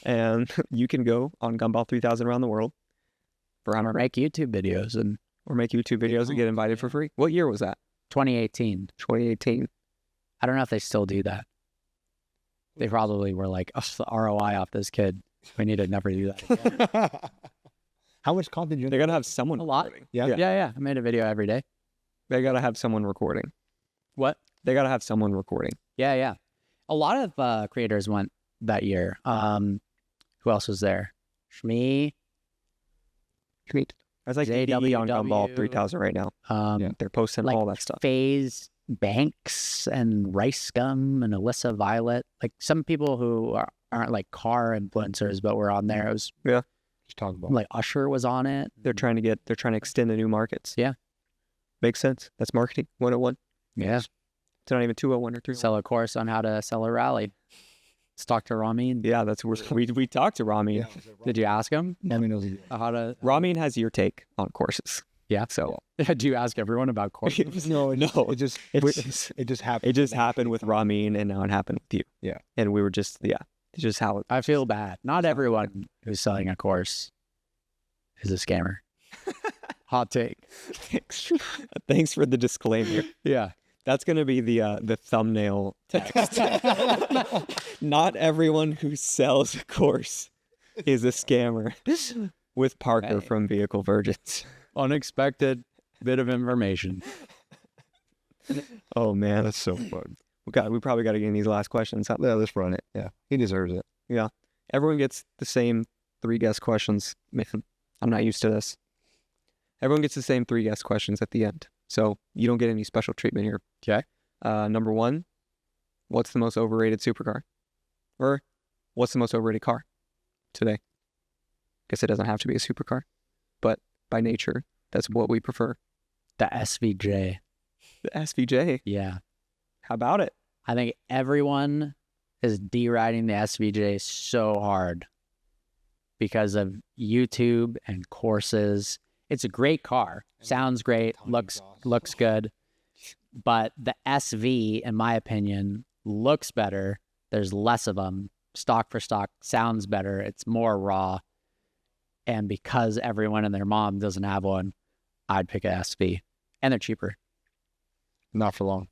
B: and you can go on Gumball 3000 around the world for
A: Or
B: 100,
A: make YouTube videos in
B: or make YouTube videos and get invited for free. What year was that?
A: 2018.
B: 2018.
A: I don't know if they still do that. They probably were like, oh, the ROI off this kid. We need to never do that again.
C: How much content you?
B: They're gonna have someone
A: A lot.
B: recording.
C: Yeah.
A: Yeah. I made a video every day.
B: They gotta have someone recording.
A: What?
B: They gotta have someone recording.
A: Yeah. A lot of creators went that year. Who else was there? Shmi.
B: There's like
A: JWW.
B: DD on Gumball 3000 right now.
C: Yeah.
B: They're posting
A: Like
B: all that stuff.
A: Phase Banks and Rice Scum and Alyssa Violet. Like some people who aren't like car influencers, but were on there. It was
C: Just talk about
A: like Usher was on it.
B: They're trying to extend to new markets.
A: Yeah.
B: Makes sense. That's marketing 101.
A: Yeah.
B: It's not even 201 or 301.
A: Sell a course on how to sell a rally. Let's talk to Ramin.
B: Yeah, that's where we talked to Ramin.
C: Yeah,
A: Did you ask him
C: Ramin knows
A: how to?
B: Ramin has your take on courses.
A: Yeah.
B: So
A: Do you ask everyone about courses?
C: no,
B: no,
C: it just happened.
B: it just happened with Ramin, and now it happened with you.
C: Yeah.
B: And we were just it's just how it.
A: I feel bad. Not everyone who's selling a course is a scammer. Hot take.
B: Thanks for the disclaimer.
A: Yeah.
B: That's gonna be the thumbnail text. Not everyone who sells a course is a scammer. With Parker from Vehicle Virgins.
A: Unexpected bit of information.
B: Oh man,
C: That's so fun.
B: we probably got to get in these last questions.
C: Yeah, let's run it. Yeah, he deserves it.
B: Yeah, everyone gets the same 3 guest questions. Man, I'm not used to this. Everyone gets the same 3 guest questions at the end, so you don't get any special treatment here.
A: Okay.
B: Number 1, what's the most overrated supercar? Or what's the most overrated car today? Guess it doesn't have to be a supercar, but by nature, that's what we prefer.
A: The SVJ.
B: The SVJ.
A: Yeah.
B: How about it?
A: I think everyone is deriding the SVJ so hard because of YouTube and courses. It's a great car. Sounds great. Looks good. But the SV, in my opinion, looks better. There's less of them. Stock for stock sounds better. It's more raw. And because everyone and their mom doesn't have one, I'd pick a SV. And they're cheaper.
C: Not for long.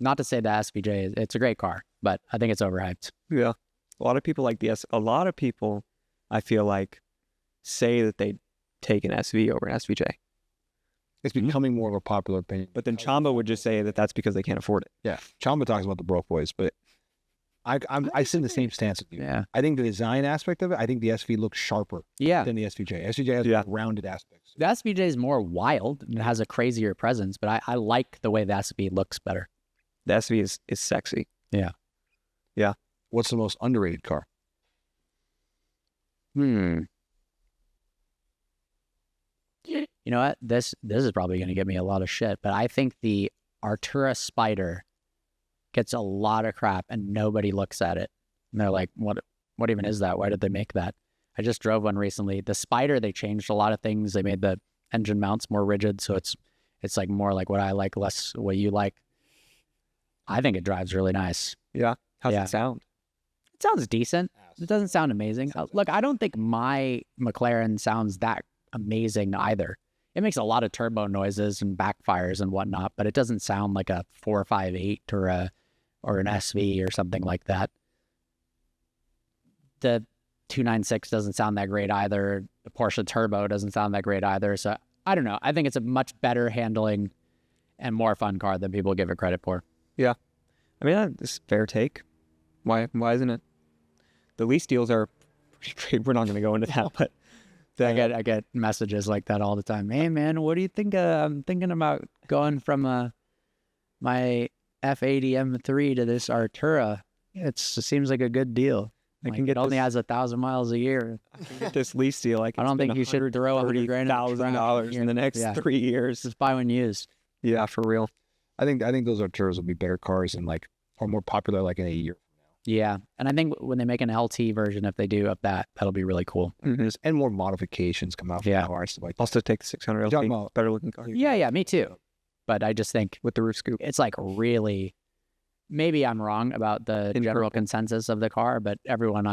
A: Not to say the SVJ, it's a great car, but I think it's overhyped.
B: Yeah. A lot of people like the a lot of people, I feel like, say that they take an SV over an SVJ.
C: It's becoming more of a popular opinion.
B: But then Chamba would just say that that's because they can't afford it.
C: Yeah, Chamba talks about the broke boys, but I sit in the same stance with you.
A: Yeah.
C: I think the design aspect of it, I think the SV looks sharper
A: Yeah.
C: than the SVJ. SVJ has more rounded aspects.
A: The SVJ is more wild and it has a crazier presence, but I like the way the SV looks better.
B: The SV is sexy.
A: Yeah.
B: Yeah.
C: What's the most underrated car?
A: You know what? This is probably going to get me a lot of shit, but I think the Artura Spider gets a lot of crap and nobody looks at it. And they're like, what even is that? Why did they make that? I just drove one recently. The Spider, they changed a lot of things. They made the engine mounts more rigid, so it's like more like what I like, less what you like. I think it drives really nice.
B: Yeah. How's it sound?
A: It sounds decent. It doesn't sound amazing. Look, I don't think my McLaren sounds that amazing either. It makes a lot of turbo noises and backfires and whatnot, but it doesn't sound like a 458 or an SV or something like that. The 296 doesn't sound that great either. The Porsche Turbo doesn't sound that great either. So I don't know. I think it's a much better handling and more fun car than people give it credit for.
B: Yeah. I mean, this is a fair take. Why isn't it? The lease deals are pretty great. We're not going to go into that, but
A: I get messages like that all the time. Hey man, what do you think? I'm thinking about going from my F80 M3 to this Artura. It seems like a good deal. It only has 1,000 miles a year.
B: I can get this lease deal. I
A: don't think you should throw
B: $130,000 in the next 3 years.
A: Just buy one used.
B: Yeah, for real.
C: I think those Arturas will be better cars and are more popular in a year.
A: Yeah, and I think when they make an LT version, if they do of that, that'll be really cool.
C: Mm-hmm. And more modifications come out.
A: Yeah.
C: Cars,
B: Also take the 600 LT, better looking car.
A: Yeah, me too. But I just think
B: with the roof scoop,
A: it's really. Maybe I'm wrong about the general consensus of the car, but everyone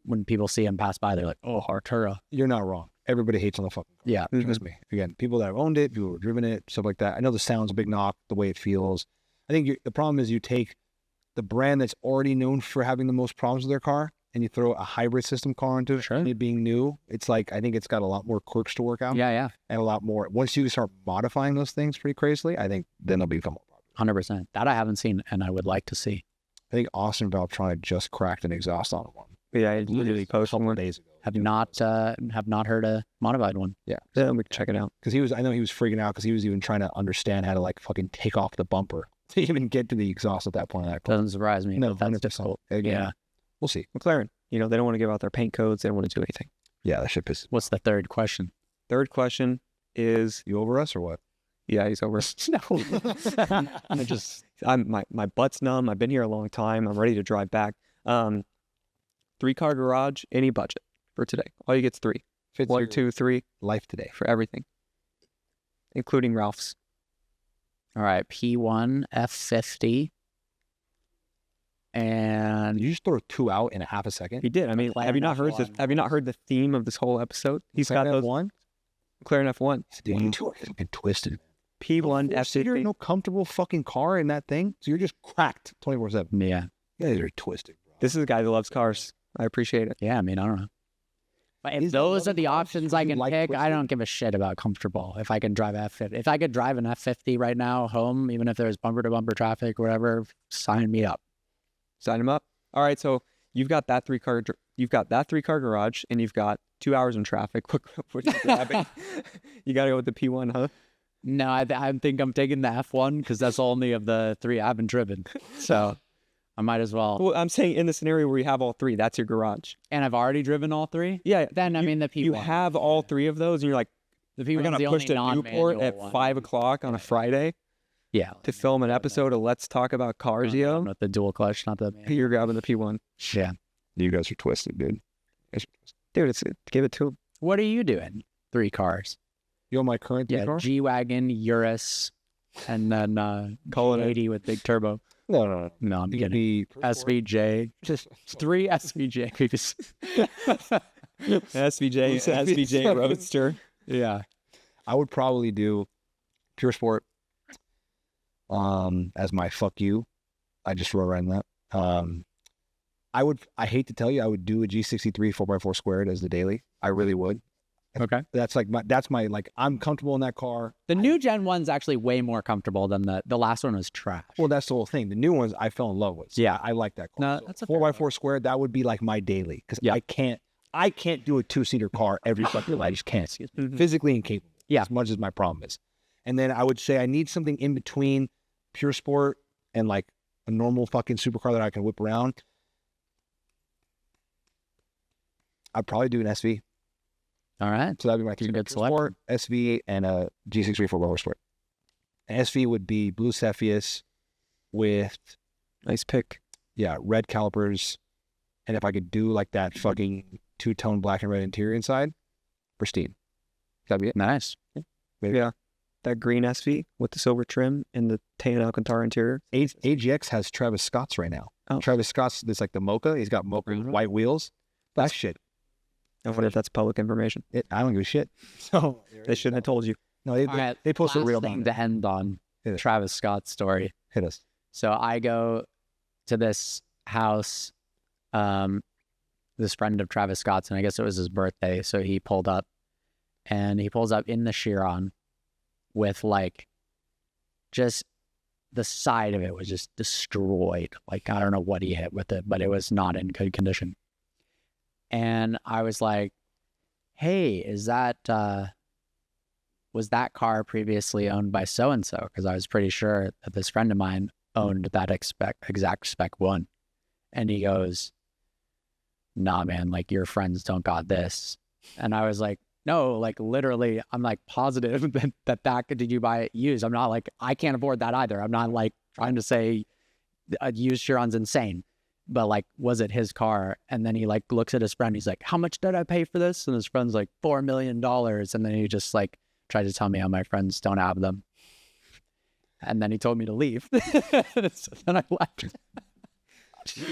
A: when people see him pass by, they're like, "Oh, Artura."
C: You're not wrong. Everybody hates on the fucking car.
A: Yeah,
C: trust me. Again, people that have owned it, people who have driven it, stuff like that. I know the sound's a big knock, the way it feels. I think the problem is you take the brand that's already known for having the most problems with their car, and you throw a hybrid system car into it, and it being new. It's I think it's got a lot more quirks to work out.
A: Yeah.
C: And a lot more. Once you start modifying those things pretty crazily, I think then they'll become more popular.
A: 100%. That I haven't seen, and I would like to see.
C: I think Austin Valtronic just cracked an exhaust on one.
B: Yeah, I literally
C: a
B: posted
C: couple
B: one.
C: days ago.
A: Have not heard a modified one.
B: Yeah, we can check it out.
C: Because I know he was freaking out because he was even trying to understand how to like fucking take off the bumper to even get to the exhaust at that point.
A: Doesn't surprise me.
C: No,
A: but that's
C: 100%.
A: difficult.
C: Again,
A: Yeah.
C: We'll see.
B: McLaren, they don't want to give out their paint codes. They don't want to do anything.
C: Yeah, that shit pisses.
A: What's the third question?
B: Third question is,
C: You over us or what?
B: yeah, he's over. No, my butt's numb. I've been here a long time. I'm ready to drive back. 3-car garage, any budget for today. All you get's 3.
C: Fits
B: 1,
C: your
B: 2, 3
C: life today.
B: for everything, including Ralph's.
A: All right, P1 F50. And
C: You just throw 2 out in a half a second.
B: He did. I mean, have you not heard this? Have you not heard the theme of this whole episode? He's got those
C: one.
B: McLaren F1,
C: Dude, you two are fucking twisted.
B: P1
C: You're
B: F50.
C: no comfortable fucking car in that thing, so you're just cracked 24/7.
A: yeah.
C: You guys are twisted, bro.
B: This is a guy that loves cars. I appreciate it.
A: Yeah, I mean, I don't know. But if
C: Is that
A: those are
C: loving
A: the
C: cars
A: options
C: because
A: I
C: you
A: can
C: like
A: pick, I
C: twisted?
A: don't give a shit about comfortable. If I can drive F50, if I could drive an F50 right now home, even if there's bumper to bumper traffic, whatever, sign me up.
B: Sign him up. All right, so you've got that 3-car. You've got that 3-car garage, and you've got 2 hours in traffic. What are you grabbing? You got to go with the P1, huh?
A: No, I think I'm taking the F1 because that's only of the 3 I haven't driven. So I might as well.
B: Well, I'm saying in the scenario where you have all 3, that's your garage.
A: And I've already driven all 3?
B: Yeah.
A: Then, I mean, the P1.
B: You have all 3 of those, and you're like,
A: the
B: we're
A: P1's
B: gonna
A: the
B: push
A: only
B: to Newport
A: non-manual
B: at
A: one.
B: 5 o'clock on a Friday
A: Yeah.
B: to film an episode of Let's Talk About Cars, yo.
A: With the dual clutch, not the manual.
B: You're grabbing the P1.
A: Yeah.
C: You guys are twisted, dude.
B: Dude, give it to him.
A: What are you doing? 3 cars.
C: You know my current car?
A: G-Wagon, Urus, and then
B: Call it a-
A: G80 with big turbo.
C: No.
A: No, I'm
C: You
A: kidding.
C: be
A: SVJ. Just 3 SVJs.
B: SVJ Roadster.
A: Yeah.
C: I would probably do Pure Sport as my fuck you. I just wrote around that. I hate to tell you, I would do a G63 4x4 squared as the daily. I really would.
A: Okay.
C: That's my I'm comfortable in that car.
A: The new Gen 1's actually way more comfortable than the last one was trash.
C: Well, that's the whole thing. The new ones I fell in love with. So
A: Yeah.
C: I like that car.
A: No,
C: So
A: that's a fair
C: 4x4 squared, that would be like my daily. Because
A: Yeah.
C: I can't do a 2-seater car every fucking I just can't. Physically incapable.
A: Yeah.
C: As much as my problem is. And then I would say I need something in between Pure Sport and like a normal fucking supercar that I can whip around. I'd probably do an SV.
A: All right.
C: So that'd be my
A: Pretty
C: three.
A: good
C: Pure Sport, SV, and a G63 4x4 Sport. An SV would be blue Cepheus with
B: Nice pick.
C: red calipers. And if I could do like that fucking 2-tone black and red interior inside, pristine. That'd be it.
A: Nice.
C: Maybe.
B: Yeah. That green SV with the silver trim and the tan Alcantara interior.
C: AGX has Travis Scott's right now.
B: Oh.
C: Travis Scott's, it's like the Mocha. He's got Mocha with white wheels. That shit.
B: I wonder if that's public information.
C: I don't give a shit. So
B: They shouldn't have told you.
C: no,
A: All right.
C: they posted
A: Last
C: real
A: thing
C: down.
A: to end on
C: Yeah.
A: Travis Scott's story.
C: Hit us.
A: So I go to this house, this friend of Travis Scott's, and I guess it was his birthday. So he pulled up, and he pulls up in the Chiron with like just the side of it was just destroyed. Like, I don't know what he hit with it, but it was not in good condition. And I was like, hey, is that, was that car previously owned by so-and-so? Because I was pretty sure that this friend of mine owned that exact spec one. And he goes, nah, man, like your friends don't got this. And I was like, no, like literally, I'm like positive that did you buy it used? I'm not like, I can't afford that either. I'm not like trying to say a used Chiron's insane, but like, was it his car? And then he like looks at his friend. He's like, how much did I pay for this? And his friend's like, $4 million. And then he just like tried to tell me how my friends don't have them. And then he told me to leave. So then I left.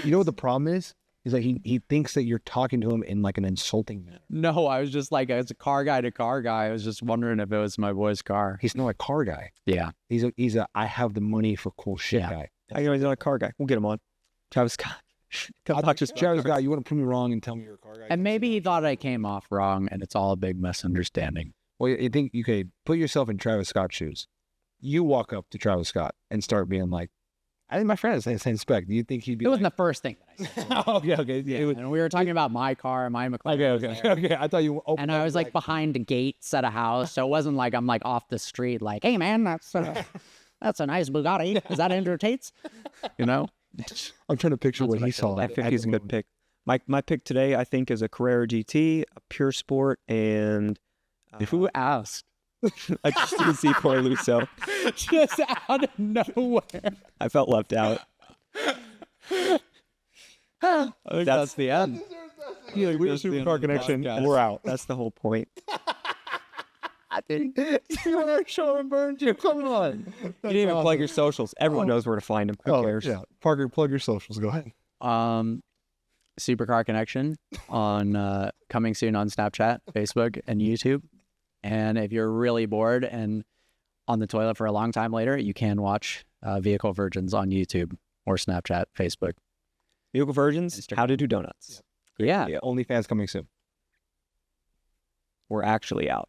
C: You know what the problem is? He's like, he thinks that you're talking to him in like an insulting manner.
A: No, I was just like, as a car guy to car guy, I was just wondering if it was my boy's car.
C: He's not a car guy.
A: Yeah.
C: He's a I have the money for cool shit
A: Yeah.
C: guy.
B: I know he's not a car guy. We'll get him on. Travis Scott. Come talk to us.
C: Travis guy, you want to prove me wrong and tell me you're a car guy?
A: And maybe he thought I came off wrong and it's all a big misunderstanding.
C: Well, you think you could put yourself in Travis Scott's shoes. You walk up to Travis Scott and start being like, I think my friend is saying spec. Do you think he'd be?
A: It wasn't the first thing that I said.
C: Okay. Yeah. It was,
A: And we were talking about my car, my McLaren.
C: okay. I thought you.
A: And I was like behind gates at a house, so it wasn't like I'm like off the street, like, hey man, that's a nice Bugatti. Is that Andrew Tate's? You know.
C: I'm trying to picture what he saw.
B: F50 is a good pick. My pick today, I think, is a Carrera GT, a Pure Sport, and
A: Who asked?
B: a SCC for Lusso.
A: Just out of nowhere.
B: I felt left out.
A: I think that's the end.
C: We're Supercar Connection. We're out.
B: That's the whole point.
C: I think show and burned you. Come on.
B: You didn't even plug your socials. Everyone knows where to find them. Who cares?
C: Yeah. Parker, plug your socials. Go ahead.
A: Supercar Connection on coming soon on Snapchat, Facebook, and YouTube. And if you're really bored and on the toilet for a long time later, you can watch Vehicle Virgins on YouTube or Snapchat, Facebook.
B: Vehicle Virgins, How to Do Donuts.
A: Yeah.
C: OnlyFans coming soon.
B: We're actually out.